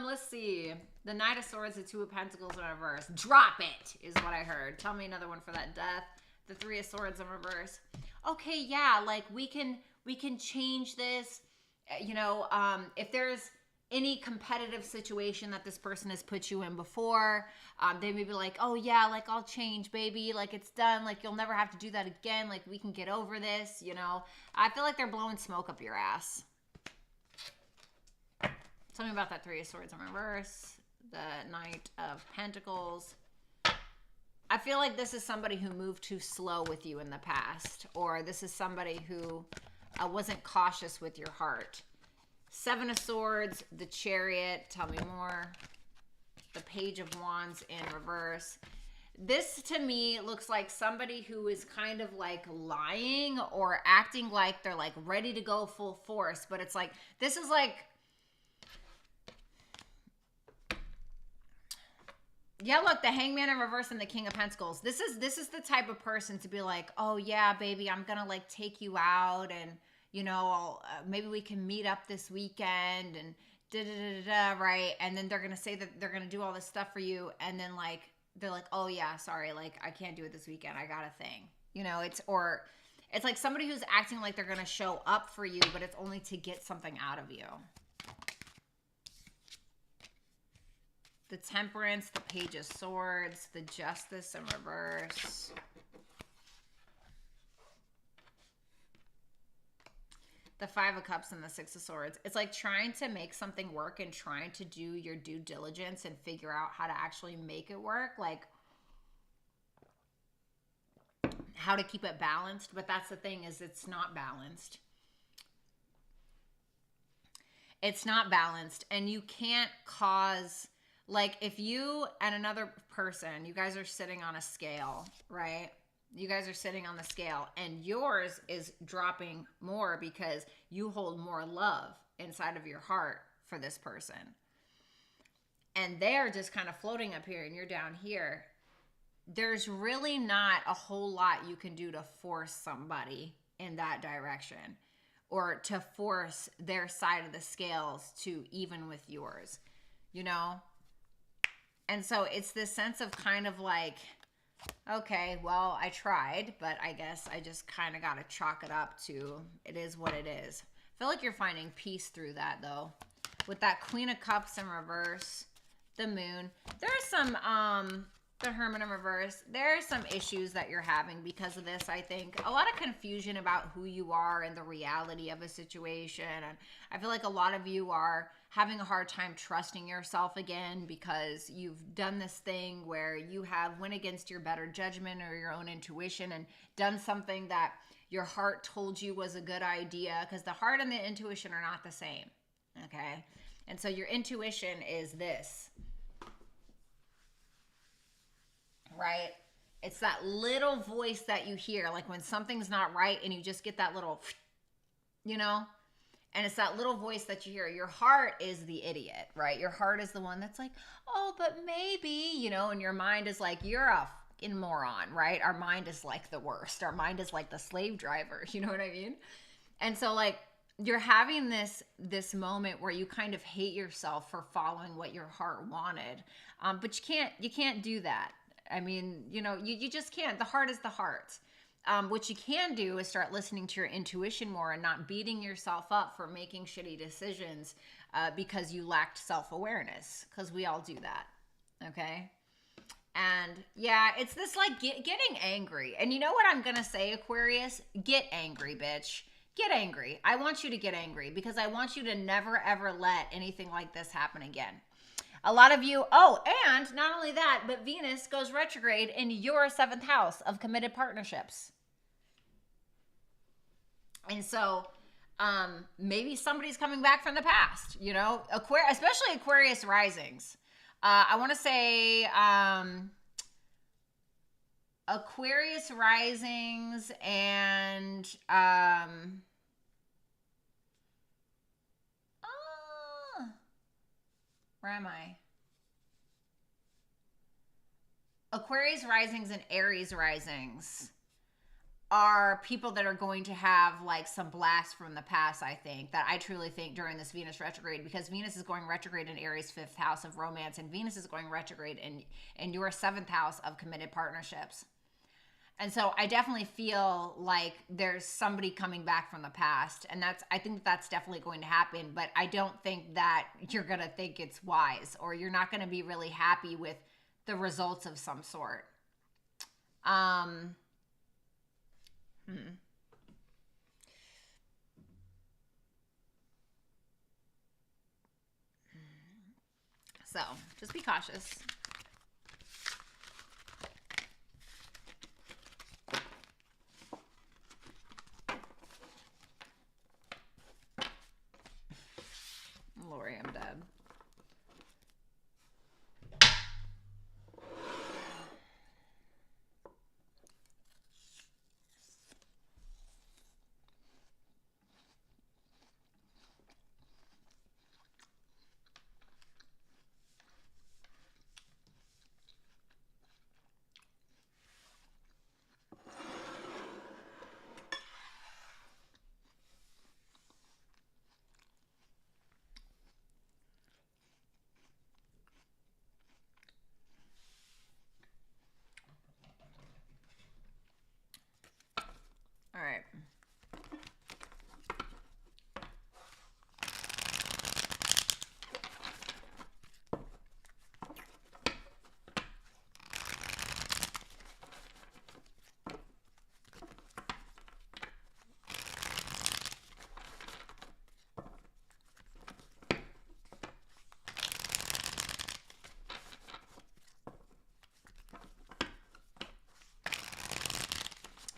Let's see. The Knight of Swords, the Two of Pentacles in reverse. Drop it is what I heard. Tell me another one for that death. The Three of Swords in reverse. Okay, yeah, like we can change this. You know, if there's any competitive situation that this person has put you in before, they may be like, oh yeah, like I'll change, baby. Like it's done. Like you'll never have to do that again. Like we can get over this, you know. I feel like they're blowing smoke up your ass. Tell me about that Three of Swords in reverse. The Knight of Pentacles. I feel like this is somebody who moved too slow with you in the past. Or this is somebody who wasn't cautious with your heart. Seven of Swords, the Chariot. Tell me more. The Page of Wands in reverse. This to me looks like somebody who is kind of like lying or acting like they're like ready to go full force. But it's like, this is like, yeah, look, the Hangman in reverse and the King of Pentacles. This is the type of person to be like, oh yeah, baby, I'm gonna like take you out and, you know, maybe we can meet up this weekend and right? And then they're gonna say that they're gonna do all this stuff for you, and then like they're like, oh yeah, sorry, like I can't do it this weekend. I got a thing. You know, it's like somebody who's acting like they're gonna show up for you, but it's only to get something out of you. The Temperance, the Page of Swords, the Justice in reverse. The Five of Cups and the Six of Swords. It's like trying to make something work and trying to do your due diligence and figure out how to actually make it work. Like how to keep it balanced. But that's the thing, is it's not balanced. It's not balanced. And you can't cause... Like if you and another person, you guys are sitting on a scale, right? You guys are sitting on the scale and yours is dropping more because you hold more love inside of your heart for this person. And they're just kind of floating up here and you're down here. There's really not a whole lot you can do to force somebody in that direction or to force their side of the scales to even with yours, you know? And so it's this sense of kind of like, okay, well, I tried, but I guess I just kind of got to chalk it up to it is what it is. I feel like you're finding peace through that, though. With that Queen of Cups in reverse, the Moon. There's some, The Hermit in reverse. There are some issues that you're having because of this, I think. A lot of confusion about who you are and the reality of a situation. And I feel like a lot of you are having a hard time trusting yourself again because you've done this thing where you have went against your better judgment or your own intuition and done something that your heart told you was a good idea, because the heart and the intuition are not the same. Okay? And so your intuition is this. Right? It's that little voice that you hear, like when something's not right and you just get that little, you know, and it's that little voice that you hear. Your heart is the idiot, right? Your heart is the one that's like, oh, but maybe, you know, and your mind is like, you're a fucking moron, right? Our mind is like the worst. Our mind is like the slave driver, you know what I mean? And so like, you're having this moment where you kind of hate yourself for following what your heart wanted. But you can't do that. I mean, you know, you just can't. The heart is the heart. What you can do is start listening to your intuition more and not beating yourself up for making shitty decisions because you lacked self-awareness, because we all do that, okay? And yeah, it's this like getting angry. And you know what I'm going to say, Aquarius? Get angry, bitch. Get angry. I want you to get angry because I want you to never, ever let anything like this happen again. A lot of you, and not only that, but Venus goes retrograde in your 7th house of committed partnerships. And so maybe somebody's coming back from the past, you know, especially Aquarius risings. I want to say Aquarius risings and where am I? Aquarius risings and Aries risings are people that are going to have like some blast from the past, I think, that I truly think during this Venus retrograde, because Venus is going retrograde in Aries' 5th house of romance, and Venus is going retrograde in your 7th house of committed partnerships. And so I definitely feel like there's somebody coming back from the past, and I think that's definitely going to happen, but I don't think that you're going to think it's wise, or you're not going to be really happy with the results of some sort. So just be cautious. Lori, I'm dead. All right.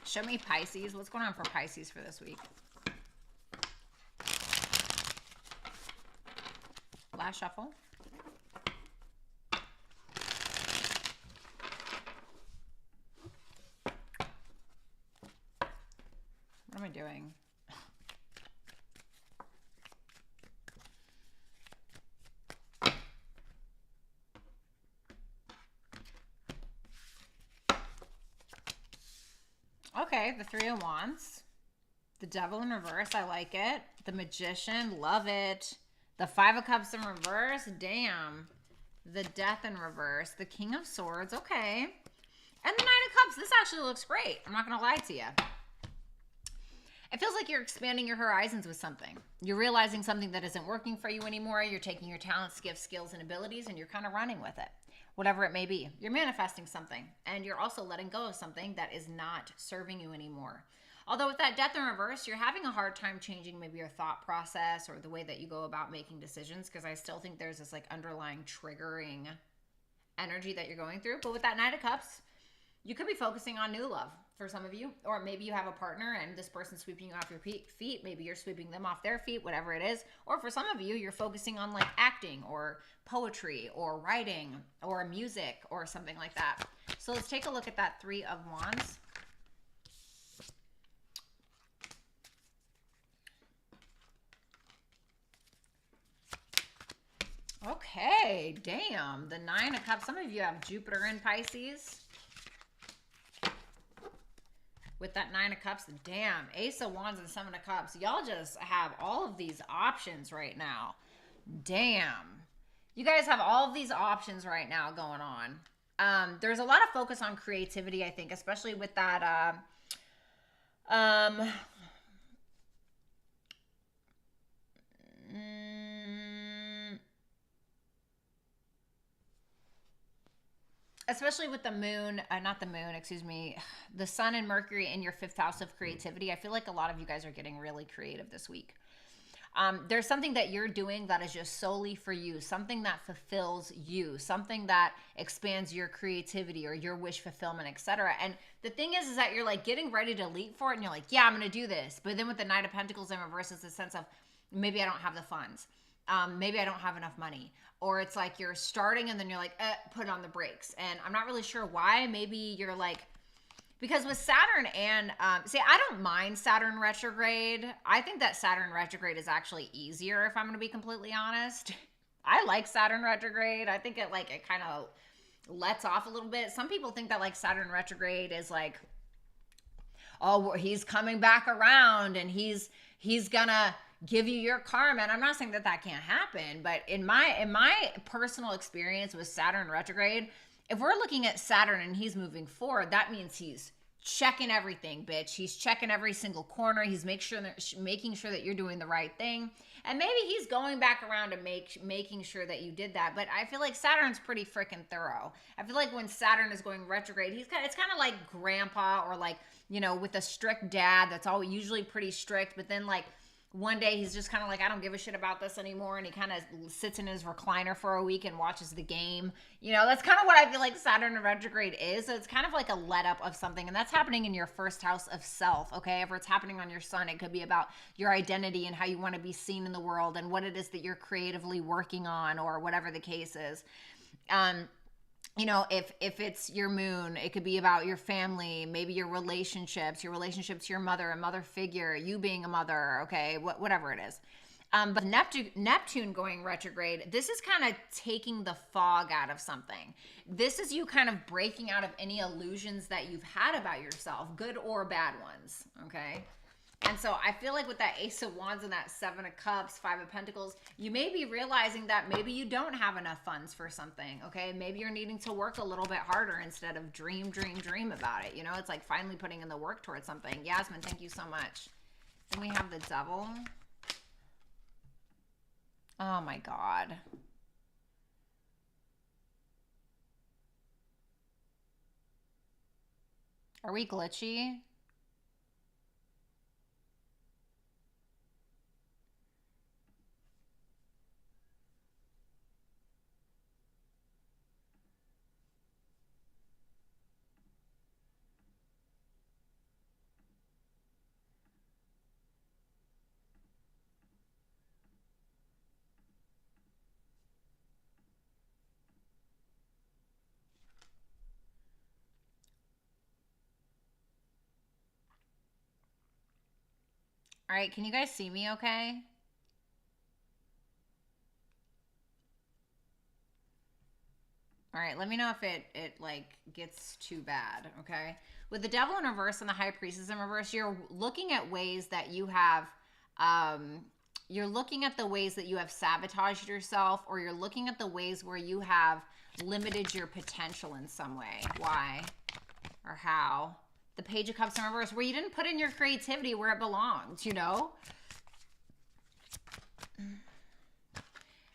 Show me Pisces. What's going on for Pisces for this week? Last shuffle. What am I doing? Okay, the 3 of Wands. The Devil in reverse, I like it. The Magician, love it. The 5 of Cups in reverse, damn. The Death in reverse. The King of Swords, okay. And the 9 of Cups, this actually looks great. I'm not going to lie to you. It feels like you're expanding your horizons with something. You're realizing something that isn't working for you anymore. You're taking your talents, gifts, skills, and abilities, and you're kind of running with it. whatever it may be. You're manifesting something, and you're also letting go of something that is not serving you anymore. Although with that death in reverse, you're having a hard time changing maybe your thought process or the way that you go about making decisions, because I still think there's this like underlying triggering energy that you're going through. But with that Knight of Cups, you could be focusing on new love for some of you, or maybe you have a partner and this person's sweeping you off your feet. Maybe you're sweeping them off their feet, whatever it is. Or for some of you, you're focusing on like acting or poetry or writing or music or something like that. So let's take a look at that Three of Wands. Okay, damn. The Nine of Cups. Some of you have Jupiter in Pisces. With that Nine of Cups, damn. Ace of Wands and Seven of Cups. Y'all just have all of these options right now. Damn. You guys have all of these options right now going on. There's a lot of focus on creativity, I think, especially with that especially with the moon, not the moon, excuse me, the sun and Mercury in your 5th house of creativity. I feel like a lot of you guys are getting really creative this week. There's something that you're doing that is just solely for you, something that fulfills you, something that expands your creativity or your wish fulfillment, etc. And the thing is that you're like getting ready to leap for it, and you're like, yeah, I'm going to do this. But then with the Knight of Pentacles in reverse, it's a sense of maybe I don't have the funds. Maybe I don't have enough money. Or it's like you're starting and then you're like, put on the brakes. And I'm not really sure why. Maybe you're like, because with Saturn and, see, I don't mind Saturn retrograde. I think that Saturn retrograde is actually easier, if I'm going to be completely honest. I like Saturn retrograde. I think it kind of lets off a little bit. Some people think that like Saturn retrograde is like, oh, he's coming back around and he's gonna give you your karma. And I'm not saying that can't happen, but in my personal experience with Saturn retrograde, if we're looking at Saturn and he's moving forward, that means he's checking everything, bitch. He's checking every single corner. He's making sure that you're doing the right thing. And maybe he's going back around to making sure that you did that. But I feel like Saturn's pretty freaking thorough. I feel like when Saturn is going retrograde, it's kind of like grandpa, or like, you know, with a strict dad that's all usually pretty strict, but then like one day he's just kind of like, I don't give a shit about this anymore. And he kind of sits in his recliner for a week and watches the game. You know, that's kind of what I feel like Saturn retrograde is. So it's kind of like a let up of something. And that's happening in your 1st house of self. Okay. If it's happening on your sun, it could be about your identity and how you want to be seen in the world and what it is that you're creatively working on, or whatever the case is. You know, if it's your moon, it could be about your family, maybe your relationships to your mother, a mother figure, you being a mother, okay, whatever it is. But Neptune going retrograde, this is kind of taking the fog out of something. This is you kind of breaking out of any illusions that you've had about yourself, good or bad ones, okay? And so I feel like with that Ace of Wands and that Seven of Cups, Five of Pentacles, you may be realizing that maybe you don't have enough funds for something, okay? Maybe you're needing to work a little bit harder instead of dream about it. You know, it's like finally putting in the work towards something. Yasmin, thank you so much. Then we have the Devil. Oh my God. Are we glitchy? All right, can you guys see me okay? All right, let me know if it like gets too bad, okay? With the Devil in reverse and the High Priestess in reverse, you're looking at ways that you have you're looking at the ways that you have sabotaged yourself, or you're looking at the ways where you have limited your potential in some way. Why or how? The Page of Cups in reverse, where you didn't put in your creativity where it belongs, you know?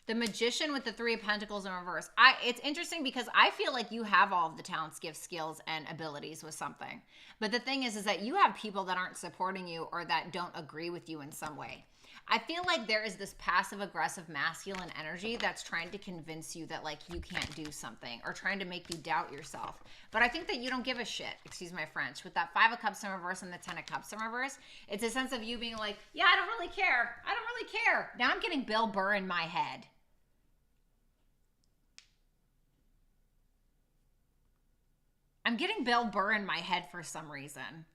The Magician with the Three of Pentacles in reverse. It's interesting because I feel like you have all of the talents, gifts, skills, and abilities with something. But the thing is that you have people that aren't supporting you or that don't agree with you in some way. I feel like there is this passive aggressive masculine energy that's trying to convince you that like you can't do something or trying to make you doubt yourself. But I think that you don't give a shit, excuse my French, with that 5 of Cups in reverse and the 10 of Cups in reverse. It's a sense of you being like, yeah, I don't really care. I don't really care. Now I'm getting Bill Burr in my head. I'm getting Bill Burr in my head for some reason.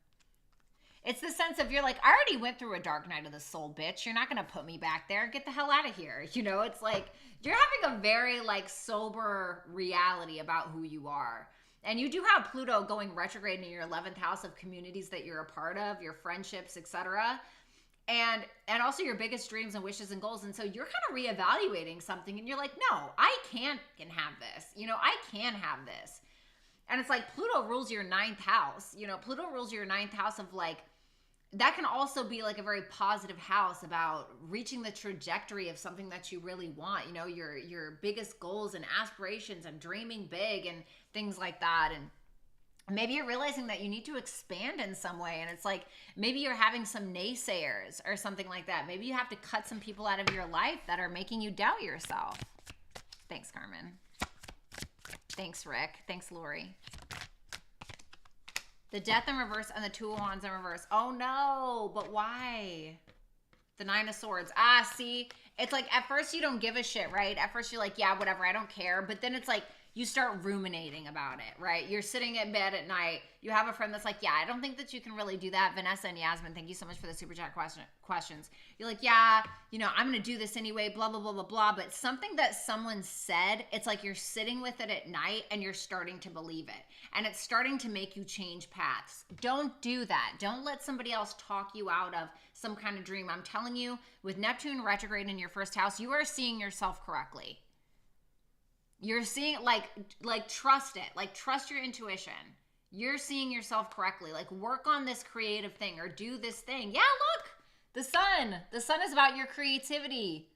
It's the sense of you're like, I already went through a dark night of the soul, bitch. You're not going to put me back there. Get the hell out of here. You know, it's like you're having a very like sober reality about who you are. And you do have Pluto going retrograde in your 11th house of communities that you're a part of, your friendships, etc. And also your biggest dreams and wishes and goals. And so you're kind of reevaluating something and you're like, no, I can have this. You know, I can have this. And it's like Pluto rules your 9th house. You know, Pluto rules your 9th house of like, that can also be like a very positive house about reaching the trajectory of something that you really want. You know, your biggest goals and aspirations and dreaming big and things like that. And maybe you're realizing that you need to expand in some way. And it's like, maybe you're having some naysayers or something like that. Maybe you have to cut some people out of your life that are making you doubt yourself. Thanks, Carmen. Thanks, Rick. Thanks, Lori. The Death in reverse and the 2 of Wands in reverse. Oh no, but why? The 9 of Swords. Ah, see, it's like at first you don't give a shit, right? At first you're like, yeah, whatever, I don't care. But then it's like you start ruminating about it, right? You're sitting in bed at night. You have a friend that's like, yeah, I don't think that you can really do that. Vanessa and Yasmin, thank you so much for the super chat questions. You're like, yeah, you know, I'm going to do this anyway, blah, blah, blah, blah, blah. But something that someone said, it's like you're sitting with it at night and you're starting to believe it. And it's starting to make you change paths. Don't do that. Don't let somebody else talk you out of some kind of dream. I'm telling you, with Neptune retrograde in your 1st house, you are seeing yourself correctly. You're seeing, like trust it. Like, trust your intuition. You're seeing yourself correctly. Like, work on this creative thing or do this thing. Yeah, look, the sun. The sun is about your creativity.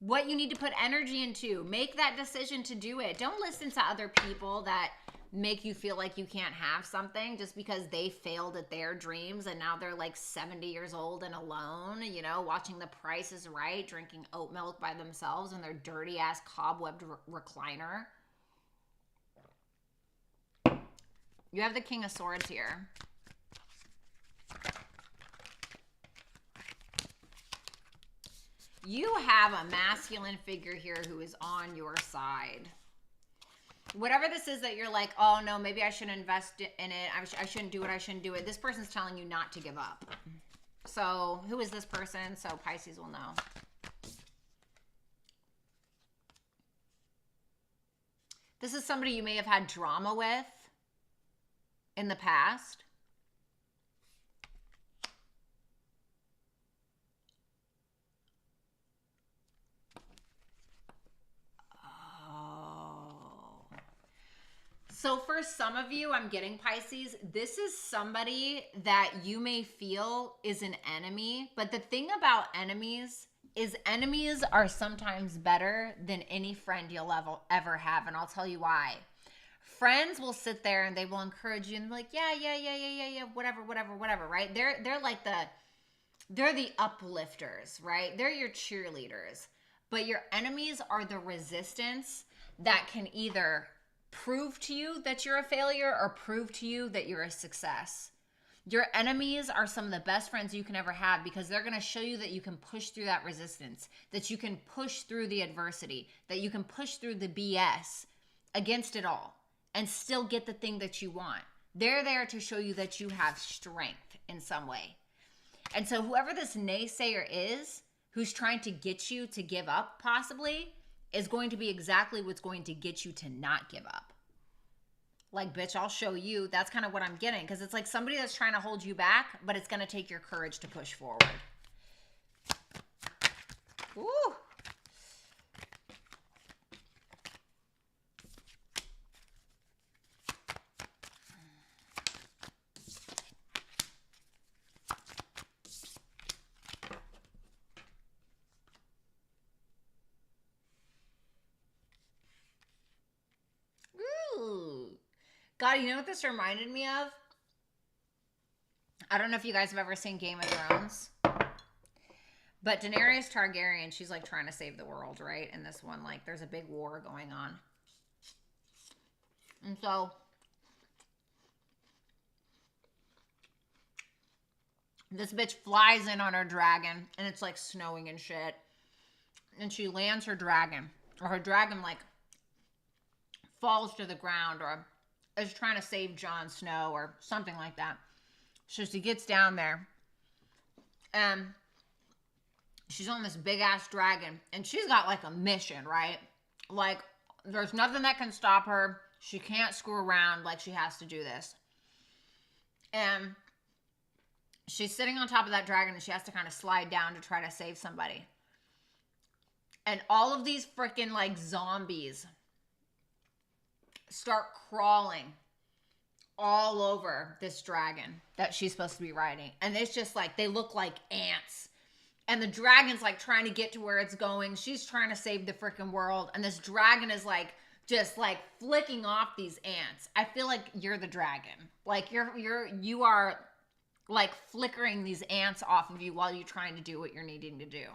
What you need to put energy into. Make that decision to do it. Don't listen to other people that make you feel like you can't have something just because they failed at their dreams and now they're like 70 years old and alone, you know, watching The Price is Right, drinking oat milk by themselves in their dirty ass cobwebbed recliner. You have the King of Swords here. You have a masculine figure here who is on your side. Whatever this is that you're like, oh no, maybe I shouldn't invest in it. I shouldn't do it. I shouldn't do it. This person's telling you not to give up. So who is this person? So Pisces will know. This is somebody you may have had drama with in the past. So for some of you, I'm getting Pisces, this is somebody that you may feel is an enemy. But the thing about enemies is enemies are sometimes better than any friend you'll ever have. And I'll tell you why. Friends will sit there and they will encourage you and be like, yeah, whatever, right? They're like they're the uplifters, right? They're your cheerleaders. But your enemies are the resistance that can either prove to you that you're a failure or prove to you that you're a success. Your enemies are some of the best friends you can ever have because they're going to show you that you can push through that resistance, that you can push through the adversity, that you can push through the BS against it all and still get the thing that you want. They're there to show you that you have strength in some way. And so whoever this naysayer is, who's trying to get you to give up possibly, is going to be exactly what's going to get you to not give up. Like, bitch, I'll show you. That's kind of what I'm getting. Because it's like somebody that's trying to hold you back, but it's going to take your courage to push forward. Ooh. God, you know what this reminded me of? I don't know if you guys have ever seen Game of Thrones, but Daenerys Targaryen, she's like trying to save the world, right? In this one, like there's a big war going on. And so this bitch flies in on her dragon, and it's like snowing and shit. And she lands her dragon, or her dragon like falls to the ground, or is trying to save Jon Snow or something like that. So she gets down there, and she's on this big ass dragon, and she's got like a mission, right? Like there's nothing that can stop her. She can't screw around. Like she has to do this. And she's sitting on top of that dragon, and she has to kind of slide down to try to save somebody. And all of these freaking like zombies start crawling all over this dragon that she's supposed to be riding. And it's just like, they look like ants. And the dragon's like trying to get to where it's going. She's trying to save the freaking world. And this dragon is like, just like flicking off these ants. I feel like you're the dragon. Like you are like flickering these ants off of you while you're trying to do what you're needing to do.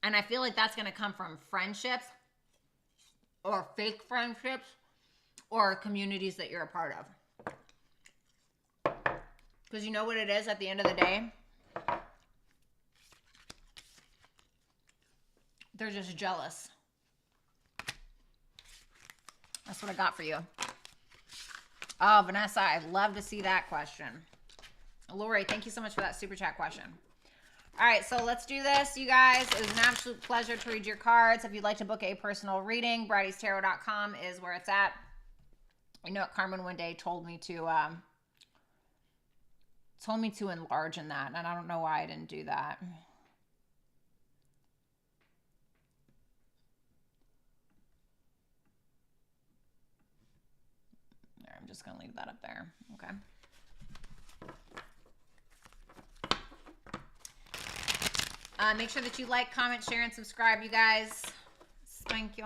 And I feel like that's going to come from friendships or fake friendships or communities that you're a part of. Because you know what it is at the end of the day? They're just jealous. That's what I got for you. Oh, Vanessa, I'd love to see that question. Lori, thank you so much for that super chat question. All right, so let's do this, you guys. It was an absolute pleasure to read your cards. If you'd like to book a personal reading, Bratty'sTarot.com is where it's at. You know what, Carmen one day told me to enlarge in that, and I don't know why I didn't do that. There, I'm just gonna leave that up there. Okay. Make sure that you like, comment, share, and subscribe, you guys. Thank you.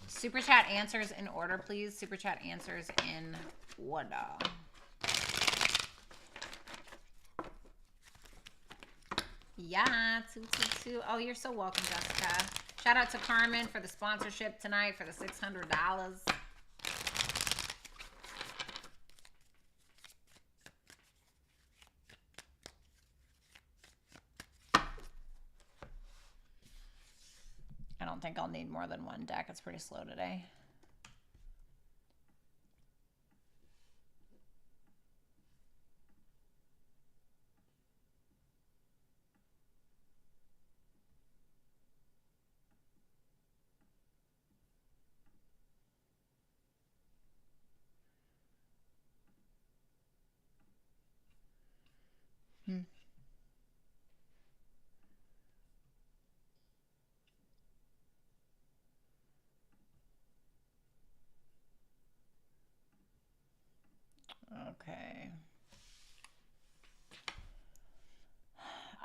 Super chat answers in order, please. Super chat answers in order. Yeah, 222. Oh, you're so welcome, Jessica. Shout out to Carmen for the sponsorship tonight for the $600. I don't think I'll need more than one deck. It's pretty slow today. Okay.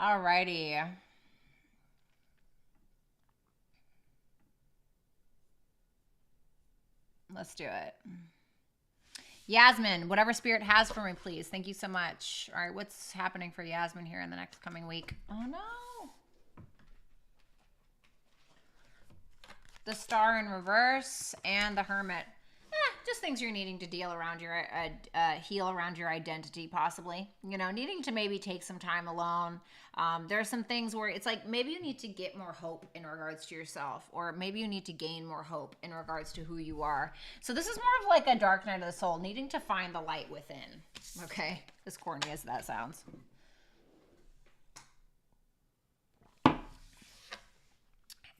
Alrighty. Let's do it. Yasmin, whatever spirit has for me, please. Thank you so much. All right, what's happening for Yasmin here in the next coming week? Oh, no. The Star in reverse and the Hermit. Just things you're needing to deal around your heal around your identity, possibly. You know, needing to maybe take some time alone. There are some things where it's like maybe you need to get more hope in regards to yourself, or maybe you need to gain more hope in regards to who you are. So this is more of like a dark night of the soul, needing to find the light within. Okay, as corny as that sounds.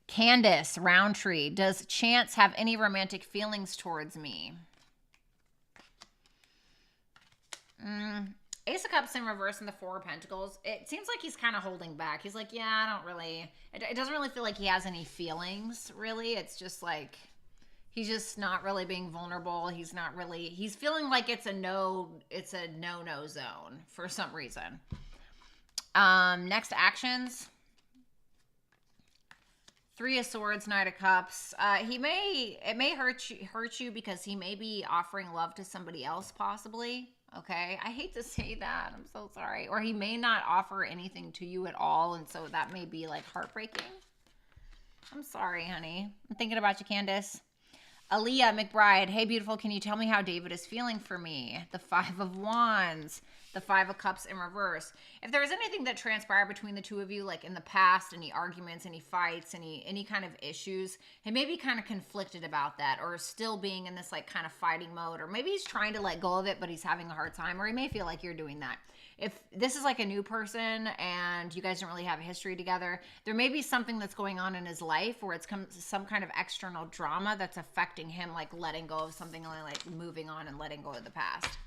Candace Roundtree, does Chance have any romantic feelings towards me? Ace of Cups in reverse and the Four of Pentacles. It seems like he's kind of holding back. He's like, yeah, I don't really... It doesn't really feel like he has any feelings, really. It's just like... He's just not really being vulnerable. He's not really... He's feeling like it's a no-no zone for some reason. Next actions. Three of Swords, Knight of Cups. It may hurt you because he may be offering love to somebody else, possibly. Okay, I hate to say that. I'm so sorry. Or he may not offer anything to you at all, and so that may be like heartbreaking. I'm sorry, honey. I'm thinking about you, Candace. Aaliyah McBride. Hey, beautiful. Can you tell me how David is feeling for me? The Five of Wands. The Five of Cups in reverse. If there was anything that transpired between the two of you, like in the past, any arguments, any fights, any kind of issues, he may be kind of conflicted about that, or still being in this like kind of fighting mode, or maybe he's trying to let go of it, but he's having a hard time, or he may feel like you're doing that. If this is like a new person and you guys don't really have a history together, there may be something that's going on in his life where it's some kind of external drama that's affecting him, like letting go of something, like moving on and letting go of the past.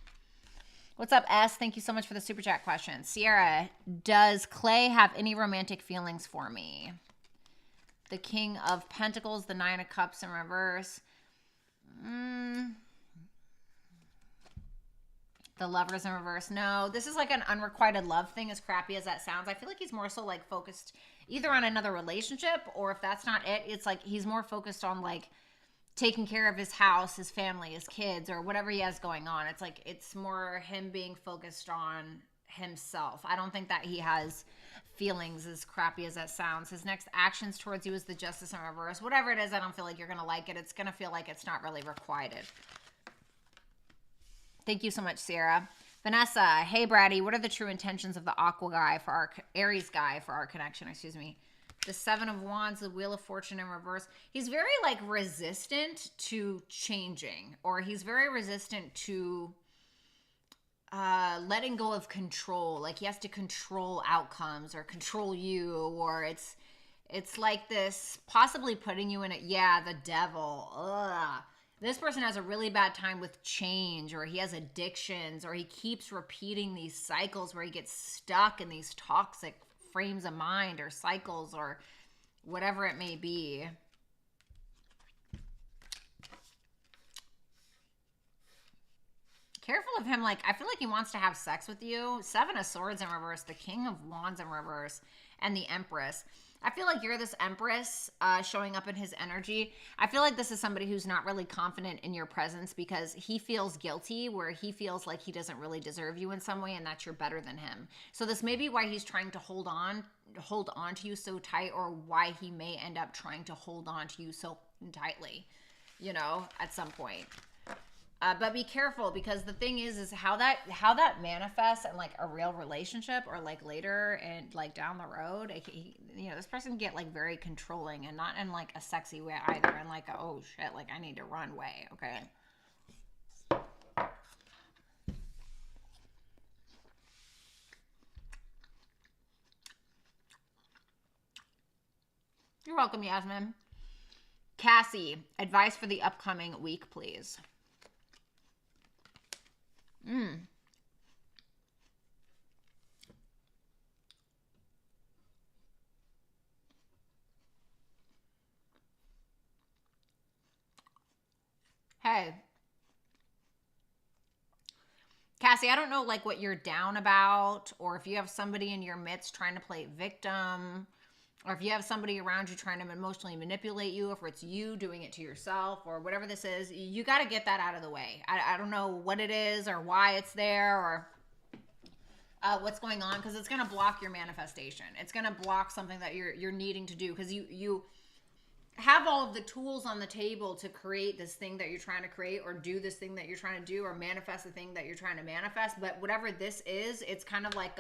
What's up, S? Thank you so much for the super chat question. Sierra, does Clay have any romantic feelings for me? The King of Pentacles, the Nine of Cups in reverse. The Lovers in reverse. No, this is like an unrequited love thing, as crappy as that sounds. I feel like he's more so like focused either on another relationship, or if that's not it, it's like he's more focused on like taking care of his house, his family, his kids, or whatever he has going on. It's like it's more him being focused on himself. I don't think that he has feelings, as crappy as that sounds. His next actions towards you is the Justice in reverse. Whatever it is, I don't feel like you're going to like it. It's going to feel like it's not really requited. Thank you so much, Sarah. Vanessa, hey, Bratty, what are the true intentions of the Aqua guy for our Aries guy for our connection? Excuse me. The Seven of Wands, the Wheel of Fortune in reverse. He's very like resistant to changing, or he's very resistant to letting go of control. Like he has to control outcomes or control you, or it's like this possibly putting you in the devil. Ugh. This person has a really bad time with change, or he has addictions, or he keeps repeating these cycles where he gets stuck in these toxic frames of mind or cycles or whatever it may be. Careful of him. Like, I feel like he wants to have sex with you. Seven of Swords in reverse, the King of Wands in reverse, and the Empress. I feel like you're this Empress showing up in his energy. I feel like this is somebody who's not really confident in your presence because he feels guilty, where he feels like he doesn't really deserve you in some way and that you're better than him. So this may be why he's trying to hold on to you so tight, or why he may end up trying to hold on to you so tightly, you know, at some point. But be careful, because the thing is how that manifests in like a real relationship, or like later and like down the road, you know, this person can get like very controlling, and not in like a sexy way either, and like, oh shit, like I need to run way. Okay. You're welcome, Yasmin. Cassie, advice for the upcoming week, please. Hey, Cassie, I don't know like what you're down about, or if you have somebody in your midst trying to play victim, or if you have somebody around you trying to emotionally manipulate you, if it's you doing it to yourself, or whatever this is. You got to get that out of the way. I don't know what it is, or why it's there, or what's going on, because it's going to block your manifestation. It's going to block something that you're needing to do, because you have all of the tools on the table to create this thing that you're trying to create, or do this thing that you're trying to do, or manifest the thing that you're trying to manifest. But whatever this is, it's kind of like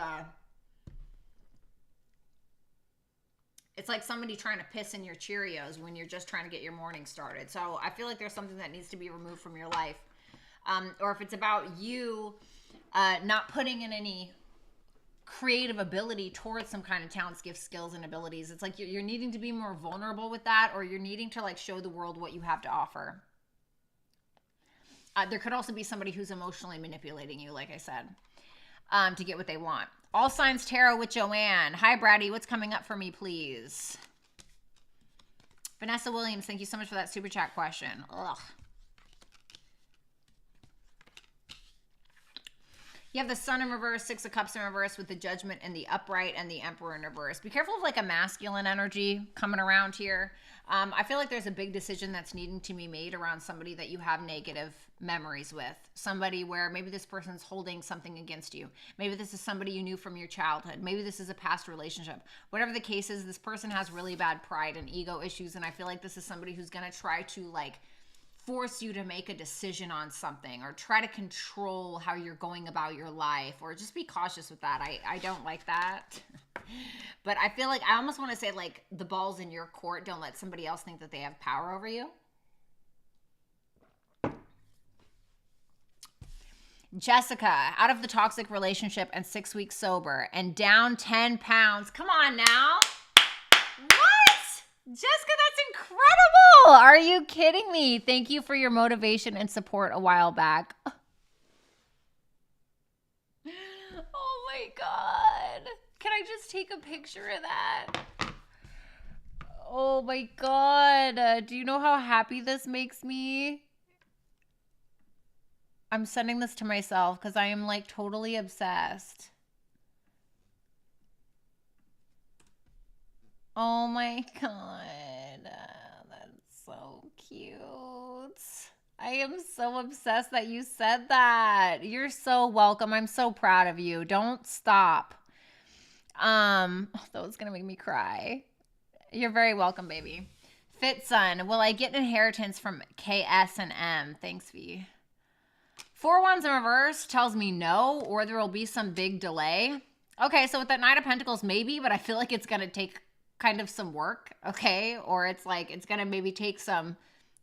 it's like somebody trying to piss in your Cheerios when you're just trying to get your morning started. So I feel like there's something that needs to be removed from your life. Or if it's about you not putting in any creative ability towards some kind of talents, gifts, skills, and abilities. It's like you're needing to be more vulnerable with that, or you're needing to like show the world what you have to offer. There could also be somebody who's emotionally manipulating you, like I said, to get what they want. All Signs Tarot with Joanne. Hi, Bratty. What's coming up for me, please? Vanessa Williams, thank you so much for that super chat question. Ugh. You have the Sun in reverse, Six of Cups in reverse with the Judgment in the upright and the Emperor in reverse. Be careful of like a masculine energy coming around here. I feel like there's a big decision that's needing to be made around somebody that you have negative memories with. Somebody where maybe this person's holding something against you. Maybe this is somebody you knew from your childhood. Maybe this is a past relationship. Whatever the case is, this person has really bad pride and ego issues. And I feel like this is somebody who's going to try to like force you to make a decision on something or try to control how you're going about your life, or just be cautious with that. I don't like that. But I feel like I almost want to say like the ball's in your court. Don't let somebody else think that they have power over you. Jessica, out of the toxic relationship and 6 weeks sober and down 10 pounds. Come on now. What? Jessica, that's incredible. Are you kidding me? Thank you for your motivation and support a while back. Oh my God. Can I just take a picture of that? Oh my God. Do you know how happy this makes me? I'm sending this to myself because I am like totally obsessed. Oh my God. That's so cute. I am so obsessed that you said that. You're so welcome. I'm so proud of you. Don't stop. That was gonna make me cry. You're very welcome, baby. Fit Son, will I get an inheritance from KS and M? Thanks, V. 4 Wands in reverse tells me no, or there will be some big delay. Okay, so with that Knight of Pentacles, maybe, but I feel like it's gonna take kind of some work, okay? Or it's like it's gonna maybe take some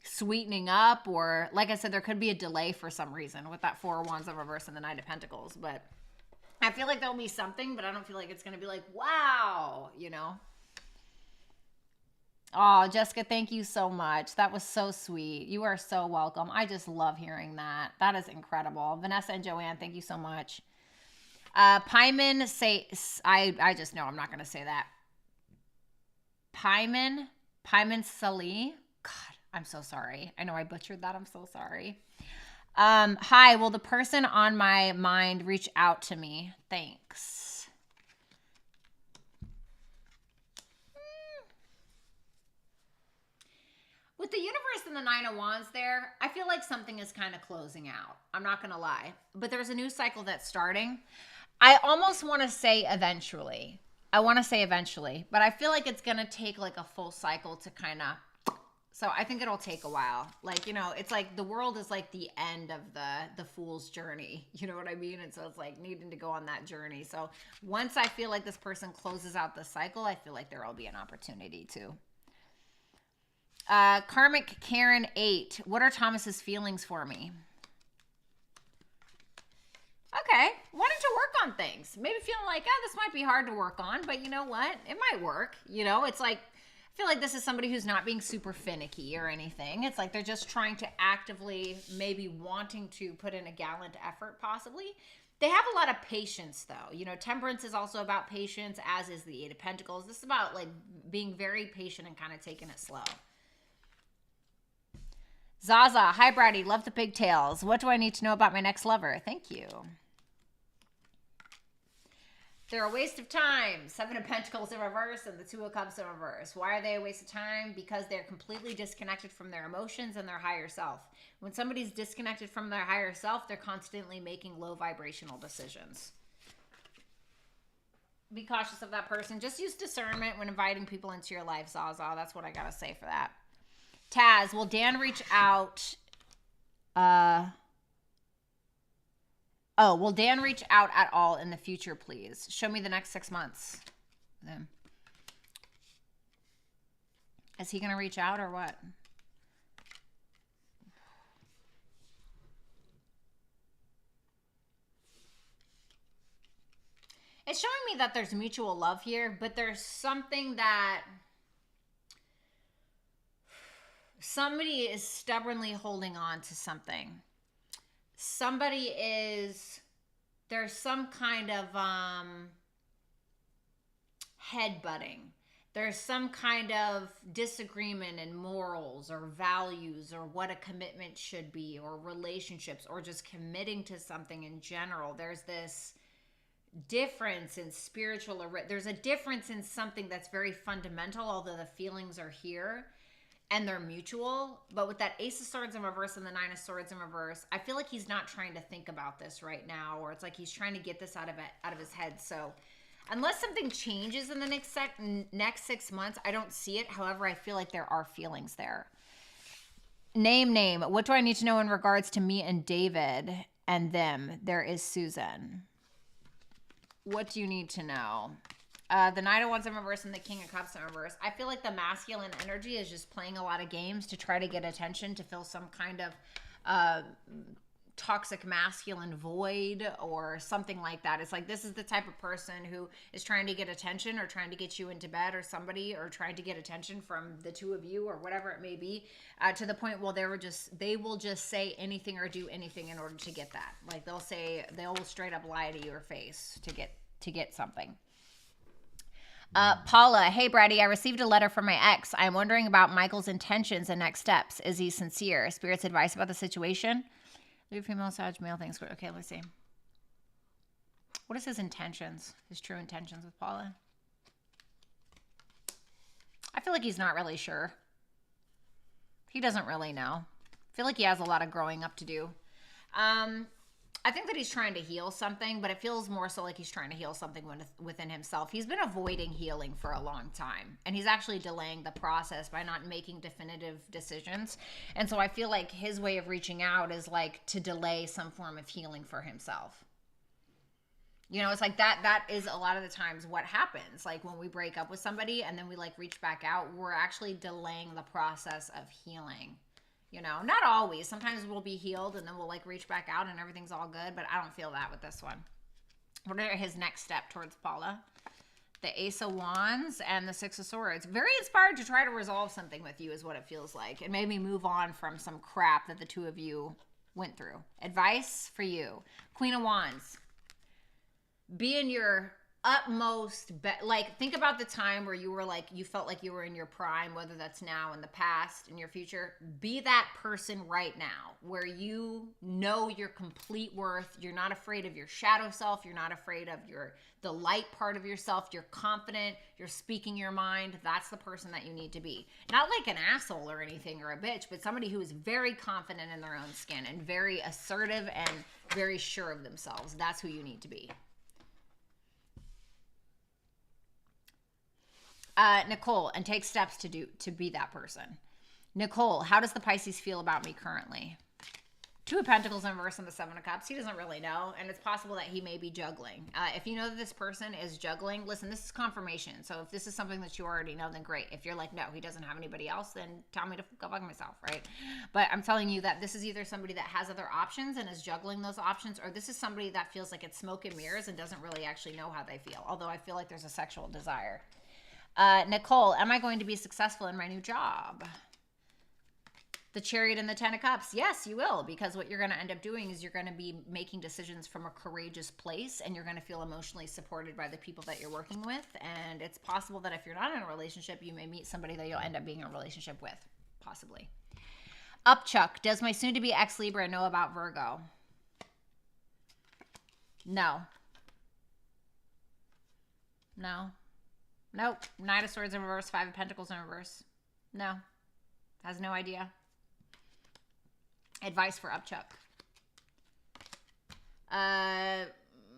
sweetening up, or like I said, there could be a delay for some reason with that 4 Wands in reverse and the Knight of Pentacles. But I feel like there'll be something, but I don't feel like it's gonna be like, wow, you know? Oh, Jessica, thank you so much. That was so sweet. You are so welcome. I just love hearing that. That is incredible. Vanessa and Joanne, thank you so much. Pyman say, I just know I'm not going to say that. Pyman Sali. God, I'm so sorry. I know I butchered that. I'm so sorry. Hi, will the person on my mind reach out to me? Thanks. With the universe and the 9 of Wands there, I feel like something is kind of closing out. I'm not going to lie. But there's a new cycle that's starting. I almost want to say eventually. But I feel like it's going to take like a full cycle to kind of... So I think it'll take a while. Like, you know, it's like the world is like the end of the fool's journey. You know what I mean? And so it's like needing to go on that journey. So once I feel like this person closes out the cycle, I feel like there will be an opportunity too. Karmic Karen 8. What are Thomas's feelings for me? Okay. Wanting to work on things. Maybe feeling like, this might be hard to work on, but you know what? It might work. You know, it's like, I feel like this is somebody who's not being super finicky or anything. It's like they're just trying to actively, maybe wanting to put in a gallant effort possibly. They have a lot of patience though. You know, Temperance is also about patience, as is the 8 of Pentacles. This is about like being very patient and kind of taking it slow. Zaza, hi Bratty, love the pigtails. What do I need to know about my next lover? Thank you. They're a waste of time. 7 of Pentacles in reverse and the 2 of Cups in reverse. Why are they a waste of time? Because they're completely disconnected from their emotions and their higher self. When somebody's disconnected from their higher self, they're constantly making low vibrational decisions. Be cautious of that person. Just use discernment when inviting people into your life, Zaza. That's what I gotta say for that. Taz, will Dan reach out? Will Dan reach out at all in the future, please? Show me the next 6 months. Then. Is he going to reach out or what? It's showing me that there's mutual love here, but there's something that... Somebody is stubbornly holding on to something. Somebody is, there's some kind of headbutting. there's some kind of disagreement in morals or values or what a commitment should be, or relationships, or just committing to something in general. There's this difference in spiritual, there's a difference in something that's very fundamental, although the feelings are here and they're mutual. But with that Ace of Swords in reverse and the Nine of Swords in reverse, I feel like he's not trying to think about this right now, or it's like he's trying to get this out of his head. So unless something changes in the next 6 months, I don't see it. However, I feel like there are feelings there. Name. What do I need to know in regards to me and David and them? There is Susan. What do you need to know? The Knight of Wands in reverse and the King of Cups in reverse. I feel like the masculine energy is just playing a lot of games to try to get attention, to fill some kind of toxic masculine void or something like that. It's like, this is the type of person who is trying to get attention, or trying to get you into bed, or somebody, or trying to get attention from the two of you, or whatever it may be, to the point where they will just say anything or do anything in order to get that. Like they'll straight up lie to your face to get something. Paula, hey Bratty, I received a letter from my ex. I'm wondering about Michael's intentions and next steps. Is he sincere? Spirit's advice about the situation? Leave female, Sag, male things. Okay, let's see. What is his intentions? His true intentions with Paula? I feel like he's not really sure. He doesn't really know. I feel like he has a lot of growing up to do. I think that he's trying to heal something, but it feels more so like he's trying to heal something within himself. He's been avoiding healing for a long time, and he's actually delaying the process by not making definitive decisions. And so I feel like his way of reaching out is like to delay some form of healing for himself. You know, it's like that is a lot of the times what happens. Like when we break up with somebody and then we like reach back out, we're actually delaying the process of healing. You know, not always. Sometimes we'll be healed and then we'll like reach back out and everything's all good, but I don't feel that with this one. What are his next step towards Paula? The Ace of Wands and the Six of Swords. Very inspired to try to resolve something with you is what it feels like. It made me move on from some crap that the two of you went through. Advice for you. Queen of Wands. Be in your utmost like, think about the time where you were like, you felt like you were in your prime, whether that's now, in the past, in your future. Be that person right now where you know your complete worth. You're not afraid of your shadow self. You're not afraid of the light part of yourself. You're confident. You're speaking your mind. That's the person that you need to be. Not like an asshole or anything or a bitch, but somebody who is very confident in their own skin and very assertive and very sure of themselves. That's who you need to be. Nicole, and take steps to be that person. Nicole, how does the Pisces feel about me currently? Two of Pentacles in reverse and the Seven of Cups. He doesn't really know, and it's possible that he may be juggling. If you know that this person is juggling, listen, this is confirmation. So if this is something that you already know, then great. If you're like, no, he doesn't have anybody else, then tell me to go fuck myself, right? But I'm telling you that this is either somebody that has other options and is juggling those options, or this is somebody that feels like it's smoke and mirrors and doesn't really actually know how they feel. Although I feel like there's a sexual desire. Nicole, am I going to be successful in my new job? The Chariot and the Ten of Cups. Yes, you will, because what you're going to end up doing is you're going to be making decisions from a courageous place, and you're going to feel emotionally supported by the people that you're working with. And it's possible that if you're not in a relationship, you may meet somebody that you'll end up being in a relationship with, possibly. Upchuck, does my soon-to-be ex-Libra know about Virgo? No. No. Nope. Knight of Swords in reverse, Five of Pentacles in reverse. No. Has no idea. Advice for Upchuck.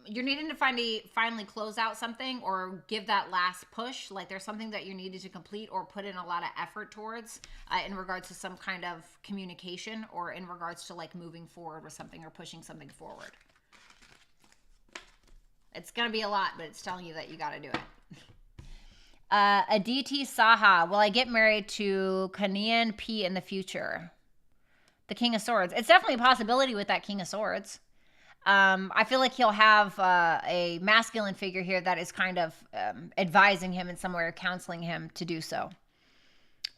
You're needing to finally close out something or give that last push. Like there's something that you needed to complete or put in a lot of effort towards in regards to some kind of communication or in regards to like moving forward with something or pushing something forward. It's going to be a lot, but it's telling you that you got to do it. Aditi Saha, will I get married to Kanian P in the future? The King of Swords. It's definitely a possibility with that King of Swords. I feel like he'll have a masculine figure here that is kind of advising him in some way or counseling him to do so.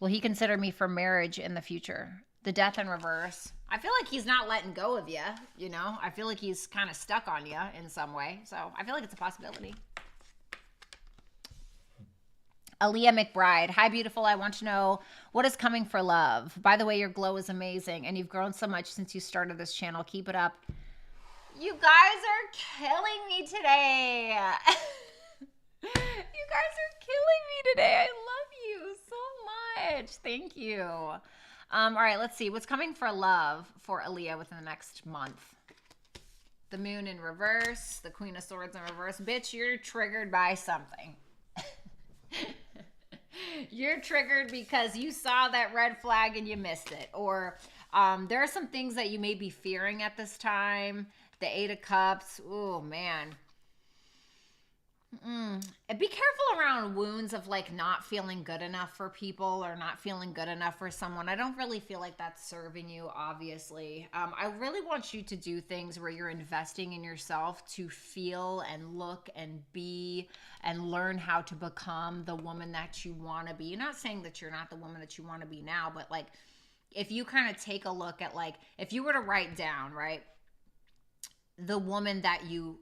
Will he consider me for marriage in the future? The Death in reverse. I feel like he's not letting go of you, you know? I feel like he's kind of stuck on you in some way. So I feel like it's a possibility. Aaliyah McBride. Hi, beautiful. I want to know what is coming for love. By the way, your glow is amazing, and you've grown so much since you started this channel. Keep it up. You guys are killing me today. You guys are killing me today. I love you so much. Thank you. All right, let's see. What's coming for love for Aaliyah within the next month? The moon in reverse, the Queen of Swords in reverse. Bitch, you're triggered by something. You're triggered because you saw that red flag and you missed it. Or there are some things that you may be fearing at this time. The Eight of Cups. Oh, man. And be careful around wounds of like not feeling good enough for people or not feeling good enough for someone. I don't really feel like that's serving you, obviously. I really want you to do things where you're investing in yourself to feel and look and be and learn how to become the woman that you want to be. You're not saying that you're not the woman that you want to be now, but like if you kind of take a look at like, if you were to write down, right, the woman that you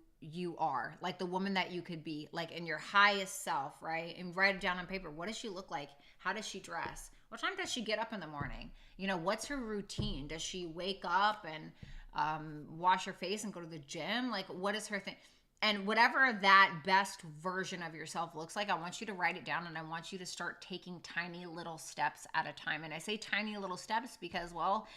are, like the woman that you could be, like in your highest self, right? And write it down on paper. What does she look like? How does she dress? What time does she get up in the morning? You know, what's her routine? Does she wake up and wash her face and go to the gym? Like, what is her thing? And whatever that best version of yourself looks like, I want you to write it down, and I want you to start taking tiny little steps at a time. And I say tiny little steps because, well,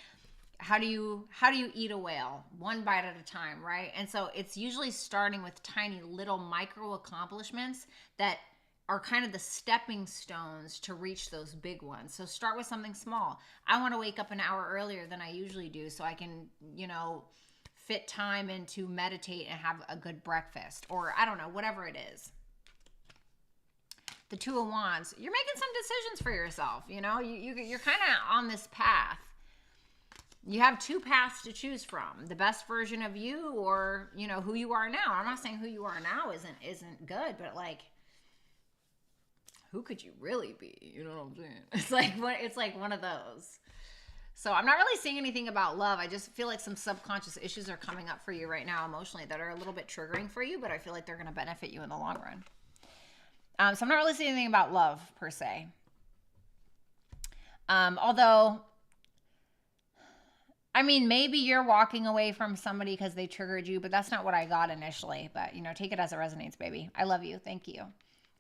how do you eat a whale? One bite at a time, right? And so it's usually starting with tiny little micro accomplishments that are kind of the stepping stones to reach those big ones. So start with something small. I want to wake up an hour earlier than I usually do so I can, you know, fit time in to meditate and have a good breakfast, or I don't know, whatever it is. The Two of Wands, you're making some decisions for yourself, you know, you're kind of on this path. You have two paths to choose from, the best version of you or, you know, who you are now. I'm not saying who you are now isn't good, but like, who could you really be? You know what I'm saying? It's like one of those. So I'm not really saying anything about love. I just feel like some subconscious issues are coming up for you right now emotionally that are a little bit triggering for you, but I feel like they're going to benefit you in the long run. So I'm not really saying anything about love per se. Although, I mean, maybe you're walking away from somebody because they triggered you, but that's not what I got initially. But, you know, take it as it resonates, baby. I love you. Thank you.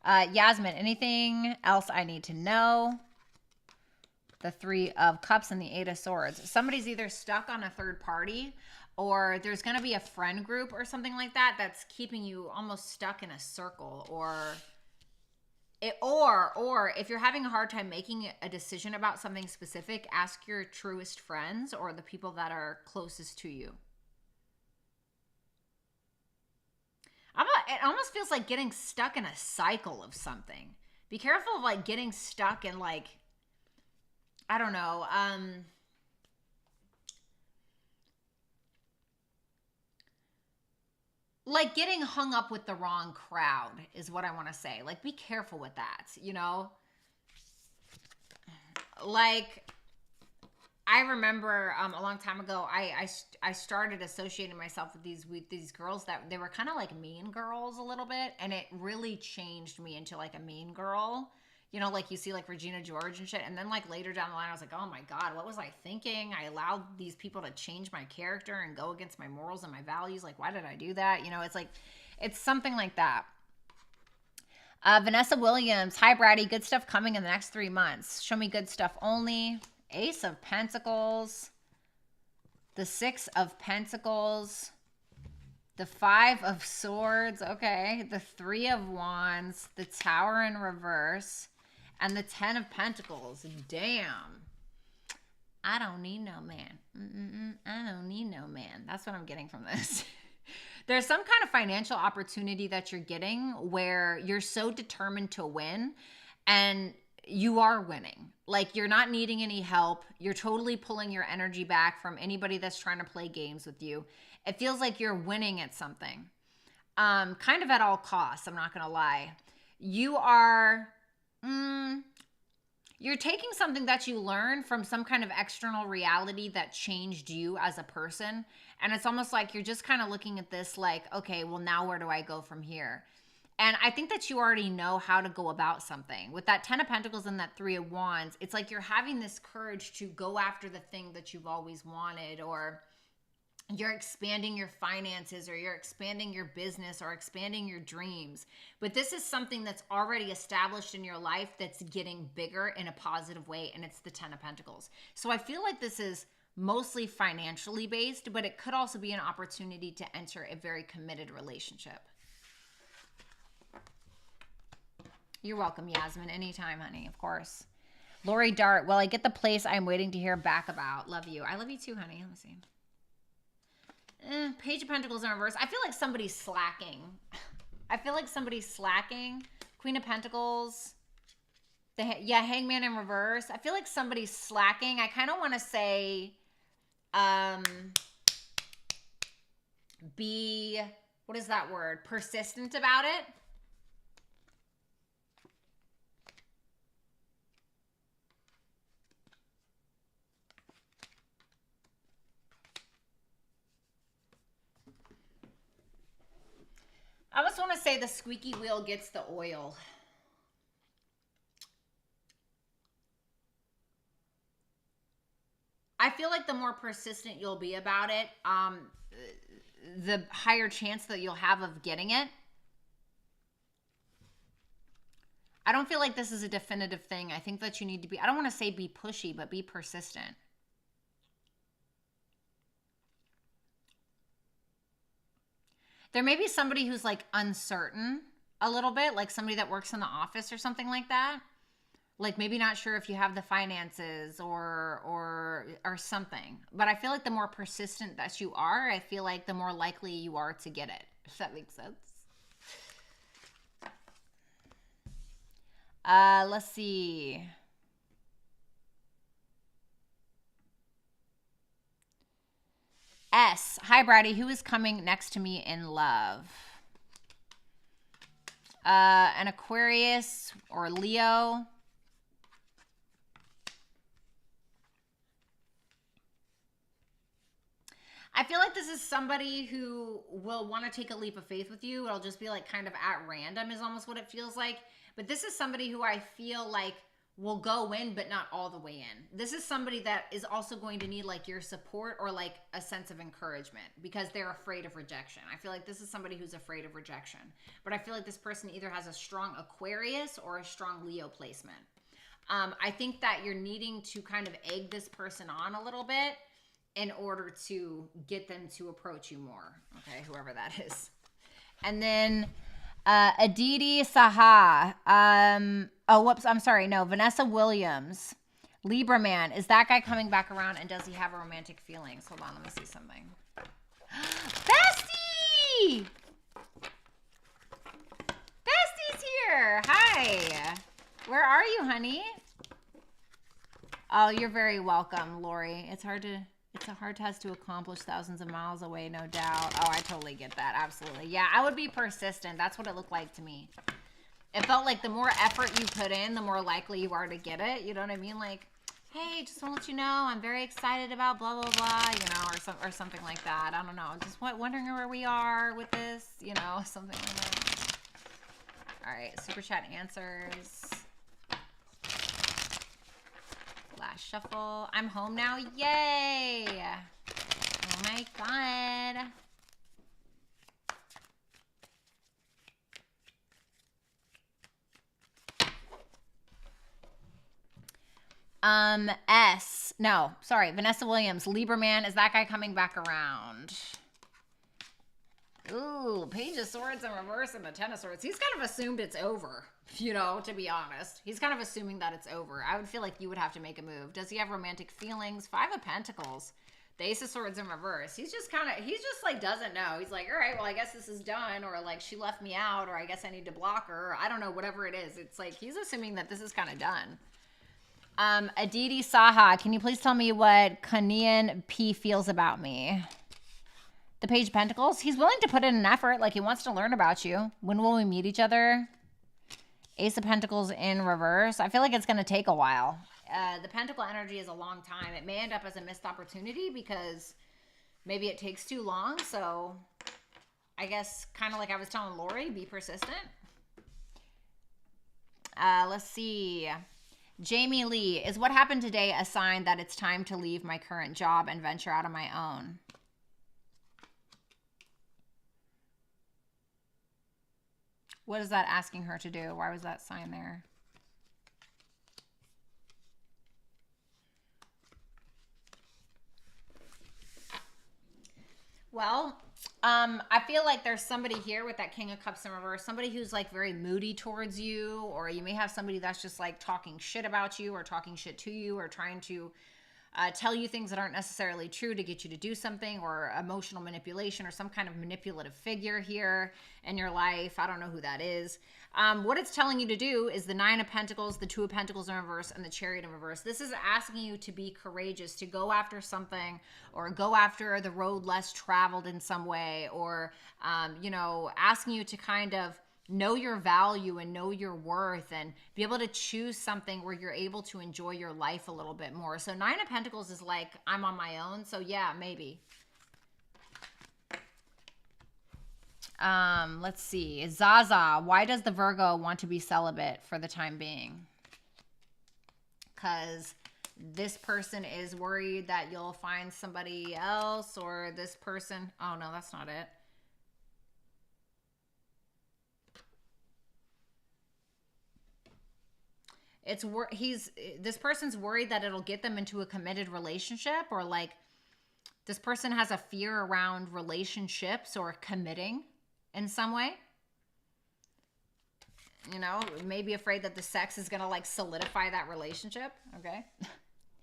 Yasmin, anything else I need to know? The Three of Cups and the Eight of Swords. Somebody's either stuck on a third party or there's going to be a friend group or something like that that's keeping you almost stuck in a circle, or if you're having a hard time making a decision about something specific, ask your truest friends or the people that are closest to you. It almost feels like getting stuck in a cycle of something. Be careful of like getting stuck in like, I don't know, like getting hung up with the wrong crowd is what I want to say. Like, be careful with that, you know? Like, I remember a long time ago, I started associating myself with these girls that they were kind of like mean girls a little bit, and it really changed me into like a mean girl. You know, like you see like Regina George and shit. And then like later down the line, I was like, oh my God, what was I thinking? I allowed these people to change my character and go against my morals and my values. Like, why did I do that? You know, it's like, it's something like that. Vanessa Williams. Hi, Bratty. Good stuff coming in the next 3 months. Show me good stuff only. Ace of Pentacles. The Six of Pentacles. The Five of Swords. Okay. The Three of Wands. The Tower in reverse. And the Ten of Pentacles. Damn. I don't need no man. I don't need no man. That's what I'm getting from this. There's some kind of financial opportunity that you're getting where you're so determined to win, and you are winning. Like, you're not needing any help. You're totally pulling your energy back from anybody that's trying to play games with you. It feels like you're winning at something. Kind of at all costs, I'm not going to lie. You are... you're taking something that you learned from some kind of external reality that changed you as a person. And it's almost like you're just kind of looking at this like, okay, well, now where do I go from here? And I think that you already know how to go about something. With that 10 of Pentacles and that 3 of Wands, it's like you're having this courage to go after the thing that you've always wanted, or you're expanding your finances, or you're expanding your business, or expanding your dreams. But this is something that's already established in your life that's getting bigger in a positive way, and it's the 10 of Pentacles. So I feel like this is mostly financially based, but it could also be an opportunity to enter a very committed relationship. You're welcome, Yasmin. Anytime, honey, of course. Lori Dart, well, I get the place I'm waiting to hear back about. Love you. I love you too, honey. Let me see. Page of Pentacles in reverse. I feel like somebody's slacking. I feel like somebody's slacking. Queen of Pentacles. Hangman in reverse. I feel like somebody's slacking. I kind of want to say, be, what is that word? Persistent about it. I just want to say the squeaky wheel gets the oil. I feel like the more persistent you'll be about it, the higher chance that you'll have of getting it. I don't feel like this is a definitive thing. I think that you need to be, I don't want to say be pushy, but be persistent. There may be somebody who's like uncertain a little bit, like somebody that works in the office or something like that. Like maybe not sure if you have the finances or something. But I feel like the more persistent that you are, I feel like the more likely you are to get it. If that makes sense. Let's see. S. Hi, Bratty. Who is coming next to me in love? An Aquarius or Leo. I feel like this is somebody who will want to take a leap of faith with you. It'll just be like kind of at random is almost what it feels like. But this is somebody who I feel like will go in, but not all the way in. This is somebody that is also going to need like your support or like a sense of encouragement because they're afraid of rejection. I feel like this is somebody who's afraid of rejection. But I feel like this person either has a strong Aquarius or a strong Leo placement. I think that you're needing to kind of egg this person on a little bit in order to get them to approach you more. Okay, whoever that is. And then Aditi Saha. Oh, whoops. I'm sorry. No, Vanessa Williams. Libra man. Is that guy coming back around and does he have romantic feelings? Hold on. Let me see something. Bestie! Bestie's here. Hi. Where are you, honey? Oh, you're very welcome, Lori. It's a hard task to accomplish thousands of miles away, no doubt. Oh, I totally get that. Absolutely. Yeah, I would be persistent. That's what it looked like to me. It felt like the more effort you put in, the more likely you are to get it. You know what I mean? Like, hey, just want to let you know, I'm very excited about blah, blah, blah, you know, or something like that. I don't know. Just wondering where we are with this, you know, something like that. All right, Super Chat answers. Last shuffle. I'm home now. Yay! Oh my God. S. No, sorry. Vanessa Williams. Libra man. Is that guy coming back around? Ooh, Page of Swords in reverse and the Ten of Swords. He's kind of assumed it's over, you know, to be honest. He's kind of assuming that it's over. I would feel like you would have to make a move. Does he have romantic feelings? Five of Pentacles. The Ace of Swords in reverse. He's just like doesn't know. He's like, all right, well, I guess this is done. Or like she left me out. Or I guess I need to block her. Or I don't know, whatever it is. It's like he's assuming that this is kind of done. Aditi Saha. Can you please tell me what Kanian P feels about me? The Page of Pentacles. He's willing to put in an effort. Like he wants to learn about you. When will we meet each other? Ace of Pentacles in reverse. I feel like it's going to take a while. The Pentacle energy is a long time. It may end up as a missed opportunity because maybe it takes too long. So I guess kind of like I was telling Lori, be persistent. Let's see. Jamie Lee, is what happened today a sign that it's time to leave my current job and venture out on my own? What is that asking her to do? Why was that sign there? Well, I feel like there's somebody here with that King of Cups in reverse, somebody who's like very moody towards you, or you may have somebody that's just like talking shit about you or talking shit to you or trying to tell you things that aren't necessarily true to get you to do something, or emotional manipulation or some kind of manipulative figure here in your life. I don't know who that is. What it's telling you to do is the Nine of Pentacles, the Two of Pentacles in reverse, and the Chariot in reverse. This is asking you to be courageous, to go after something, or go after the road less traveled in some way, or, you know, asking you to kind of know your value and know your worth and be able to choose something where you're able to enjoy your life a little bit more. So Nine of Pentacles is like, I'm on my own. So yeah, maybe. Let's see. Zaza, why does the Virgo want to be celibate for the time being? Because this person is worried that you'll find somebody else, or this person. Oh no, that's not it. This person's worried that it'll get them into a committed relationship, or like this person has a fear around relationships or committing in some way. You know, maybe afraid that the sex is going to like solidify that relationship. Okay.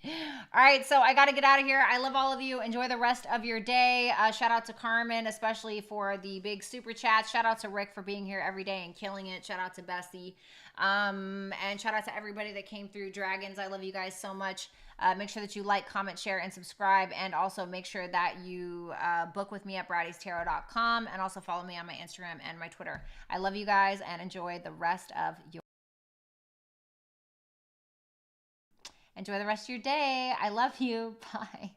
All right, so I got to get out of here. I love all of you. Enjoy the rest of your day. Shout out to Carmen, especially for the big super chat. Shout out to Rick for being here every day and killing it. Shout out to Bessie. And shout out to everybody that came through. Dragons, I love you guys so much. Make sure that you like, comment, share, and subscribe. And also make sure that you book with me at Bratty'sTarot.com, and also follow me on my Instagram and my Twitter. I love you guys, and enjoy the rest of your Enjoy the rest of your day. I love you. Bye.